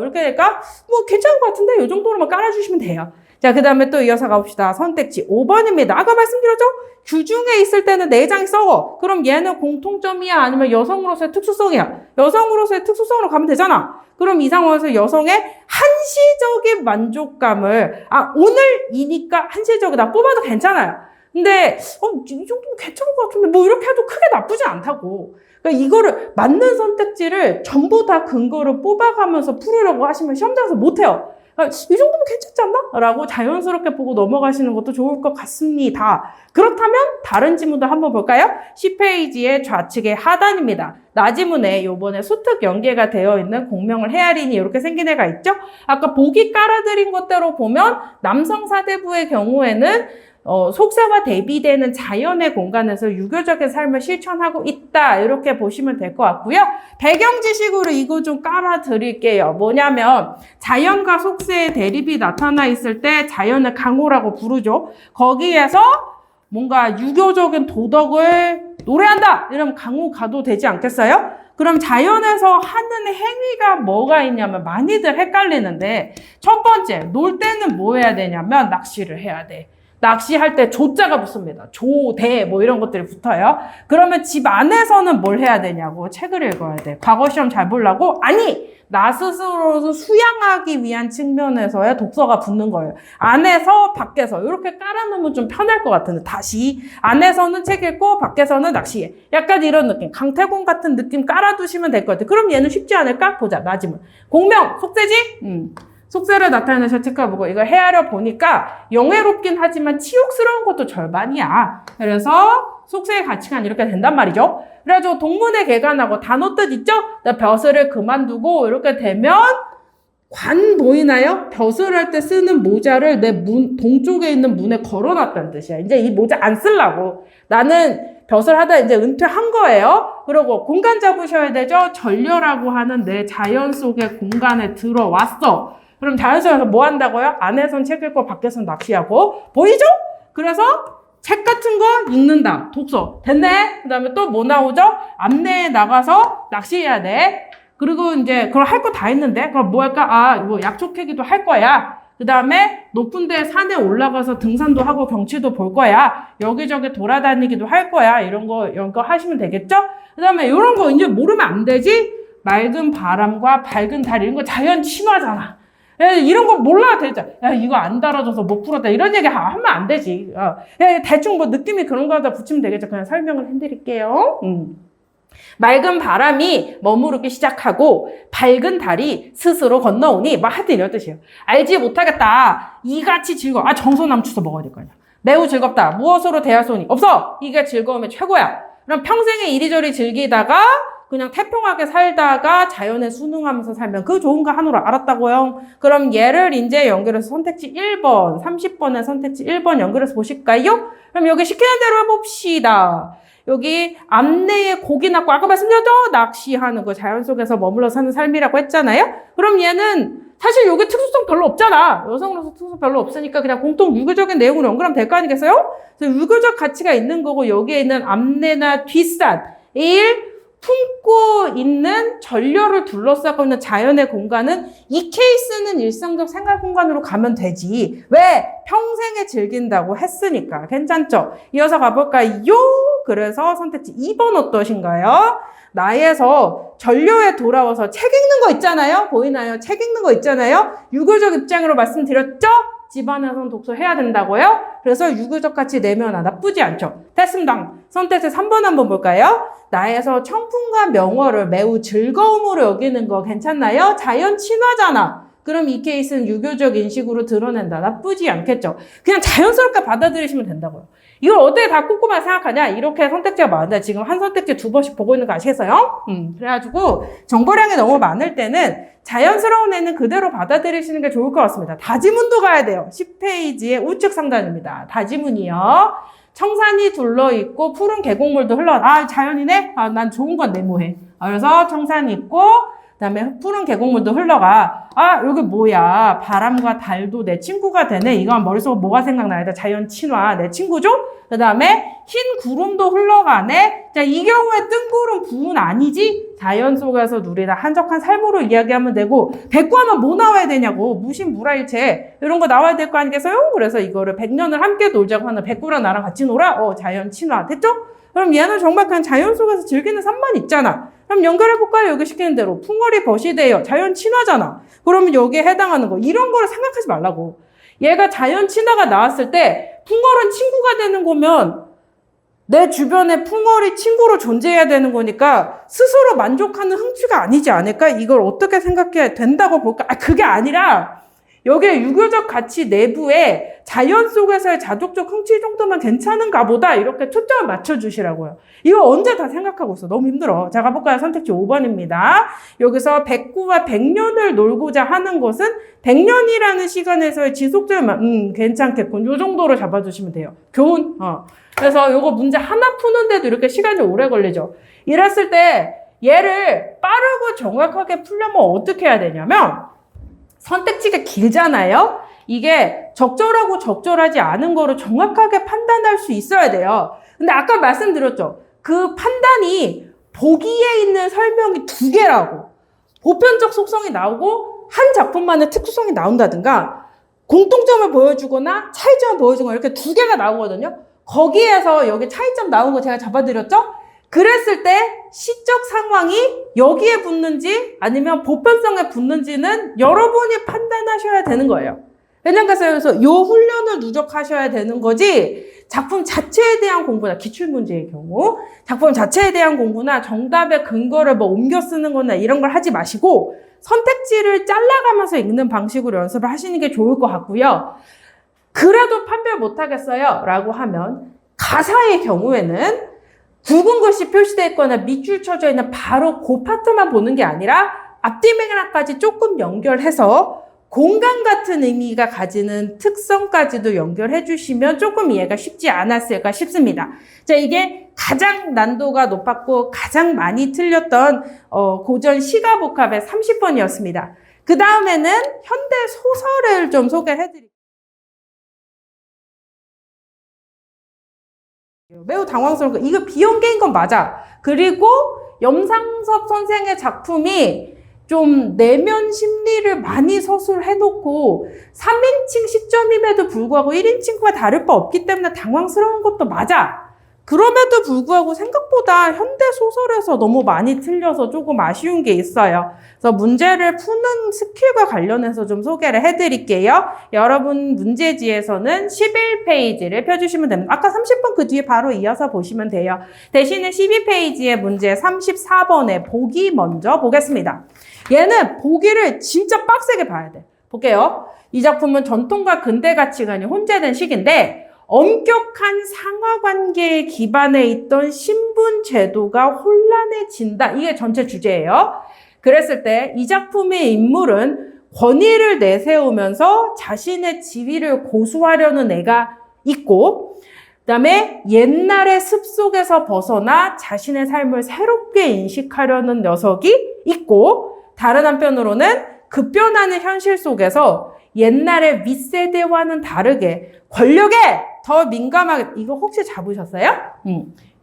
이렇게 되니까 괜찮은 것 같은데 이 정도로만 깔아주시면 돼요. 자, 그 다음에 또 이어서 가봅시다. 선택지 5번입니다. 아까 말씀드렸죠? 규중에 있을 때는 내장이 썩어. 그럼 얘는 공통점이야? 아니면 여성으로서의 특수성이야? 여성으로서의 특수성으로 가면 되잖아. 그럼 이 상황에서 여성의 한시적인 만족감을, 오늘이니까 한시적이다 뽑아도 괜찮아요. 근데 이 정도면 괜찮은 것 같은데 이렇게 해도 크게 나쁘지 않다고. 그러니까 이거를 맞는 선택지를 전부 다 근거를 뽑아가면서 풀으려고 하시면 시험장에서 못해요. 이 정도면 괜찮지 않나? 라고 자연스럽게 보고 넘어가시는 것도 좋을 것 같습니다. 그렇다면 다른 지문도 한번 볼까요? 10페이지의 좌측의 하단입니다. 나지문에 요번에 수특 연계가 되어 있는 공명을 헤아리니 이렇게 생긴 애가 있죠? 아까 보기 깔아드린 것대로 보면 남성 사대부의 경우에는 속세와 대비되는 자연의 공간에서 유교적인 삶을 실천하고 있다. 이렇게 보시면 될 것 같고요. 배경 지식으로 이거 좀 깔아드릴게요. 뭐냐면 자연과 속세의 대립이 나타나 있을 때 자연을 강호라고 부르죠. 거기에서 뭔가 유교적인 도덕을 노래한다! 이러면 강호 가도 되지 않겠어요? 그럼 자연에서 하는 행위가 뭐가 있냐면 많이들 헷갈리는데, 첫 번째, 놀 때는 뭐 해야 되냐면 낚시를 해야 돼. 낚시할 때 조자가 붙습니다. 조, 대, 이런 것들이 붙어요. 그러면 집 안에서는 뭘 해야 되냐고 책을 읽어야 돼. 과거 시험 잘 보려고? 아니! 나 스스로를 수양하기 위한 측면에서의 독서가 붙는 거예요. 안에서 밖에서 이렇게 깔아놓으면 좀 편할 것 같은데 다시 안에서는 책 읽고 밖에서는 낚시해. 약간 이런 느낌. 강태공 같은 느낌 깔아두시면 될 것 같아요. 그럼 얘는 쉽지 않을까? 보자. 맞으면. 공명, 속세지? 속세를 나타내는 체크해보고 이걸 헤아려 보니까 영예롭긴 하지만 치욕스러운 것도 절반이야. 그래서 속세의 가치관 이렇게 된단 말이죠. 그래가지고 동문회 개관하고 단어 뜻 있죠? 벼슬을 그만두고 이렇게 되면 관 보이나요? 벼슬 할 때 쓰는 모자를 내 동쪽에 있는 문에 걸어놨다는 뜻이야. 이제 이 모자 안 쓰려고. 나는 벼슬 하다 이제 은퇴한 거예요. 그리고 공간 잡으셔야 되죠? 전려라고 하는 내 자연 속의 공간에 들어왔어. 그럼 자연 속에서 뭐 한다고요? 안에선 책 읽고 밖에선 낚시하고. 보이죠? 그래서 책 같은 거 읽는다. 독서. 됐네? 그 다음에 또 뭐 나오죠? 안내에 나가서 낚시해야 돼. 그리고 이제 그걸 할 거 다 했는데 그럼 뭐 할까? 아, 이거 약초 캐기도 할 거야. 그 다음에 높은 데 산에 올라가서 등산도 하고 경치도 볼 거야. 여기저기 돌아다니기도 할 거야. 이런 거 하시면 되겠죠? 그 다음에 이런 거 이제 모르면 안 되지? 맑은 바람과 밝은 달 이런 거 자연 친화잖아. 이런 거 몰라도 되죠. 야, 이거 안 달아줘서 못 풀었다. 이런 얘기 하면 안 되지. 야, 대충 뭐 느낌이 그런 거 하다 붙이면 되겠죠. 그냥 설명을 해드릴게요. 맑은 바람이 머무르기 시작하고 밝은 달이 스스로 건너오니 뭐 하여튼 이런 뜻이에요. 알지 못하겠다. 이같이 즐거워. 아, 정소남 주워 먹어야 될 거 아니야. 매우 즐겁다. 무엇으로 대할 수 없니? 없어. 이게 즐거움의 최고야. 그럼 평생에 이리저리 즐기다가 그냥 태평하게 살다가 자연에 순응하면서 살면 그 좋은 거 하나로 알았다고요. 그럼 얘를 이제 연결해서 선택지 1번, 30번에 선택지 1번 연결해서 보실까요? 그럼 여기 시키는 대로 해봅시다. 여기 안내에 고기 낚고 아까 말씀드렸죠? 낚시하는 거 자연 속에서 머물러 사는 삶이라고 했잖아요. 그럼 얘는 사실 여기 특수성 별로 없잖아. 여성으로서 특수성 별로 없으니까 그냥 공통 유교적인 내용으로 연결하면 될 거 아니겠어요? 그래서 유교적 가치가 있는 거고 여기에 있는 안내나 뒷산, 품고 있는 전려를 둘러싸고 있는 자연의 공간은 이 케이스는 일상적 생활 공간으로 가면 되지. 왜? 평생에 즐긴다고 했으니까. 괜찮죠? 이어서 가볼까요? 그래서 선택지 2번 어떠신가요? 나에서 전려에 돌아와서 책 읽는 거 있잖아요? 보이나요? 책 읽는 거 있잖아요? 유교적 입장으로 말씀드렸죠? 집안에서는 독서해야 된다고요? 그래서 유교적 가치 내면아 나쁘지 않죠. 됐습니다. 선택지 3번 한번 볼까요? 나에서 청풍과 명월을 매우 즐거움으로 여기는 거 괜찮나요? 자연 친화잖아. 그럼 이 케이스는 유교적 인식으로 드러낸다. 나쁘지 않겠죠. 그냥 자연스럽게 받아들이시면 된다고요. 이걸 어떻게 다 꼼꼼하게 생각하냐? 이렇게 선택지가 많은데 지금 한 선택지 2번씩 보고 있는 거 아시겠어요? 그래가지고 정보량이 너무 많을 때는 자연스러운 애는 그대로 받아들이시는 게 좋을 것 같습니다. 다지문도 가야 돼요. 10페이지의 우측 상단입니다. 다지문이요. 청산이 둘러있고 푸른 계곡물도 아, 자연이네? 아, 난 좋은 건 네모해. 그래서 청산이 있고 그다음에 푸른 계곡물도 흘러가. 아, 여기 뭐야. 바람과 달도 내 친구가 되네. 이건 머릿속에 뭐가 생각나야 돼? 자연 친화. 내 친구죠? 그 다음에 흰 구름도 흘러가네. 자, 이 경우에 뜬구름 부은 아니지? 자연 속에서 누리다 한적한 삶으로 이야기하면 되고, 백구하면 뭐 나와야 되냐고. 무신 무라일체. 이런 거 나와야 될 거 아니겠어요? 그래서 이거를 100년을 함께 놀자고 하는 백구랑 나랑 같이 놀아? 자연 친화. 됐죠? 그럼 얘는 정말 그냥 자연 속에서 즐기는 삶만 있잖아. 그럼 연결해볼까요? 여기 시키는 대로. 풍월이 벗이 돼요. 자연 친화잖아. 그러면 여기에 해당하는 거. 이런 거를 생각하지 말라고. 얘가 자연 친화가 나왔을 때 풍월은 친구가 되는 거면 내 주변에 풍월이 친구로 존재해야 되는 거니까 스스로 만족하는 흥취가 아니지 않을까? 이걸 어떻게 생각해야 된다고 볼까? 아, 그게 아니라 여기에 유교적 가치 내부에 자연 속에서의 자족적 흥취 정도면 괜찮은가 보다 이렇게 초점을 맞춰주시라고요. 이거 언제 다 생각하고 있어. 너무 힘들어. 자, 가볼까요? 선택지 5번입니다. 여기서 백구와 백년을 놀고자 하는 것은 100년이라는 시간에서의 지속적인 괜찮겠군. 요 정도로 잡아주시면 돼요. 교훈. 그래서 요거 문제 하나 푸는데도 이렇게 시간이 오래 걸리죠. 이랬을 때 얘를 빠르고 정확하게 풀려면 어떻게 해야 되냐면 선택지가 길잖아요. 이게 적절하고 적절하지 않은 거를 정확하게 판단할 수 있어야 돼요. 근데 아까 말씀드렸죠. 그 판단이 보기에 있는 설명이 2개라고. 보편적 속성이 나오고 한 작품만의 특수성이 나온다든가 공통점을 보여주거나 차이점을 보여주거나 이렇게 2개가 나오거든요. 거기에서 여기 차이점 나온 거 제가 잡아드렸죠? 그랬을 때 시적 상황이 여기에 붙는지 아니면 보편성에 붙는지는 여러분이 판단하셔야 되는 거예요. 왜냐면 그래서 요 훈련을 누적하셔야 되는 거지, 작품 자체에 대한 공부나, 기출문제의 경우 작품 자체에 대한 공부나 정답의 근거를 뭐 옮겨 쓰는 거나 이런 걸 하지 마시고 선택지를 잘라가면서 읽는 방식으로 연습을 하시는 게 좋을 것 같고요. 그래도 판별 못하겠어요 라고 하면 가사의 경우에는 굵은 글씨 표시되어 있거나 밑줄 쳐져 있는 바로 그 파트만 보는 게 아니라 앞뒤 맥락까지 조금 연결해서 공간 같은 의미가 가지는 특성까지도 연결해 주시면 조금 이해가 쉽지 않았을까 싶습니다. 자, 이게 가장 난도가 높았고 가장 많이 틀렸던 고전 시가 복합의 30번이었습니다. 그 다음에는 현대 소설을 좀 소개를 해드릴게요. 매우 당황스러운 거, 이거 비연계인 건 맞아. 그리고 염상섭 선생의 작품이 좀 내면 심리를 많이 서술해놓고 3인칭 시점임에도 불구하고 1인칭과 다를 바 없기 때문에 당황스러운 것도 맞아. 그럼에도 불구하고 생각보다 현대 소설에서 너무 많이 틀려서 조금 아쉬운 게 있어요. 그래서 문제를 푸는 스킬과 관련해서 좀 소개를 해드릴게요. 여러분 문제지에서는 11페이지를 펴주시면 됩니다. 아까 30번 그 뒤에 바로 이어서 보시면 돼요. 대신에 12페이지의 문제 34번에 보기 먼저 보겠습니다. 얘는 보기를 진짜 빡세게 봐야 돼. 볼게요. 이 작품은 전통과 근대 가치관이 혼재된 시기인데 엄격한 상하관계에 기반해 있던 신분 제도가 혼란해진다. 이게 전체 주제예요. 그랬을 때 이 작품의 인물은 권위를 내세우면서 자신의 지위를 고수하려는 애가 있고, 그다음에 옛날의 습속에서 벗어나 자신의 삶을 새롭게 인식하려는 녀석이 있고, 다른 한편으로는 급변하는 현실 속에서 옛날의 윗세대와는 다르게 권력에 더 민감하게, 이거 혹시 잡으셨어요?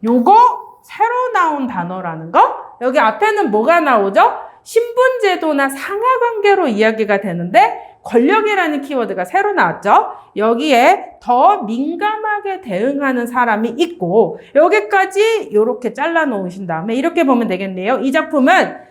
요거 새로 나온 단어라는 거? 여기 앞에는 뭐가 나오죠? 신분제도나 상하관계로 이야기가 되는데 권력이라는 키워드가 새로 나왔죠? 여기에 더 민감하게 대응하는 사람이 있고, 여기까지 이렇게 잘라 놓으신 다음에 이렇게 보면 되겠네요. 이 작품은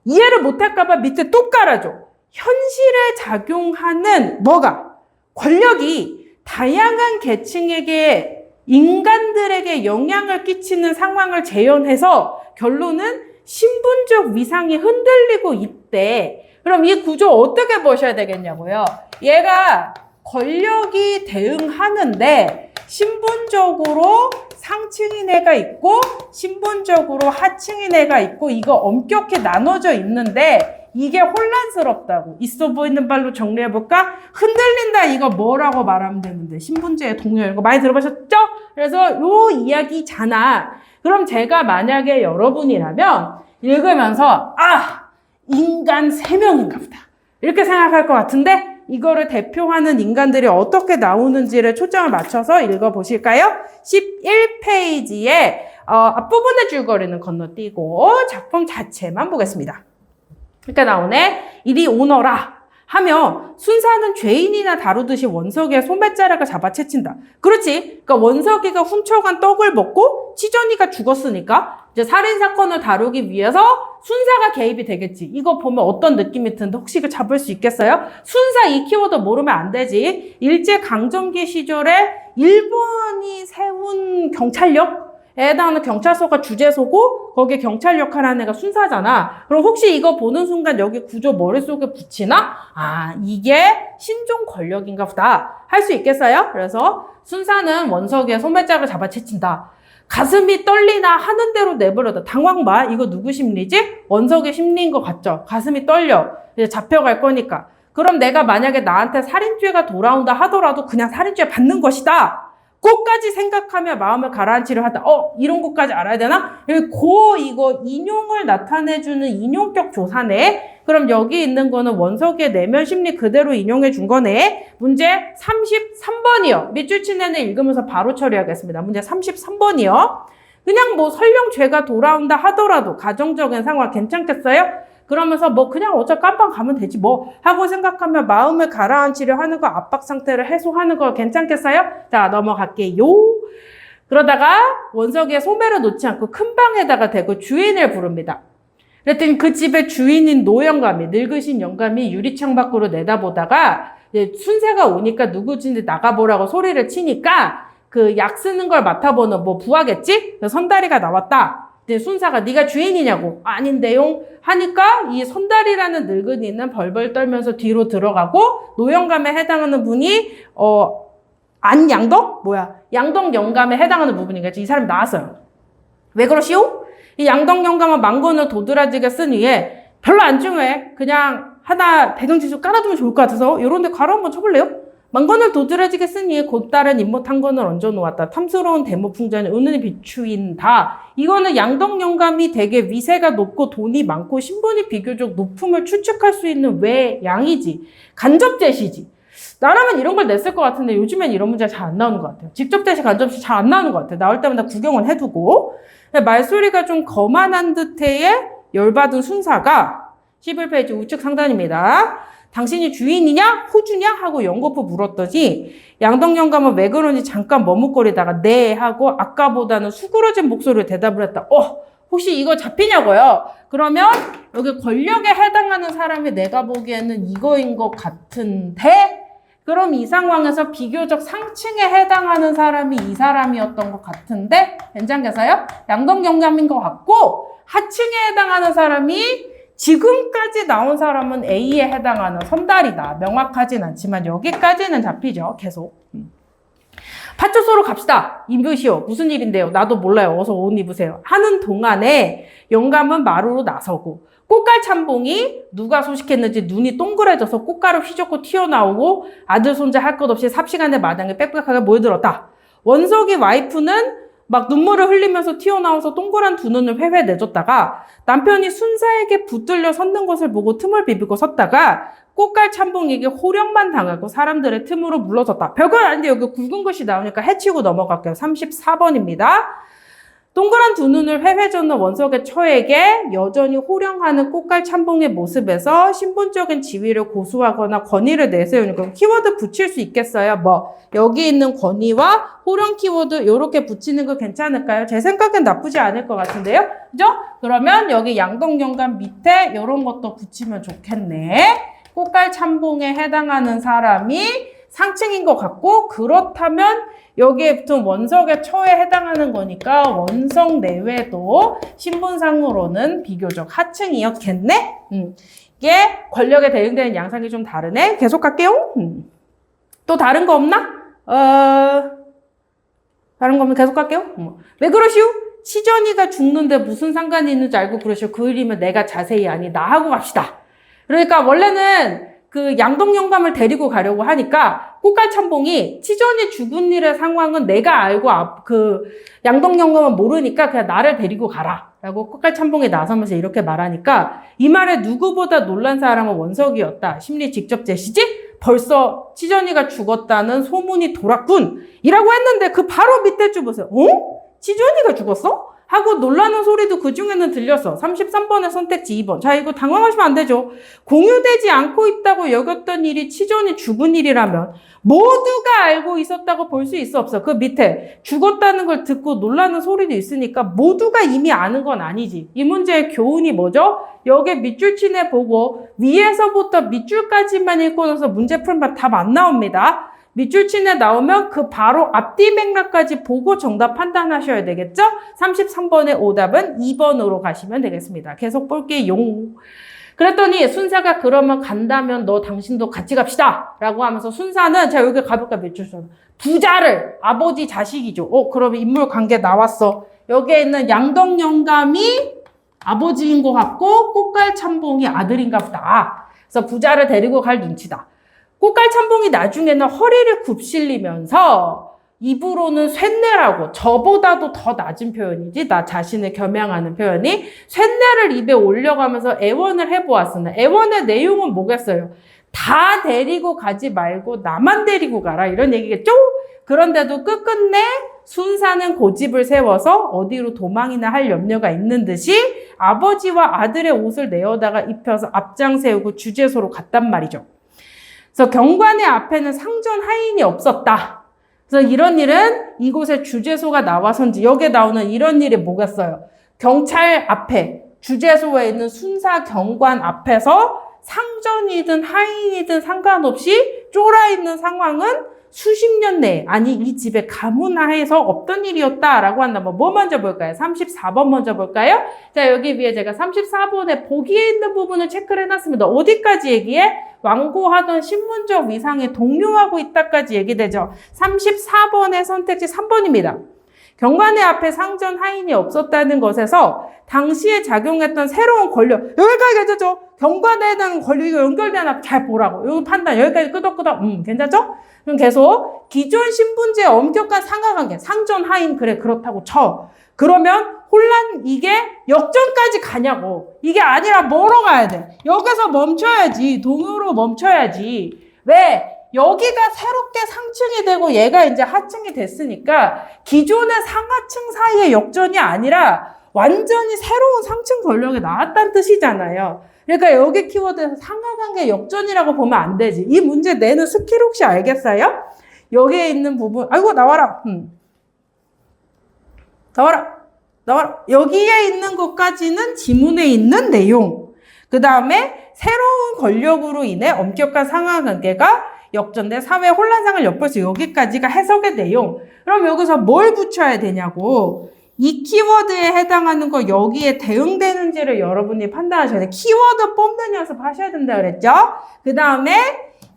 이해를 못할까봐 밑에 또 깔아줘. 현실에 작용하는 뭐가? 권력이 다양한 계층에게, 인간들에게 영향을 끼치는 상황을 재현해서 결론은 신분적 위상이 흔들리고 있대. 그럼 이 구조 어떻게 보셔야 되겠냐고요? 얘가 권력이 대응하는데 신분적으로 상층인 애가 있고 신분적으로 하층인 애가 있고, 이거 엄격히 나눠져 있는데 이게 혼란스럽다고. 있어 보이는 말로 정리해볼까? 흔들린다, 이거 뭐라고 말하면 되는데 신분제의 동요, 이거 많이 들어보셨죠? 그래서 요 이야기잖아. 그럼 제가 만약에 여러분이라면 읽으면서 인간 3명인가 보다 이렇게 생각할 것 같은데, 이거를 대표하는 인간들이 어떻게 나오는지를 초점을 맞춰서 읽어보실까요? 11페이지에 앞부분의 줄거리는 건너뛰고 작품 자체만 보겠습니다. 이렇게 나오네. 이리 오너라 하며 순사는 죄인이나 다루듯이 원석이의 소매자락을 잡아 채친다. 그렇지. 그러니까 원석이가 훔쳐간 떡을 먹고 치전이가 죽었으니까 이제 살인사건을 다루기 위해서 순사가 개입이 되겠지. 이거 보면 어떤 느낌이 드는데 혹시 이거 잡을 수 있겠어요? 순사 이 키워드 모르면 안 되지. 일제강점기 시절에 일본이 세운 경찰력? 해당하는 경찰서가 주재소고 거기에 경찰 역할하는 애가 순사잖아. 그럼 혹시 이거 보는 순간 여기 구조 머릿속에 붙이나? 이게 신종 권력인가 보다 할 수 있겠어요? 그래서 순사는 원석의 소매짝을 잡아 채친다. 가슴이 떨리나 하는 대로 내버려둬. 당황 마. 이거 누구 심리지? 원석의 심리인 것 같죠? 가슴이 떨려. 이제 잡혀갈 거니까. 그럼 내가 만약에 나한테 살인죄가 돌아온다 하더라도 그냥 살인죄 받는 것이다. 그것까지 생각하며 마음을 가라앉히려 하다. 이런 것까지 알아야 되나? 이거 인용을 나타내주는 인용격 조사네. 그럼 여기 있는 거는 원석의 내면 심리 그대로 인용해 준 거네. 문제 33번이요. 밑줄 친 애는 읽으면서 바로 처리하겠습니다. 문제 33번이요. 그냥 뭐 설령 죄가 돌아온다 하더라도 가정적인 상황 괜찮겠어요? 그러면서 뭐 그냥 어차피 깜빵 가면 되지 뭐 하고 생각하며 마음을 가라앉히려 하는 거, 압박 상태를 해소하는 거 괜찮겠어요? 자, 넘어갈게요. 그러다가 원석이의 소매를 놓지 않고 큰 방에다가 대고 주인을 부릅니다. 그랬더니 그 집의 주인인 노영감이, 늙으신 영감이 유리창 밖으로 내다보다가 순세가 오니까 누구든지 나가보라고 소리를 치니까 그 약 쓰는 걸 맡아보는 뭐 부하겠지? 선다리가 나왔다. 근데 순사가 네가 주인이냐고. 아닌데요? 하니까 이 선다리라는 늙은이는 벌벌 떨면서 뒤로 들어가고 노영감에 해당하는 분이 안양덕? 양덕 영감에 해당하는 부분이겠지. 이 사람이 나왔어요. 왜 그러시오? 이 양덕 영감은 망건을 도드라지게 쓴 위에 별로 안 중요해. 그냥 하나 배경지수 깔아두면 좋을 것 같아서 요런 데 가로 한번 쳐볼래요? 망건을 도드라지게 쓴 이에 곧다른 임못 한 건을 얹어 놓았다. 탐스러운 대모풍자는 은은히 비추인다. 이거는 양덕 영감이 되게 위세가 높고 돈이 많고 신분이 비교적 높음을 추측할 수 있는 외양이지. 간접제시지. 나라면 이런 걸 냈을 것 같은데 요즘엔 이런 문제가 잘 안 나오는 것 같아요. 직접 제시, 간접 제시 잘 안 나오는 것 같아요. 나올 때마다 구경은 해두고. 말소리가 좀 거만한 듯해의 열받은 순사가 11페이지 우측 상단입니다. 당신이 주인이냐? 호주냐? 하고 연거푸 물었더니 양덕 영감은 왜 그런지 잠깐 머뭇거리다가 네 하고 아까보다는 수그러진 목소리로 대답을 했다. 혹시 이거 잡히냐고요? 그러면 여기 권력에 해당하는 사람이 내가 보기에는 이거인 것 같은데 그럼 이 상황에서 비교적 상층에 해당하는 사람이 이 사람이었던 것 같은데 괜찮겠어요? 양덕 영감인 것 같고 하층에 해당하는 사람이 지금까지 나온 사람은 A에 해당하는 선달이다. 명확하진 않지만 여기까지는 잡히죠. 계속. 파출소로 갑시다. 임교시오. 무슨 일인데요? 나도 몰라요. 어서 옷 입으세요. 하는 동안에 영감은 마루로 나서고 꽃갈 참봉이 누가 소식했는지 눈이 동그래져서 꽃가루 휘젓고 튀어나오고 아들 손자 할 것 없이 삽시간에 마당에 빽빽하게 모여들었다. 원석이 와이프는 막 눈물을 흘리면서 튀어나와서 동그란 두 눈을 회회 내줬다가 남편이 순사에게 붙들려 섰는 것을 보고 틈을 비비고 섰다가 꽃갈 참봉에게 호령만 당하고 사람들의 틈으로 물러섰다. 별건 아닌데 여기 굵은 것이 나오니까 해치고 넘어갈게요. 34번입니다. 동그란 두 눈을 회회젓는 원석의 처에게 여전히 호령하는 꽃갈 참봉의 모습에서 신분적인 지위를 고수하거나 권위를 내세우니까 키워드 붙일 수 있겠어요? 여기 있는 권위와 호령 키워드 이렇게 붙이는 거 괜찮을까요? 제 생각엔 나쁘지 않을 것 같은데요? 그죠? 그러면 여기 양덕 영감 밑에 이런 것도 붙이면 좋겠네. 꽃갈 참봉에 해당하는 사람이 상층인 것 같고 그렇다면 여기에 붙은 원석의 처에 해당하는 거니까 원석 내외도 신분상으로는 비교적 하층이었겠네? 이게 권력에 대응되는 양상이 좀 다르네? 계속 갈게요. 또 다른 거 없나? 다른 거 없으면 계속 갈게요. 왜 그러시오? 치전이가 죽는데 무슨 상관이 있는지 알고 그러시오. 그 일이면 내가 자세히 아니 나 하고 갑시다. 그러니까 원래는 그 양덕 영감을 데리고 가려고 하니까 꽃갈 참봉이 치전이 죽은 일의 상황은 내가 알고 양덕 영감은 모르니까 그냥 나를 데리고 가라 라고 꽃갈 참봉이 나서면서 이렇게 말하니까 이 말에 누구보다 놀란 사람은 원석이었다. 심리 직접 제시지? 벌써 치전이가 죽었다는 소문이 돌았군 이라고 했는데 그 바로 밑에 줄 보세요. 치전이가 죽었어? 하고 놀라는 소리도 그 중에는 들렸어. 33번의 선택지 2번. 자, 이거 당황하시면 안 되죠. 공유되지 않고 있다고 여겼던 일이 치전이 죽은 일이라면 모두가 알고 있었다고 볼 수 있어 없어? 그 밑에 죽었다는 걸 듣고 놀라는 소리도 있으니까 모두가 이미 아는 건 아니지. 이 문제의 교훈이 뭐죠? 여기에 밑줄 치내 보고 위에서부터 밑줄까지만 읽고 나서 문제 풀면 답 안 나옵니다. 밑줄 치내 나오면 그 바로 앞뒤 맥락까지 보고 정답 판단하셔야 되겠죠? 33번의 오답은 2번으로 가시면 되겠습니다. 계속 볼게요. 그랬더니 순사가 그러면 간다면 당신도 같이 갑시다 라고 하면서 순사는 자 여기 가볼까 밑줄 쳐 부자를 아버지 자식이죠. 그러면 인물 관계 나왔어. 여기에 있는 양덕 영감이 아버지인 것 같고 꽃갈 참봉이 아들인가 보다. 그래서 부자를 데리고 갈 눈치다. 꽃갈 참봉이 나중에는 허리를 굽실리면서 입으로는 쇳내라고 저보다도 더 낮은 표현이지 나 자신을 겸양하는 표현이 쇳내를 입에 올려가면서 애원을 해보았으나 애원의 내용은 뭐겠어요? 다 데리고 가지 말고 나만 데리고 가라 이런 얘기겠죠? 그런데도 끝끝내 순사는 고집을 세워서 어디로 도망이나 할 염려가 있는 듯이 아버지와 아들의 옷을 내어다가 입혀서 앞장 세우고 주재소로 갔단 말이죠. 그래서 경관의 앞에는 상전 하인이 없었다. 그래서 이런 일은 이곳에 주재소가 나와서인지 여기에 나오는 이런 일이 뭐겠어요? 경찰 앞에 주재소에 있는 순사 경관 앞에서 상전이든 하인이든 상관없이 쫄아있는 상황은 수십 년 내에, 아니 이 집에 가문 하에서 없던 일이었다라고 한다면 뭐 먼저 볼까요? 34번 먼저 볼까요? 자, 여기 위에 제가 34번에 보기에 있는 부분을 체크를 해놨습니다. 어디까지 얘기해? 완고하던 신분적 위상에 동요하고 있다까지 얘기되죠. 34번의 선택지 3번입니다. 경관의 앞에 상전 하인이 없었다는 것에서 당시에 작용했던 새로운 권력, 여기까지 괜찮죠? 경관에 해당하는 권력이 연결되나 잘 보라고. 여기 판단 여기까지 끄덕끄덕 괜찮죠? 그럼 계속 기존 신분제의 엄격한 상하관계, 상전 하인 그래 그렇다고 쳐. 그러면 혼란 이게 역전까지 가냐고. 이게 아니라 뭐로 가야 돼? 여기서 멈춰야지. 동요로 멈춰야지. 왜? 여기가 새롭게 상층이 되고 얘가 이제 하층이 됐으니까 기존의 상하층 사이의 역전이 아니라 완전히 새로운 상층 권력이 나왔다는 뜻이잖아요. 그러니까 여기 키워드에서 상하관계 역전이라고 보면 안 되지. 이 문제 내는 스킬 혹시 알겠어요? 여기에 있는 부분, 아이고 나와라. 나와라. 여기에 있는 것까지는 지문에 있는 내용. 그 다음에 새로운 권력으로 인해 엄격한 상하관계가 역전된 사회 혼란상을 엿볼 수 여기까지가 해석의 내용. 그럼 여기서 뭘 붙여야 되냐고. 이 키워드에 해당하는 거 여기에 대응되는지를 여러분이 판단하셔야 돼요. 키워드 뽑는 연습 하셔야 된다 그랬죠? 그 다음에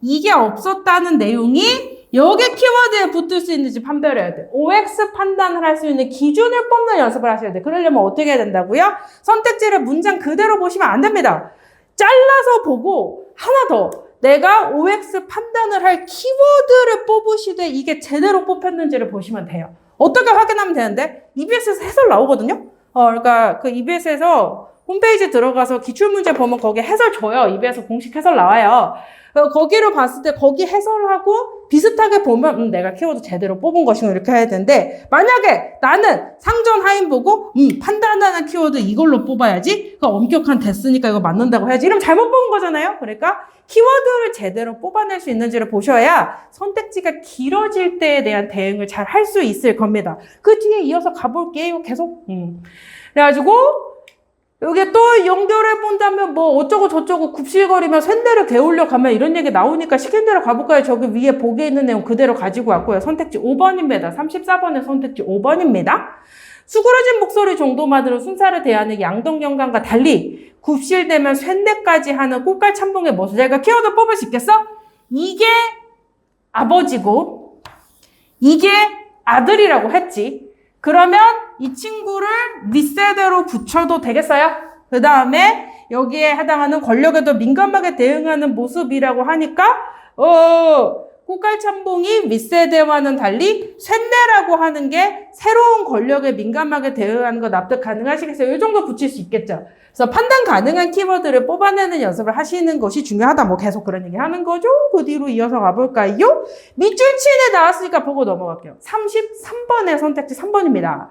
이게 없었다는 내용이 여기 키워드에 붙을 수 있는지 판별해야 돼요. OX 판단을 할 수 있는 기준을 뽑는 연습을 하셔야 돼요. 그러려면 어떻게 해야 된다고요? 선택지를 문장 그대로 보시면 안 됩니다. 잘라서 보고 하나 더. 내가 OX 판단을 할 키워드를 뽑으시되 이게 제대로 뽑혔는지를 보시면 돼요. 어떻게 확인하면 되는데? EBS에서 해설 나오거든요? 그러니까 그 EBS에서 홈페이지 들어가서 기출문제 보면 거기 해설 줘요. EBS 공식 해설 나와요. 거기를 봤을 때 거기 해설하고 비슷하게 보면 내가 키워드 제대로 뽑은 것이고 이렇게 해야 되는데 만약에 나는 상전 하인 보고 판단하는 키워드 이걸로 뽑아야지 그 엄격한 됐으니까 이거 맞는다고 해야지 이러면 잘못 뽑은 거잖아요. 그러니까 키워드를 제대로 뽑아낼 수 있는지를 보셔야 선택지가 길어질 때에 대한 대응을 잘 할 수 있을 겁니다. 그 뒤에 이어서 가볼게요. 계속 그래가지고 여기 또 연결해 본다면 뭐 어쩌고 저쩌고 굽실거리며 쇳내를 게을려 가면 이런 얘기 나오니까 시킨 대로 가볼까요? 저기 위에 보기에 있는 내용 그대로 가지고 왔고요. 선택지 5번입니다. 34번의 선택지 5번입니다. 수그러진 목소리 정도만으로 순사를 대하는 양동경감과 달리 굽실대면 쇳내까지 하는 꽃갈 참봉의 모습. 내가 키워드 뽑을 수 있겠어? 이게 아버지고 이게 아들이라고 했지. 그러면 이 친구를 윗세대로 붙여도 되겠어요? 그 다음에 여기에 해당하는 권력에도 민감하게 대응하는 모습이라고 하니까 꽃갈참봉이 윗세대와는 달리 쇳내라고 하는 게 새로운 권력에 민감하게 대응하는 거 납득 가능하시겠어요? 이 정도 붙일 수 있겠죠. 그래서 판단 가능한 키워드를 뽑아내는 연습을 하시는 것이 중요하다. 뭐 계속 그런 얘기 하는 거죠. 그 뒤로 이어서 가볼까요? 밑줄 치네 나왔으니까 보고 넘어갈게요. 33번의 선택지 3번입니다.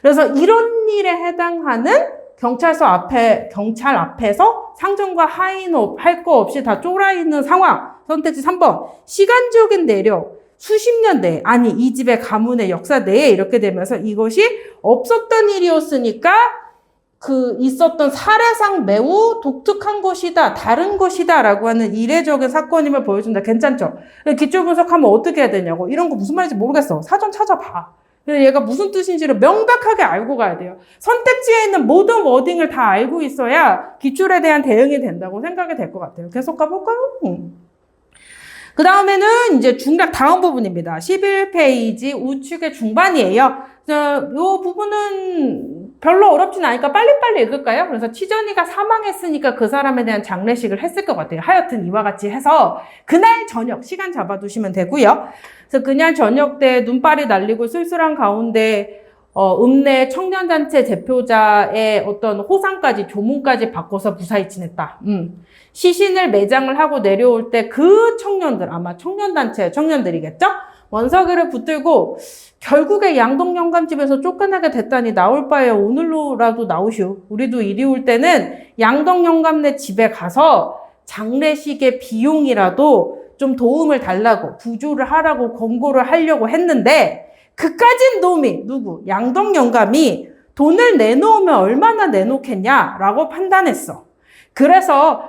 그래서 이런 일에 해당하는 경찰서 앞에, 경찰 앞에서 상전과 하인업 할 거 없이 다 쫄아있는 상황. 선택지 3번. 시간적인 내력. 수십 년 내에, 아니, 이 집의 가문의 역사 내에 이렇게 되면서 이것이 없었던 일이었으니까 그 있었던 사례상 매우 독특한 것이다, 다른 것이다 라고 하는 이례적인 사건임을 보여준다. 괜찮죠? 기출 분석하면 어떻게 해야 되냐고. 이런 거 무슨 말인지 모르겠어. 사전 찾아봐. 얘가 무슨 뜻인지를 명백하게 알고 가야 돼요. 선택지에 있는 모든 워딩을 다 알고 있어야 기출에 대한 대응이 된다고 생각이 될 것 같아요. 계속 가볼까요? 그 다음에는 이제 중략 다음 부분입니다. 11페이지 우측의 중반이에요. 이 부분은 별로 어렵진 않으니까 빨리빨리 읽을까요? 그래서 치전이가 사망했으니까 그 사람에 대한 장례식을 했을 것 같아요. 하여튼 이와 같이 해서 그날 저녁 시간 잡아두시면 되고요. 그래서 그날 저녁 때 눈발이 날리고 쓸쓸한 가운데 읍내 청년단체 대표자의 어떤 호상까지 조문까지 바꿔서 무사히 지냈다. 시신을 매장을 하고 내려올 때 그 청년들, 아마 청년단체 청년들이겠죠? 원석이를 붙들고 결국에 양동영감집에서 쫓겨나게 됐다니 나올 바에 오늘로라도 나오시오. 우리도 이리 올 때는 양동영감네 집에 가서 장례식의 비용이라도 좀 도움을 달라고 부조를 하라고 권고를 하려고 했는데 그까진 놈이 누구? 양덕 영감이 돈을 내놓으면 얼마나 내놓겠냐라고 판단했어. 그래서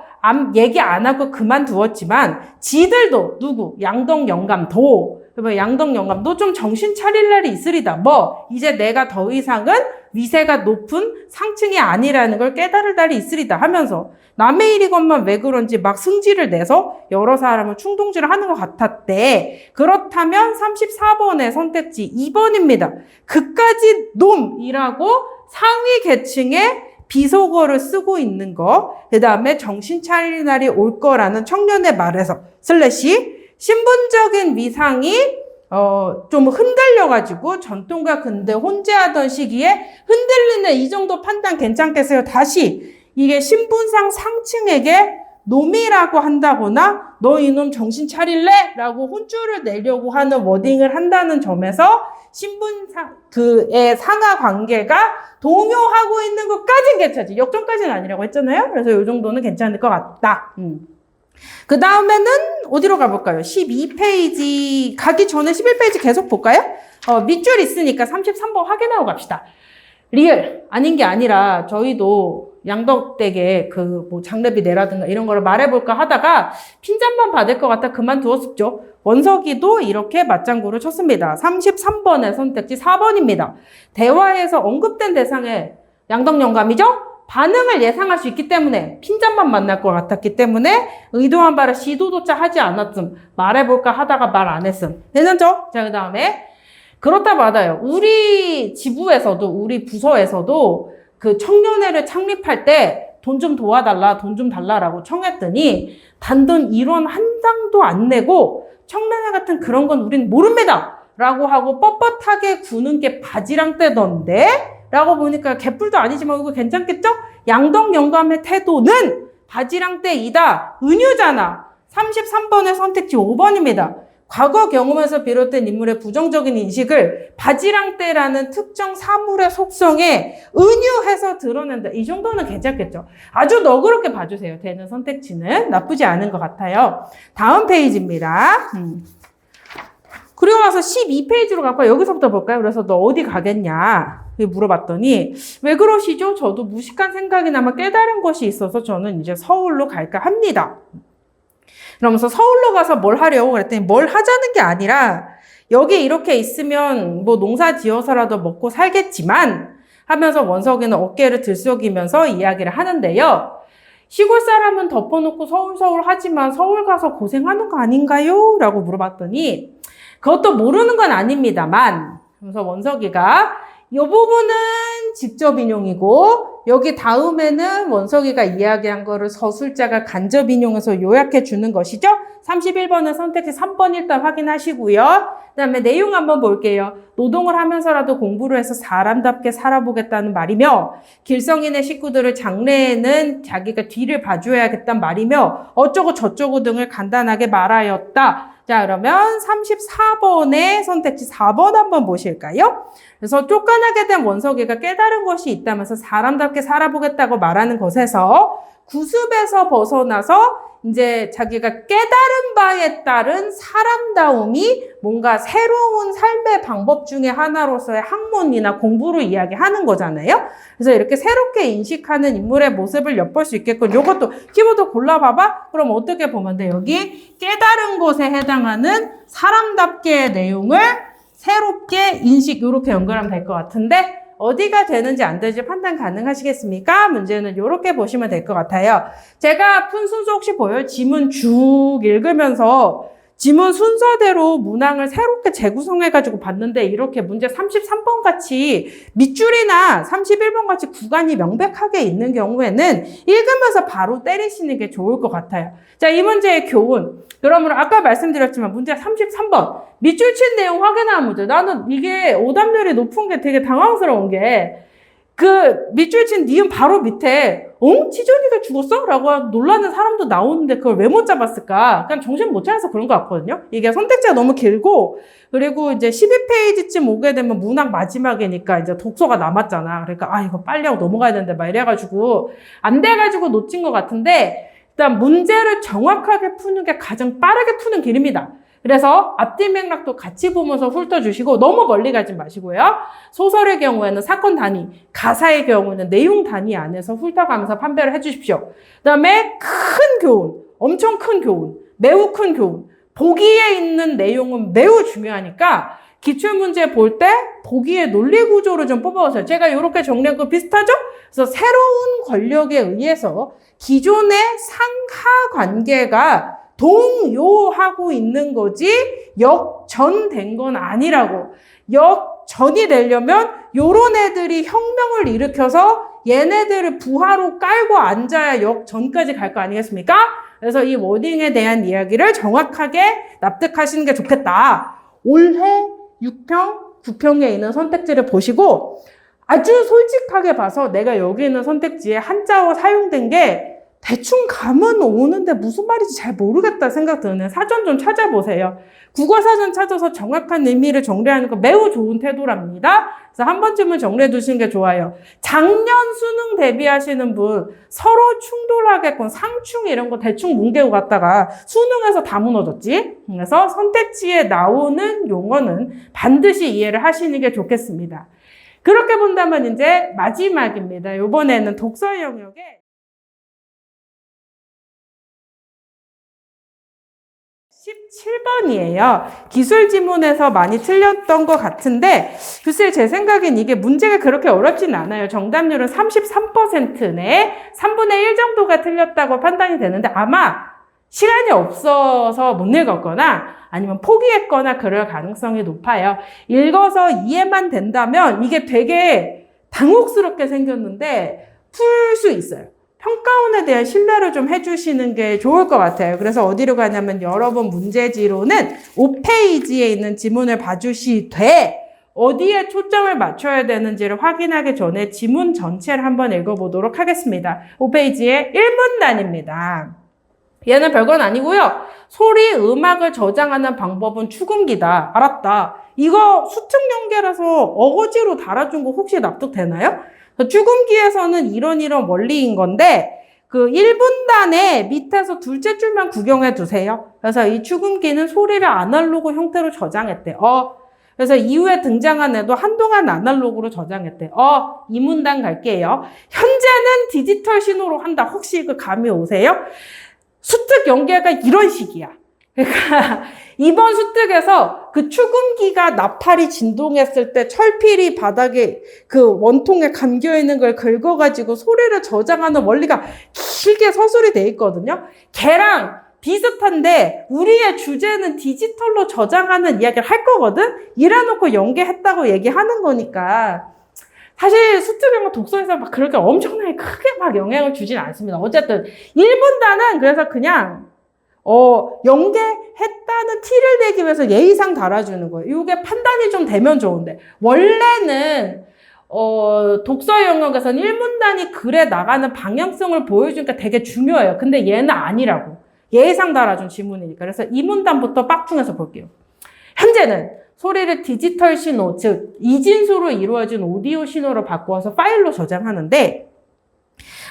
얘기 안 하고 그만두었지만 지들도 누구? 양덕 영감도 양덕 영감도 좀 정신 차릴 날이 있으리다. 뭐 이제 내가 더 이상은 위세가 높은 상층이 아니라는 걸 깨달을 날이 있으리다 하면서 남의 일이건만 왜 그런지 막 승질을 내서 여러 사람을 충동질을 하는 것 같았대. 그렇다면 34번의 선택지 2번입니다. 그까지 놈이라고 상위 계층의 비속어를 쓰고 있는 거, 그 다음에 정신 차릴 날이 올 거라는 청년의 말에서 슬래시 신분적인 위상이 좀 흔들려가지고 전통과 근대 혼재하던 시기에 흔들리는 이 정도 판단 괜찮겠어요? 다시 이게 신분상 상층에게 놈이라고 한다거나 너 이놈 정신 차릴래? 라고 혼쭐을 내려고 하는 워딩을 한다는 점에서 신분상 그의 상하 관계가 동요하고 있는 것까진 괜찮지. 역전까지는 아니라고 했잖아요. 그래서 이 정도는 괜찮을 것 같다. 그 다음에는 어디로 가볼까요? 12페이지 가기 전에 11페이지 계속 볼까요? 밑줄 있으니까 33번 확인하고 갑시다. 리얼 아닌 게 아니라 저희도 양덕댁에 뭐 장례비 내라든가 이런 거를 말해볼까 하다가 핀잔만 받을 것 같아 그만두었었죠. 원석이도 이렇게 맞장구를 쳤습니다. 33번의 선택지 4번입니다. 대화에서 언급된 대상의 양덕 영감이죠? 반응을 예상할 수 있기 때문에 핀잔만 만날 것 같았기 때문에 의도한 바를 시도조차 하지 않았음. 말해볼까 하다가 말 안 했음. 괜찮죠? 자, 그 다음에 그렇다 받아요. 우리 지부에서도 우리 부서에서도 그 청년회를 창립할 때 돈 좀 도와달라, 돈 좀 달라라고 청했더니 단돈 1원 한 장도 안 내고 청년회 같은 그런 건 우린 모릅니다 라고 하고 뻣뻣하게 구는 게 바지랑 떼던데? 라고 보니까 개뿔도 아니지만 이거 괜찮겠죠? 양덕 영감의 태도는 바지랑 떼이다. 은유잖아. 33번의 선택지 5번입니다. 과거 경험에서 비롯된 인물의 부정적인 인식을 바지랑떼라는 특정 사물의 속성에 은유해서 드러낸다. 이 정도는 괜찮겠죠. 아주 너그럽게 봐주세요. 되는 선택지는 나쁘지 않은 것 같아요. 다음 페이지입니다. 그리고 나서 12페이지로 갈까요? 여기서부터 볼까요? 그래서 너 어디 가겠냐? 물어봤더니 왜 그러시죠? 저도 무식한 생각이나마 깨달은 것이 있어서 저는 이제 서울로 갈까 합니다. 그러면서 서울로 가서 뭘 하려고 그랬더니 뭘 하자는 게 아니라 여기 이렇게 있으면 뭐 농사 지어서라도 먹고 살겠지만 하면서 원석이는 어깨를 들썩이면서 이야기를 하는데요. 시골 사람은 덮어놓고 서울 하지만 서울 가서 고생하는 거 아닌가요? 라고 물어봤더니 그것도 모르는 건 아닙니다만 그래서 원석이가 이 부분은 직접 인용이고 여기 다음에는 원석이가 이야기한 거를 서술자가 간접 인용해서 요약해 주는 것이죠. 31번은 선택지 3번 일단 확인하시고요. 그 다음에 내용 한번 볼게요. 노동을 하면서라도 공부를 해서 사람답게 살아보겠다는 말이며 길성인의 식구들을 장래에는 자기가 뒤를 봐줘야겠다는 말이며 어쩌고 저쩌고 등을 간단하게 말하였다. 자, 그러면 34번의 선택지 4번 한번 보실까요? 그래서 쫓겨나게 된 원석이가 깨달은 것이 있다면서 사람답게 살아보겠다고 말하는 것에서 구습에서 벗어나서 이제 자기가 깨달은 바에 따른 사람다움이 뭔가 새로운 삶의 방법 중에 하나로서의 학문이나 공부를 이야기하는 거잖아요. 그래서 이렇게 새롭게 인식하는 인물의 모습을 엿볼 수 있겠군. 요것도 키워드 골라봐봐. 그럼 어떻게 보면 돼? 여기 깨달은 것에 해당하는 사람답게의 내용을 새롭게 인식 이렇게 연결하면 될 것 같은데 어디가 되는지 안 되는지 판단 가능하시겠습니까? 문제는 이렇게 보시면 될 것 같아요. 제가 푼 순서 혹시 보여요? 지문 쭉 읽으면서 지문 순서대로 문항을 새롭게 재구성해가지고 봤는데 이렇게 문제 33번 같이 밑줄이나 31번 같이 구간이 명백하게 있는 경우에는 읽으면서 바로 때리시는 게 좋을 것 같아요. 자, 이 문제의 교훈. 그러므로 아까 말씀드렸지만 문제 33번 밑줄 친 내용 확인하는 문제. 나는 이게 오답률이 높은 게 되게 당황스러운 게 그 밑줄 친 니은 바로 밑에 치존이가 죽었어? 라고 놀라는 사람도 나오는데 그걸 왜 못 잡았을까? 그냥 정신 못 차려서 그런 것 같거든요. 이게 선택지가 너무 길고 그리고 이제 12페이지쯤 오게 되면 문학 마지막이니까 이제 독서가 남았잖아. 그러니까 이거 빨리 하고 넘어가야 되는데 막 이래가지고 안 돼가지고 놓친 것 같은데 일단 문제를 정확하게 푸는 게 가장 빠르게 푸는 길입니다. 그래서 앞뒤 맥락도 같이 보면서 훑어주시고 너무 멀리 가지 마시고요. 소설의 경우에는 사건 단위, 가사의 경우에는 내용 단위 안에서 훑어가면서 판별을 해주십시오. 그 다음에 큰 교훈, 엄청 큰 교훈, 매우 큰 교훈, 보기에 있는 내용은 매우 중요하니까 기출문제 볼 때 보기의 논리 구조를 좀 뽑아보세요. 제가 이렇게 정리한 거 비슷하죠? 그래서 새로운 권력에 의해서 기존의 상하 관계가 동요하고 있는 거지 역전된 건 아니라고. 역전이 되려면 요런 애들이 혁명을 일으켜서 얘네들을 부하로 깔고 앉아야 역전까지 갈 거 아니겠습니까? 그래서 이 워딩에 대한 이야기를 정확하게 납득하시는 게 좋겠다. 올해 6평, 9평에 있는 선택지를 보시고 아주 솔직하게 봐서 내가 여기 있는 선택지에 한자어 사용된 게 대충 감은 오는데 무슨 말인지 잘 모르겠다 생각 드는 사전 좀 찾아보세요. 국어사전 찾아서 정확한 의미를 정리하는 거 매우 좋은 태도랍니다. 그래서 한 번쯤은 정리해 두시는 게 좋아요. 작년 수능 대비하시는 분 서로 충돌하겠건 상충 이런 거 대충 뭉개고 갔다가 수능에서 다 무너졌지. 그래서 선택지에 나오는 용어는 반드시 이해를 하시는 게 좋겠습니다. 그렇게 본다면 이제 마지막입니다. 이번에는 독서 영역에 17번이에요. 기술 지문에서 많이 틀렸던 것 같은데 글쎄 제 생각엔 이게 문제가 그렇게 어렵진 않아요. 정답률은 33%네 3분의 1 정도가 틀렸다고 판단이 되는데 아마 시간이 없어서 못 읽었거나 아니면 포기했거나 그럴 가능성이 높아요. 읽어서 이해만 된다면 이게 되게 당혹스럽게 생겼는데 풀 수 있어요. 평가원에 대한 신뢰를 좀 해주시는 게 좋을 것 같아요. 그래서 어디로 가냐면 여러분 문제지로는 5페이지에 있는 지문을 봐주시되 어디에 초점을 맞춰야 되는지를 확인하기 전에 지문 전체를 한번 읽어보도록 하겠습니다. 5페이지에 1문단입니다. 얘는 별건 아니고요. 소리, 음악을 저장하는 방법은 축음기다. 알았다. 이거 수특 연계라서 어거지로 달아준 거 혹시 납득되나요? 축음기에서는 이런 원리인 건데 그 1분단에 밑에서 둘째 줄만 구경해 두세요. 그래서 이 축음기는 소리를 아날로그 형태로 저장했대. 그래서 이후에 등장한 애도 한동안 아날로그로 저장했대. 이 문단 갈게요. 현재는 디지털 신호로 한다. 혹시 그 감이 오세요? 수특 연계가 이런 식이야. 그러니까 이번 수특에서 그 축음기가 나팔이 진동했을 때 철필이 바닥에 그 원통에 감겨있는 걸 긁어가지고 소리를 저장하는 원리가 길게 서술이 돼 있거든요. 걔랑 비슷한데 우리의 주제는 디지털로 저장하는 이야기를 할 거거든? 이래놓고 연계했다고 얘기하는 거니까 사실 수특영어 독서에서 막 그렇게 엄청나게 크게 막 영향을 주진 않습니다. 어쨌든 1분단은 그래서 그냥 연계했다는 티를 내기 위해서 예의상 달아주는 거예요. 이게 판단이 좀 되면 좋은데 원래는 독서 영역에서는 1문단이 글에 나가는 방향성을 보여주니까 되게 중요해요. 근데 얘는 아니라고. 예의상 달아준 지문이니까. 그래서 2문단부터 빡중해서 볼게요. 현재는 소리를 디지털 신호, 즉 이진수로 이루어진 오디오 신호로 바꿔서 파일로 저장하는데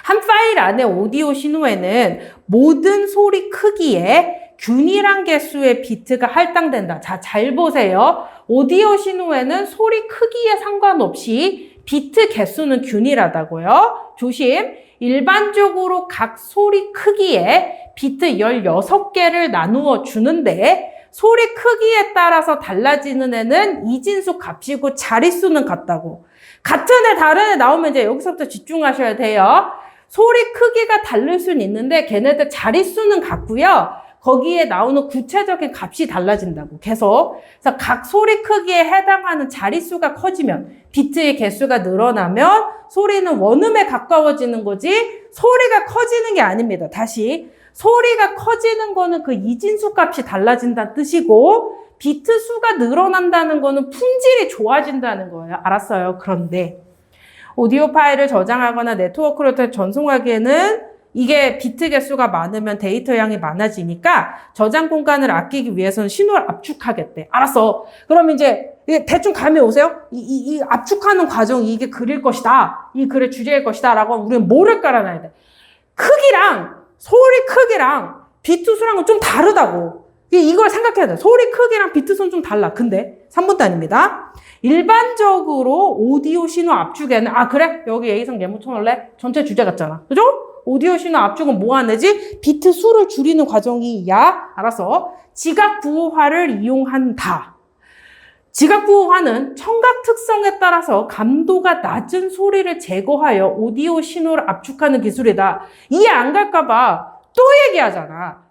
한 파일 안에 오디오 신호에는 모든 소리 크기에 균일한 개수의 비트가 할당된다. 자, 잘 보세요. 오디오 신호에는 소리 크기에 상관없이 비트 개수는 균일하다고요. 조심. 일반적으로 각 소리 크기에 비트 16개를 나누어 주는데 소리 크기에 따라서 달라지는 애는 이진수 값이고 자릿수는 같다고. 같은 애 다른 애 나오면 이제 여기서부터 집중하셔야 돼요. 소리 크기가 다를 수는 있는데 걔네들 자릿수는 같고요. 거기에 나오는 구체적인 값이 달라진다고. 계속. 그래서 각 소리 크기에 해당하는 자릿수가 커지면 비트의 개수가 늘어나면 소리는 원음에 가까워지는 거지 소리가 커지는 게 아닙니다. 다시. 소리가 커지는 거는 그 이진수 값이 달라진다는 뜻이고 비트 수가 늘어난다는 거는 품질이 좋아진다는 거예요. 알았어요. 그런데 오디오 파일을 저장하거나 네트워크로 전송하기에는 이게 비트 개수가 많으면 데이터 양이 많아지니까 저장 공간을 아끼기 위해서는 신호를 압축하겠대. 알았어. 그럼 이제 대충 감이 오세요? 이 압축하는 과정이 이게 글일 것이다. 이 글의 주제일 것이다. 라고 우리는 뭐를 깔아놔야 돼? 크기랑 소리 크기랑 비트 수랑은 좀 다르다고. 이걸 생각해야 돼. 소리 크기랑 비트 수는 좀 달라. 근데 3번 단입니다. 일반적으로 오디오 신호 압축에는 그래? 여기 A성 네모 쳐놓을래? 전체 주제 같잖아. 그죠? 오디오 신호 압축은 뭐 하는지? 비트 수를 줄이는 과정이야. 알았어. 지각 부호화를 이용한다. 지각 부호화는 청각 특성에 따라서 감도가 낮은 소리를 제거하여 오디오 신호를 압축하는 기술이다. 이해 안 갈까봐 또 얘기하잖아.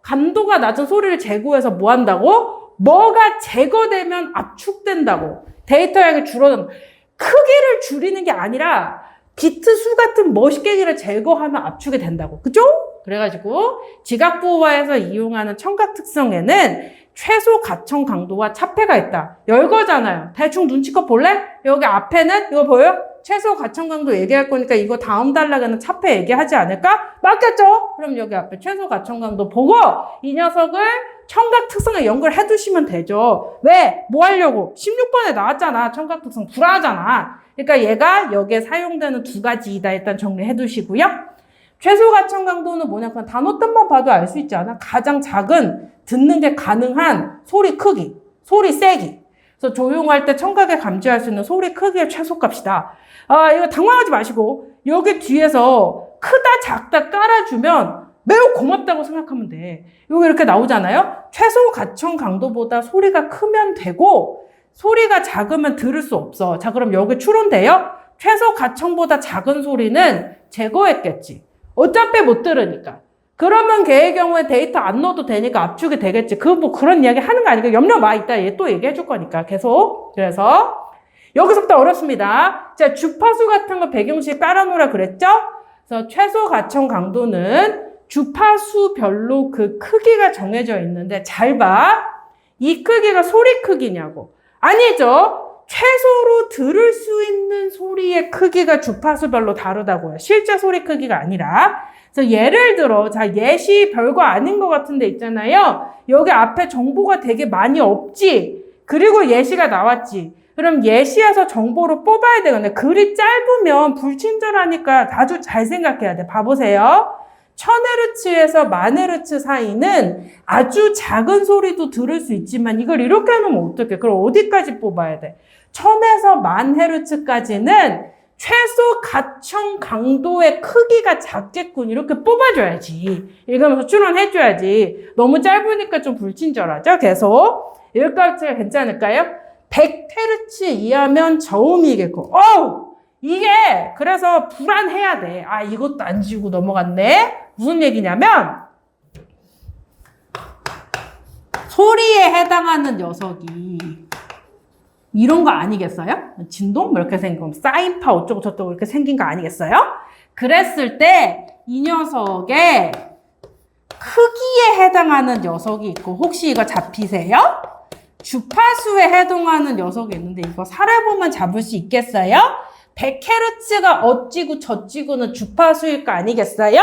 감도가 낮은 소리를 제거해서 뭐 한다고? 뭐가 제거되면 압축된다고. 데이터 양이 줄어든다. 크기를 줄이는 게 아니라 비트 수 같은 멋있게기를 제거하면 압축이 된다고. 그죠? 그래가지고 지각 부호화에서 이용하는 청각 특성에는 최소 가청 강도와 차폐가 있다. 열거잖아요. 대충 눈치껏 볼래? 여기 앞에는 이거 보여요? 최소 가청 강도 얘기할 거니까 이거 다음 단락에는 차폐 얘기하지 않을까? 맞겠죠? 그럼 여기 앞에 최소 가청 강도 보고 이 녀석을 청각 특성에 연결해 두시면 되죠. 왜? 뭐 하려고? 16번에 나왔잖아. 청각 특성 불화하잖아. 그러니까 얘가 여기에 사용되는 두 가지이다. 일단 정리해 두시고요. 최소 가청 강도는 뭐냐? 그냥 단어 뜻만 봐도 알 수 있지 않아? 가장 작은 듣는 게 가능한 소리 크기, 소리 세기. 그래서 조용할 때 청각에 감지할 수 있는 소리 크기의 최소값이다. 이거 당황하지 마시고 여기 뒤에서 크다 작다 깔아주면 매우 고맙다고 생각하면 돼. 여기 이렇게 나오잖아요. 최소 가청 강도보다 소리가 크면 되고 소리가 작으면 들을 수 없어. 자, 그럼 여기 추론돼요? 최소 가청보다 작은 소리는 제거했겠지. 어차피 못 들으니까. 그러면 걔의 경우에 데이터 안 넣어도 되니까 압축이 되겠지. 그런 이야기 하는 거 아니까 염려 마. 이따 얘 또 얘기해 줄 거니까. 계속. 그래서 여기서부터 어렵습니다. 자, 주파수 같은 거 배경식 깔아놓으라 그랬죠? 그래서 최소 가청 강도는 주파수별로 그 크기가 정해져 있는데 잘 봐. 이 크기가 소리 크기냐고. 아니죠. 최소로 들을 수 있는 소리의 크기가 주파수별로 다르다고요. 실제 소리 크기가 아니라. 그래서 예를 들어, 자, 예시 별거 아닌 것 같은데 있잖아요. 여기 앞에 정보가 되게 많이 없지. 그리고 예시가 나왔지. 그럼 예시에서 정보를 뽑아야 되는데 글이 짧으면 불친절하니까 아주 잘 생각해야 돼. 봐보세요. 1000Hz에서 10,000Hz 사이는 아주 작은 소리도 들을 수 있지만 이걸 이렇게 해놓으면 어떡해? 그럼 어디까지 뽑아야 돼? 1000에서 10,000Hz까지는 최소 가청 강도의 크기가 작겠군. 이렇게 뽑아줘야지. 읽으면서 추론해줘야지. 너무 짧으니까 좀 불친절하죠? 계속. 여기까지가 괜찮을까요? 100Hz 이하면 저음이겠고. 이게 그래서 불안해야 돼. 이것도 안 지우고 넘어갔네. 무슨 얘기냐면 소리에 해당하는 녀석이 이런 거 아니겠어요? 진동? 이렇게 생긴 사인파 어쩌고 저쩌고 이렇게 생긴 거 아니겠어요? 그랬을 때 이 녀석의 크기에 해당하는 녀석이 있고 혹시 이거 잡히세요? 주파수에 해당하는 녀석이 있는데 이거 살해보면 잡을 수 있겠어요? 100Hz가 어찌고 저찌고는 주파수일 거 아니겠어요?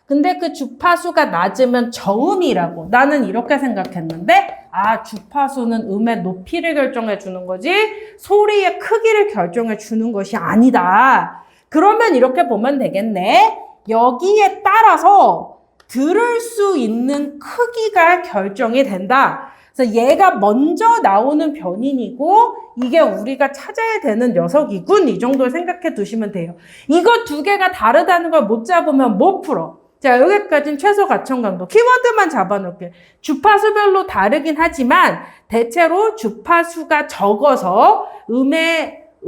근데 그 주파수가 낮으면 저음이라고. 나는 이렇게 생각했는데 주파수는 음의 높이를 결정해 주는 거지 소리의 크기를 결정해 주는 것이 아니다. 그러면 이렇게 보면 되겠네. 여기에 따라서 들을 수 있는 크기가 결정이 된다. 그래서 얘가 먼저 나오는 변인이고 이게 우리가 찾아야 되는 녀석이군. 이 정도 생각해 두시면 돼요. 이거 두 개가 다르다는 걸 못 잡으면 못 풀어. 자, 여기까지는 최소 가청 강도. 키워드만 잡아놓을게. 주파수별로 다르긴 하지만 대체로 주파수가 적어서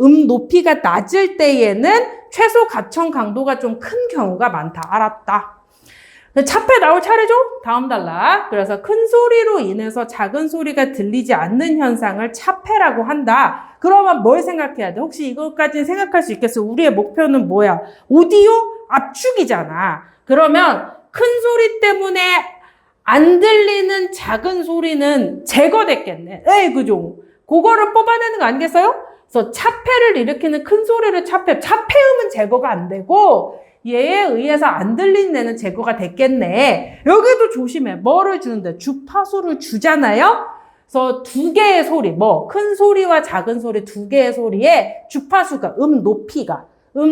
음 높이가 낮을 때에는 최소 가청 강도가 좀 큰 경우가 많다. 알았다. 차폐 나올 차례죠? 다음 단락. 그래서 큰 소리로 인해서 작은 소리가 들리지 않는 현상을 차폐라고 한다. 그러면 뭘 생각해야 돼? 혹시 이것까지는 생각할 수 있겠어? 우리의 목표는 뭐야? 오디오 압축이잖아. 그러면 큰 소리 때문에 안 들리는 작은 소리는 제거됐겠네. 그죠? 그거를 뽑아내는 거 아니겠어요? 그래서 차폐를 일으키는 큰 소리를 차폐음은 제거가 안 되고 얘에 의해서 안 들리는 애는 제거가 됐겠네. 여기도 조심해. 뭐를 주는데? 주파수를 주잖아요? 그래서 두 개의 소리, 큰 소리와 작은 소리 두 개의 소리에 주파수가,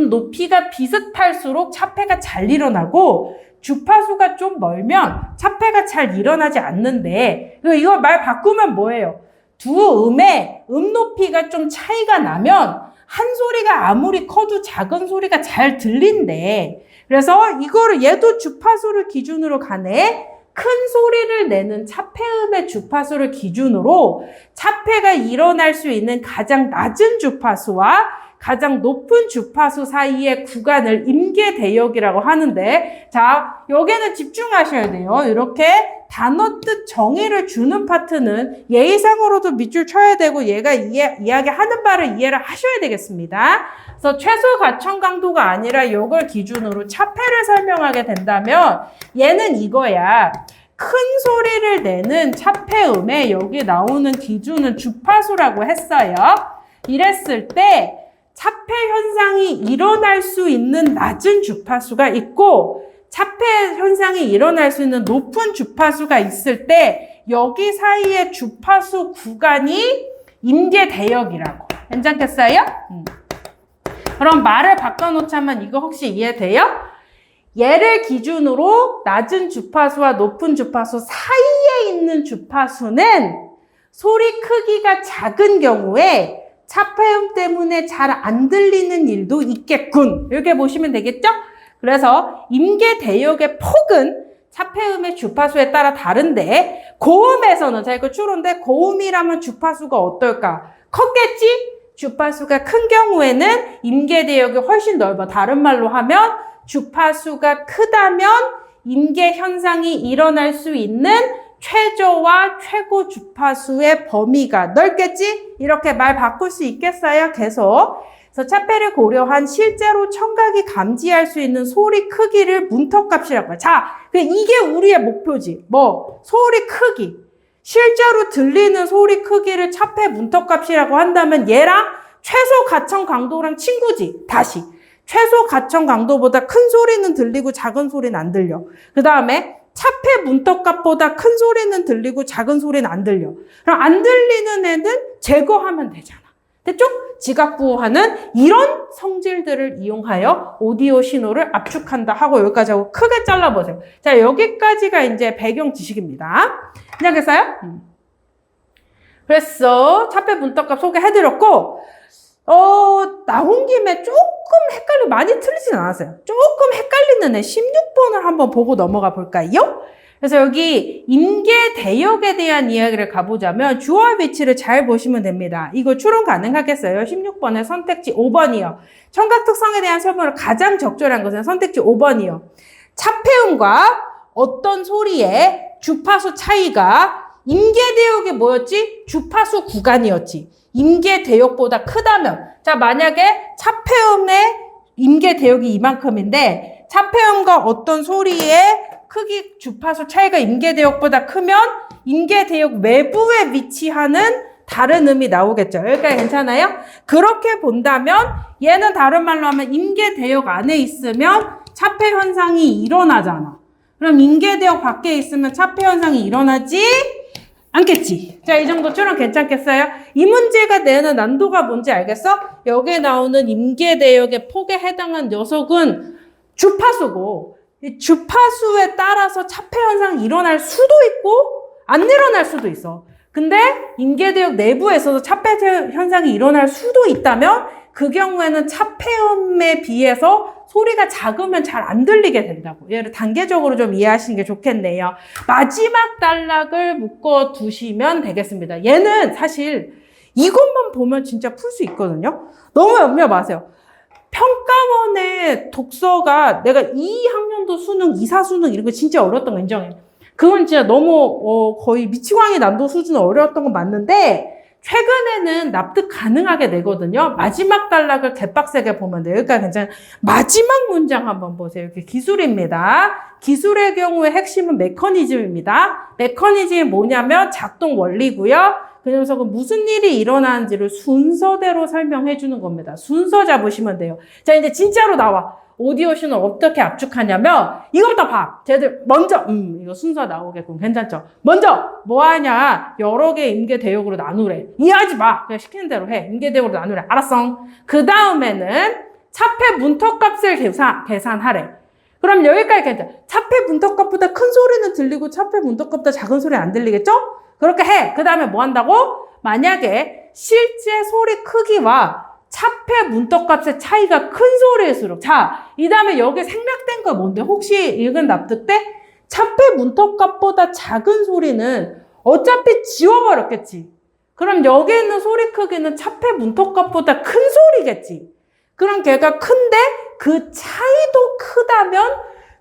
높이가 비슷할수록 차폐가 잘 일어나고 주파수가 좀 멀면 차폐가 잘 일어나지 않는데, 이거 말 바꾸면 뭐예요? 두 음의 음 높이가 좀 차이가 나면 한 소리가 아무리 커도 작은 소리가 잘 들린대. 그래서 이거를 얘도 주파수를 기준으로 가네. 큰 소리를 내는 차폐음의 주파수를 기준으로 차폐가 일어날 수 있는 가장 낮은 주파수와 가장 높은 주파수 사이의 구간을 임계대역이라고 하는데, 자, 여기는 집중하셔야 돼요. 이렇게 단어 뜻 정의를 주는 파트는 예의상으로도 밑줄 쳐야 되고 얘가 이야기하는 바를 이해를 하셔야 되겠습니다. 그래서 최소 가청 강도가 아니라 이걸 기준으로 차폐를 설명하게 된다면 얘는 이거야. 큰 소리를 내는 차폐음에 여기 나오는 기준은 주파수라고 했어요. 이랬을 때 차폐 현상이 일어날 수 있는 낮은 주파수가 있고 차폐 현상이 일어날 수 있는 높은 주파수가 있을 때 여기 사이의 주파수 구간이 임계대역이라고. 괜찮겠어요? 그럼 말을 바꿔놓자면 이거 혹시 이해돼요? 얘를 기준으로 낮은 주파수와 높은 주파수 사이에 있는 주파수는 소리 크기가 작은 경우에 차폐음 때문에 잘 안 들리는 일도 있겠군. 이렇게 보시면 되겠죠? 그래서 임계대역의 폭은 차폐음의 주파수에 따라 다른데 고음에서는, 자 이거 추론데 고음이라면 주파수가 어떨까? 컸겠지? 주파수가 큰 경우에는 임계대역이 훨씬 넓어. 다른 말로 하면 주파수가 크다면 임계 현상이 일어날 수 있는 최저와 최고 주파수의 범위가 넓겠지? 이렇게 말 바꿀 수 있겠어요? 계속. 그래서 차폐를 고려한 실제로 청각이 감지할 수 있는 소리 크기를 문턱값이라고 해요. 자, 이게 우리의 목표지. 소리 크기. 실제로 들리는 소리 크기를 차폐 문턱값이라고 한다면 얘랑 최소 가청 강도랑 친구지. 다시. 최소 가청 강도보다 큰 소리는 들리고 작은 소리는 안 들려. 그 다음에 차폐 문턱값보다 큰 소리는 들리고 작은 소리는 안 들려. 그럼 안 들리는 애는 제거하면 되잖아. 됐죠? 지각부호하는 이런 성질들을 이용하여 오디오 신호를 압축한다 하고 여기까지 하고 크게 잘라보세요. 자, 여기까지가 이제 배경 지식입니다. 안녕하세요? 그래서 차폐 문턱값 소개해드렸고, 나온 김에 조금 많이 틀리진 않았어요. 조금 헷갈리는 애 16번을 한번 보고 넘어가 볼까요? 그래서 여기 임계대역에 대한 이야기를 가보자면 주어의 위치를 잘 보시면 됩니다. 이거 추론 가능하겠어요? 16번의 선택지 5번이요. 청각 특성에 대한 설명을 가장 적절한 것은 선택지 5번이요. 차폐음과 어떤 소리의 주파수 차이가 임계대역이 뭐였지? 주파수 구간이었지. 임계대역보다 크다면, 자, 만약에 차폐음의 임계대역이 이만큼인데 차폐음과 어떤 소리의 크기 주파수 차이가 임계대역보다 크면 임계대역 외부에 위치하는 다른 음이 나오겠죠. 여기까지 괜찮아요? 그렇게 본다면 얘는 다른 말로 하면 임계대역 안에 있으면 차폐 현상이 일어나잖아. 그럼 임계대역 밖에 있으면 차폐 현상이 일어나지 않겠지. 자, 이 정도 추론 괜찮겠어요? 이 문제가 내는 난도가 뭔지 알겠어? 여기에 나오는 임계대역의 폭에 해당한 녀석은 주파수고, 이 주파수에 따라서 차폐 현상이 일어날 수도 있고 안 일어날 수도 있어. 근데 임계대역 내부에서도 차폐 현상이 일어날 수도 있다면 그 경우에는 차폐음에 비해서 소리가 작으면 잘 안 들리게 된다고. 얘를 단계적으로 좀 이해하시는 게 좋겠네요. 마지막 단락을 묶어 두시면 되겠습니다. 얘는 사실 이것만 보면 진짜 풀 수 있거든요. 너무 염려 마세요. 평가원의 독서가 내가 2학년도 수능, 2사 수능 이런 거 진짜 어려웠던 거 인정해. 그건 진짜 너무 거의 미치광이 난도 수준 어려웠던 건 맞는데 최근에는 납득 가능하게 되거든요. 마지막 단락을 개빡세게 보면 돼요. 여기까지 괜찮아요. 마지막 문장 한번 보세요. 이렇게 기술입니다. 기술의 경우에 핵심은 메커니즘입니다. 메커니즘이 뭐냐면 작동 원리고요. 그 녀석은 무슨 일이 일어나는지를 순서대로 설명해 주는 겁니다. 순서 잡으시면 돼요. 자, 이제 진짜로 나와. 오디오 신호 어떻게 압축하냐면 이것부터 봐. 쟤들 먼저 이거 순서 나오겠군. 괜찮죠? 먼저 뭐 하냐? 여러 개 임계대역으로 나누래. 이해하지 마. 그냥 시키는 대로 해. 임계대역으로 나누래. 알았어. 그 다음에는 차폐 문턱값을 계산하래. 그럼 여기까지 괜찮아. 차폐 분터값보다 큰 소리는 들리고 차폐 분터값보다 작은 소리는 안 들리겠죠? 그렇게 해. 그 다음에 뭐 한다고? 만약에 실제 소리 크기와 차폐 문턱값의 차이가 큰 소리일수록, 자, 이 다음에 여기 생략된 거 뭔데? 혹시 읽은 납득돼? 차폐 문턱값보다 작은 소리는 어차피 지워버렸겠지. 그럼 여기 있는 소리 크기는 차폐 문턱값보다 큰 소리겠지. 그럼 걔가 큰데 그 차이도 크다면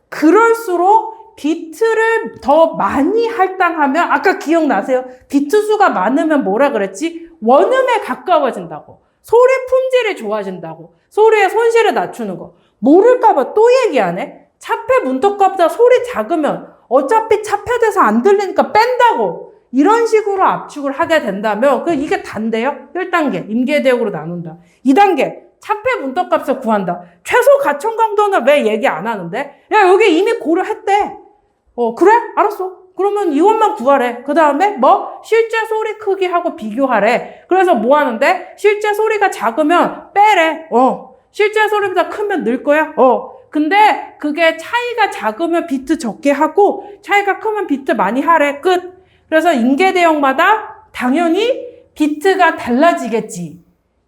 그럴수록 비트를 더 많이 할당하면, 아까 기억나세요? 비트 수가 많으면 뭐라 그랬지? 원음에 가까워진다고. 소리 품질이 좋아진다고. 소리의 손실을 낮추는 거. 모를까봐 또 얘기하네? 차폐 문턱값보다 소리 작으면 어차피 차폐돼서 안 들리니까 뺀다고. 이런 식으로 압축을 하게 된다면 이게 단데요? 1단계 임계대역으로 나눈다. 2단계 차폐 문턱값을 구한다. 최소 가청 강도는 왜 얘기 안 하는데? 야, 여기 이미 고려했대. 그래? 알았어. 그러면 이것만 구하래. 그 다음에 뭐? 실제 소리 크기하고 비교하래. 그래서 뭐 하는데? 실제 소리가 작으면 빼래. 실제 소리보다 크면 늘 거야. 근데 그게 차이가 작으면 비트 적게 하고 차이가 크면 비트 많이 하래. 끝. 그래서 임계대역마다 당연히 비트가 달라지겠지.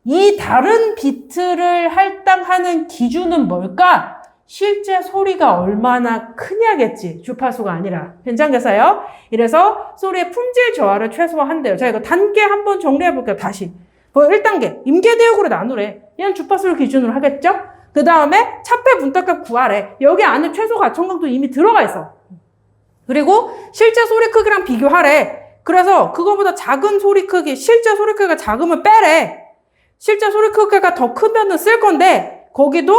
이 다른 비트를 할당하는 기준은 뭘까? 실제 소리가 얼마나 크냐겠지. 주파수가 아니라. 괜찮겠어요? 이래서 소리의 품질 저하를 최소화한대요. 자, 이거 단계 한번 정리해볼게요. 다시. 1단계. 임계대역으로 나누래. 얘는 주파수를 기준으로 하겠죠? 그 다음에 차폐 문턱값 구하래. 여기 안에 최소 가청강도 이미 들어가 있어. 그리고 실제 소리 크기랑 비교하래. 그래서 그거보다 작은 소리 크기, 실제 소리 크기가 작으면 빼래. 실제 소리 크기가 더 크면은 쓸 건데, 거기도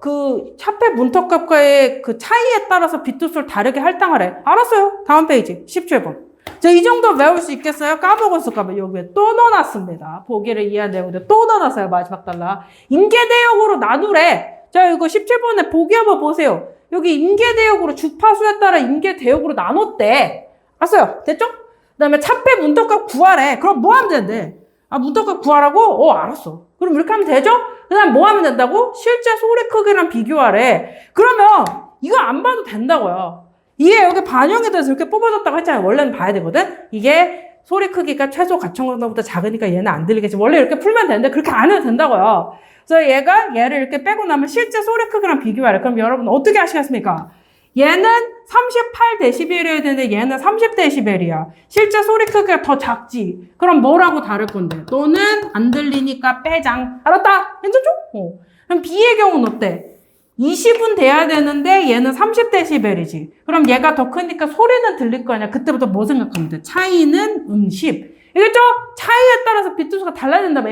그 차폐 문턱값과의 그 차이에 따라서 비트수를 다르게 할당하래. 알았어요. 다음 페이지 17번. 자, 이 정도 외울 수 있겠어요? 까먹었을까봐 여기에 또 넣어놨습니다. 보기를 이해한 내용인데 또 넣어놨어요. 마지막 달라. 임계대역으로 나누래. 자, 이거 17번에 보기 한번 보세요. 여기 임계대역으로 주파수에 따라 임계대역으로 나눴대. 알았어요? 됐죠? 그 다음에 차폐 문턱값 구하래. 그럼 뭐 하면 된대? 문턱값 구하라고? 알았어. 그럼 이렇게 하면 되죠? 그 다음 뭐 하면 된다고? 실제 소리 크기랑 비교하래. 그러면 이거 안 봐도 된다고요. 이게 여기 반영에 대해서 이렇게 뽑아줬다고 했잖아요. 원래는 봐야 되거든? 이게 소리 크기가 최소 가청강도보다 작으니까 얘는 안 들리겠지. 원래 이렇게 풀면 되는데 그렇게 안 해도 된다고요. 그래서 얘를 이렇게 빼고 나면 실제 소리 크기랑 비교하래. 그럼 여러분 어떻게 하시겠습니까? 얘는 38dB이어야 되는데 얘는 30dB이야. 실제 소리 크기가 더 작지. 그럼 뭐라고 다를 건데? 너는 안 들리니까 빼장. 알았다? 괜찮죠? 그럼 B의 경우는 어때? 20은 돼야 되는데 얘는 30dB이지. 그럼 얘가 더 크니까 소리는 들릴 거 아니야. 그때부터 뭐 생각하면 돼? 차이는 10. 이겠죠? 차이에 따라서 비트수가 달라야 된다며.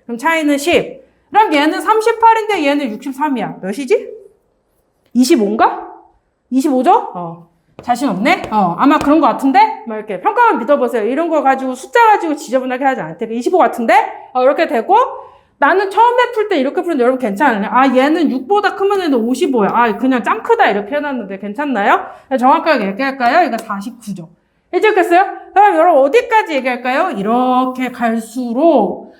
그럼 차이는 10. 그럼 얘는 38인데 얘는 63이야. 몇이지? 25인가? 25죠? 자신 없네? 아마 그런 것 같은데? 뭐 이렇게 평가만 믿어보세요. 이런 거 가지고 숫자 가지고 지저분하게 하지 않을 테니까 25 같은데? 이렇게 되고, 나는 처음에 풀 때 이렇게 풀는데 여러분 괜찮으냐? 얘는 6보다 크면 얘는 55야. 그냥 짱 크다 이렇게 해놨는데 괜찮나요? 정확하게 얘기할까요? 이거 49죠. 이해됐겠어요? 그럼 여러분 어디까지 얘기할까요? 이렇게 갈수록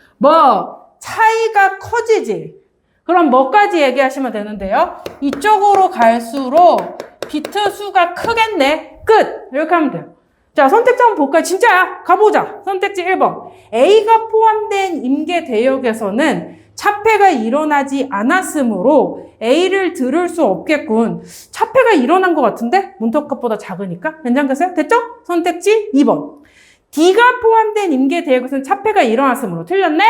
차이가 커지지. 그럼 뭐까지 얘기하시면 되는데요? 이쪽으로 갈수록 비트 수가 크겠네. 끝! 이렇게 하면 돼요. 자, 선택지 한번 볼까요? 진짜야. 가보자. 선택지 1번. A가 포함된 임계대역에서는 차폐가 일어나지 않았으므로 A를 들을 수 없겠군. 차폐가 일어난 것 같은데? 문턱값보다 작으니까? 괜찮겠어요? 됐죠? 선택지 2번. D가 포함된 임계대역에서는 차폐가 일어났으므로. 틀렸네?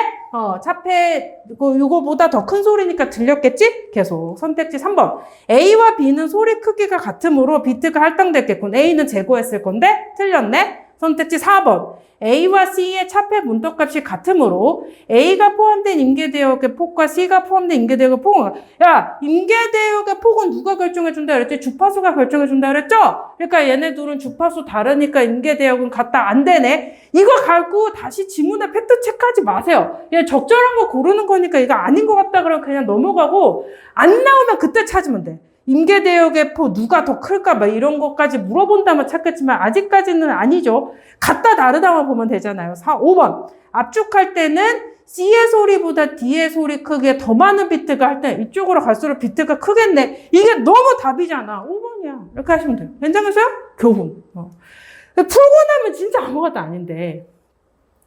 차폐, 이거보다 더 큰 소리니까 들렸겠지? 계속. 선택지 3번. A와 B는 소리 크기가 같으므로 비트가 할당됐겠군. A는 제거했을 건데? 틀렸네? 선택지 4번. A와 C의 차폐 문턱값이 같으므로 A가 포함된 임계대역의 폭과 C가 포함된 임계대역의 폭은, 야, 임계대역의 폭은 누가 결정해준다 그랬지? 주파수가 결정해준다 그랬죠? 그러니까 얘네 둘은 주파수 다르니까 임계대역은 같다. 안 되네. 이거 갖고 다시 지문에 팩트 체크하지 마세요. 얘 적절한 거 고르는 거니까 이거 아닌 것 같다 그러면 그냥 넘어가고, 안 나오면 그때 찾으면 돼. 임계대역의 폭 누가 더 클까 막 이런 것까지 물어본다면 찾겠지만 아직까지는 아니죠. 같다 다르다만 보면 되잖아요. 5번. 압축할 때는 C의 소리보다 D의 소리 크기에 더 많은 비트가 할 때 이쪽으로 갈수록 비트가 크겠네. 이게 너무 답이잖아. 5번이야. 이렇게 하시면 돼요. 괜찮으세요? 교훈. 풀고 나면 진짜 아무것도 아닌데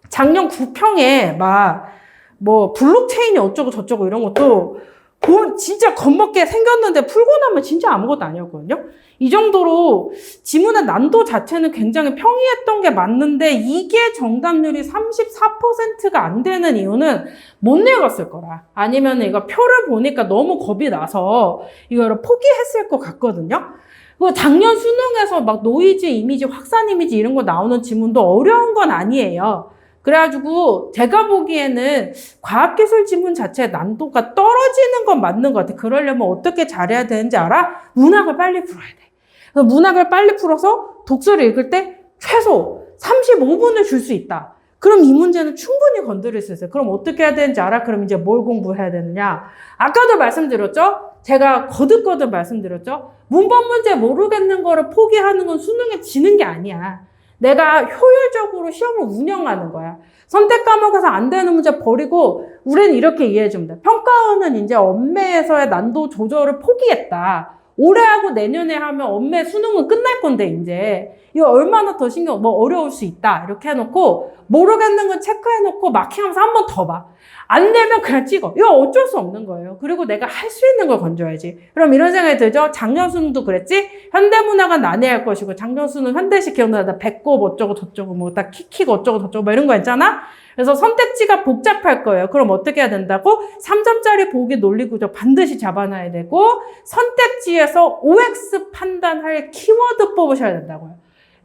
작년 9평에 뭐 블록체인이 어쩌고 저쩌고 이런 것도 진짜 겁먹게 생겼는데 풀고 나면 진짜 아무것도 아니었거든요. 이 정도로 지문의 난도 자체는 굉장히 평이했던 게 맞는데 이게 정답률이 34%가 안 되는 이유는 못 읽었을 거라. 아니면 이거 표를 보니까 너무 겁이 나서 이거를 포기했을 것 같거든요. 작년 수능에서 막 노이즈 이미지, 확산 이미지 이런 거 나오는 지문도 어려운 건 아니에요. 그래가지고 제가 보기에는 과학기술 지문 자체의 난도가 떨어지는 건 맞는 것 같아. 그러려면 어떻게 잘해야 되는지 알아? 문학을 빨리 풀어야 돼. 문학을 빨리 풀어서 독서를 읽을 때 최소 35분을 줄 수 있다. 그럼 이 문제는 충분히 건드릴 수 있어요. 그럼 어떻게 해야 되는지 알아? 그럼 이제 뭘 공부해야 되느냐? 아까도 말씀드렸죠? 제가 거듭거듭 말씀드렸죠? 문법 문제 모르겠는 거를 포기하는 건 수능에 지는 게 아니야. 내가 효율적으로 시험을 운영하는 거야. 선택 과목에서 안 되는 문제 버리고 우리는 이렇게 이해해 주면 돼. 평가원은 이제 엄매에서의 난도 조절을 포기했다. 올해 하고 내년에 하면 엄매 수능은 끝날 건데 이제 이거 얼마나 더 어려울 수 있다. 이렇게 해놓고 모르겠는 건 체크해놓고 마킹하면서 한 번 더 봐. 안 되면 그냥 찍어. 이거 어쩔 수 없는 거예요. 그리고 내가 할 수 있는 걸 건져야지. 그럼 이런 생각이 들죠? 작년 수능도 그랬지? 현대문학은 난해할 것이고 작년 수능 현대식 기억나다 배꼽 어쩌고 저쩌고 뭐 딱 킥킥 어쩌고 저쩌고 뭐 이런 거 있잖아? 그래서 선택지가 복잡할 거예요. 그럼 어떻게 해야 된다고? 3점짜리 보기 논리구조 반드시 잡아놔야 되고 선택지에서 OX 판단할 키워드 뽑으셔야 된다고요.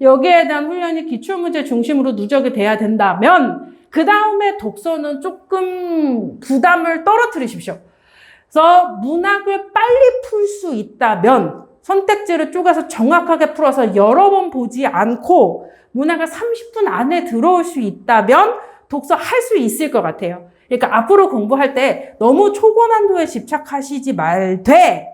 여기에 대한 훈련이 기출문제 중심으로 누적이 돼야 된다면 그 다음에 독서는 조금 부담을 떨어뜨리십시오. 그래서 문학을 빨리 풀 수 있다면 선택지를 쪼개서 정확하게 풀어서 여러 번 보지 않고 문학을 30분 안에 들어올 수 있다면 독서 할 수 있을 것 같아요. 그러니까 앞으로 공부할 때 너무 초고난도에 집착하시지 말되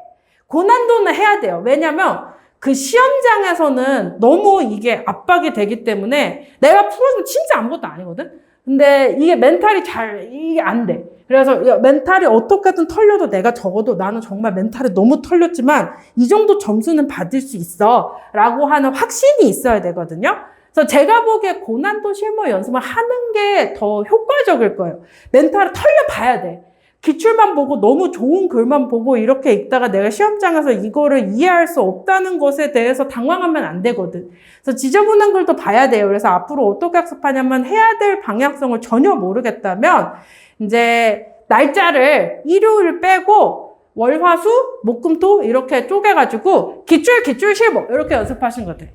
고난도는 해야 돼요. 왜냐면 그 시험장에서는 너무 이게 압박이 되기 때문에 내가 풀어주면 진짜 아무것도 아니거든? 근데 이게 멘탈이 이게 안 돼. 그래서 멘탈이 어떻게든 털려도 내가 적어도 나는 정말 멘탈이 너무 털렸지만 이 정도 점수는 받을 수 있어. 라고 하는 확신이 있어야 되거든요. 그래서 제가 보기에 고난도 실무 연습을 하는 게 더 효과적일 거예요. 멘탈을 털려봐야 돼. 기출만 보고 너무 좋은 글만 보고 이렇게 읽다가 내가 시험장에서 이거를 이해할 수 없다는 것에 대해서 당황하면 안 되거든. 그래서 지저분한 글도 봐야 돼요. 그래서 앞으로 어떻게 학습하냐면 해야 될 방향성을 전혀 모르겠다면 이제 날짜를 일요일 빼고 월, 화, 수, 목, 금, 토 이렇게 쪼개가지고 기출, 실무 이렇게 연습하신 것들.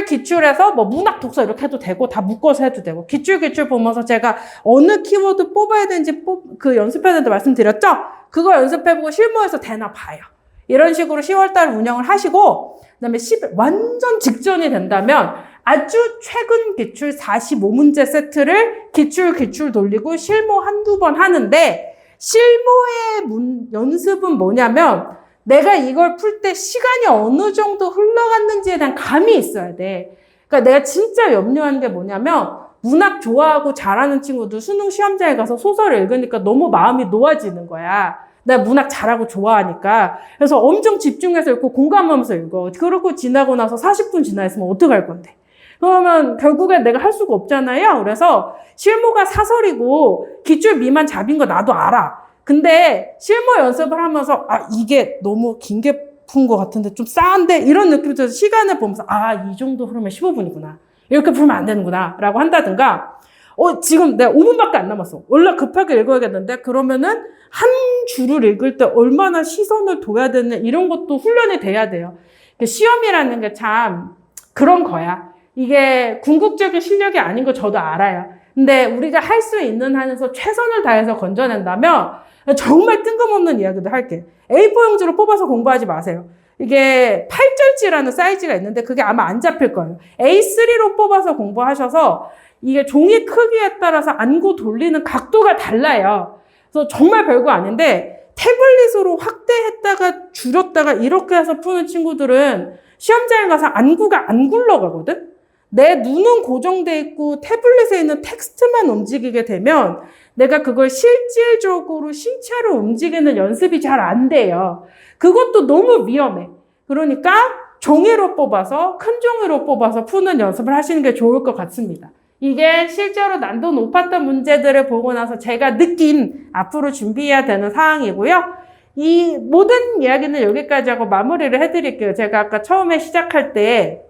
기출에서 뭐 문학, 독서 이렇게 해도 되고 다 묶어서 해도 되고 기출 보면서 제가 어느 키워드 뽑아야 되는지 연습해야 되는데 말씀드렸죠? 그거 연습해보고 실무에서 되나 봐요. 이런 식으로 10월달 운영을 하시고 그다음에 10일 완전 직전이 된다면 아주 최근 기출 45문제 세트를 기출 돌리고 실무 한두 번 하는데 실무의 연습은 뭐냐면 내가 이걸 풀 때 시간이 어느 정도 흘러갔는지에 대한 감이 있어야 돼. 그러니까 내가 진짜 염려하는 게 뭐냐면 문학 좋아하고 잘하는 친구들 수능 시험장에 가서 소설을 읽으니까 너무 마음이 놓아지는 거야. 내가 문학 잘하고 좋아하니까. 그래서 엄청 집중해서 읽고 공감하면서 읽어. 그러고 지나고 나서 40분 지나 있으면 어떡할 건데. 그러면 결국엔 내가 할 수가 없잖아요. 그래서 실무가 사설이고 기출 미만 잡인 거 나도 알아. 근데 실무 연습을 하면서 이게 너무 긴 게 푼 것 같은데 좀 싸한데 이런 느낌이 들어서 시간을 보면서 이 정도 흐르면 15분이구나. 이렇게 풀면 안 되는구나 라고 한다든가 지금 내가 5분밖에 안 남았어. 원래 급하게 읽어야겠는데 그러면은 한 줄을 읽을 때 얼마나 시선을 둬야 되는 이런 것도 훈련이 돼야 돼요. 시험이라는 게 참 그런 거야. 이게 궁극적인 실력이 아닌 거 저도 알아요. 근데 우리가 할 수 있는 한에서 최선을 다해서 건져낸다면 정말 뜬금없는 이야기도 할게. A4 용지로 뽑아서 공부하지 마세요. 이게 8절지라는 사이즈가 있는데 그게 아마 안 잡힐 거예요. A3로 뽑아서 공부하셔서 이게 종이 크기에 따라서 안구 돌리는 각도가 달라요. 그래서 정말 별거 아닌데 태블릿으로 확대했다가 줄였다가 이렇게 해서 푸는 친구들은 시험장에 가서 안구가 안 굴러가거든? 내 눈은 고정돼 있고 태블릿에 있는 텍스트만 움직이게 되면 내가 그걸 실질적으로 신체로 움직이는 연습이 잘 안 돼요. 그것도 너무 위험해. 그러니까 종이로 뽑아서, 큰 종이로 뽑아서 푸는 연습을 하시는 게 좋을 것 같습니다. 이게 실제로 난도 높았던 문제들을 보고 나서 제가 느낀 앞으로 준비해야 되는 사항이고요. 이 모든 이야기는 여기까지 하고 마무리를 해드릴게요. 제가 아까 처음에 시작할 때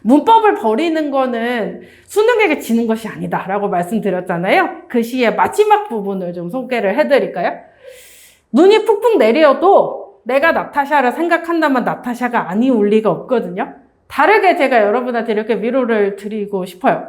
문법을 버리는 거는 수능에게 지는 것이 아니다 라고 말씀드렸잖아요. 그 시의 마지막 부분을 좀 소개를 해드릴까요? 눈이 푹푹 내려도 내가 나타샤를 생각한다면 나타샤가 아니올 리가 없거든요. 다르게 제가 여러분한테 이렇게 위로를 드리고 싶어요.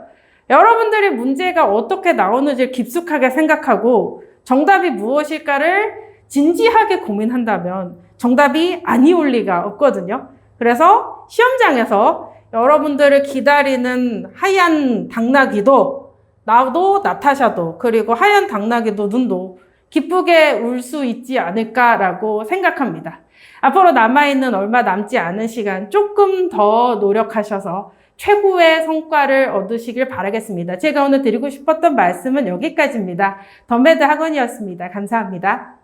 여러분들이 문제가 어떻게 나오는지 깊숙하게 생각하고 정답이 무엇일까를 진지하게 고민한다면 정답이 아니올 리가 없거든요. 그래서 시험장에서 여러분들을 기다리는 하얀 당나귀도, 나도 나타샤도, 그리고 하얀 당나귀도 눈도 기쁘게 울 수 있지 않을까라고 생각합니다. 앞으로 남아있는 얼마 남지 않은 시간 조금 더 노력하셔서 최고의 성과를 얻으시길 바라겠습니다. 제가 오늘 드리고 싶었던 말씀은 여기까지입니다. 더매드 학원이었습니다. 감사합니다.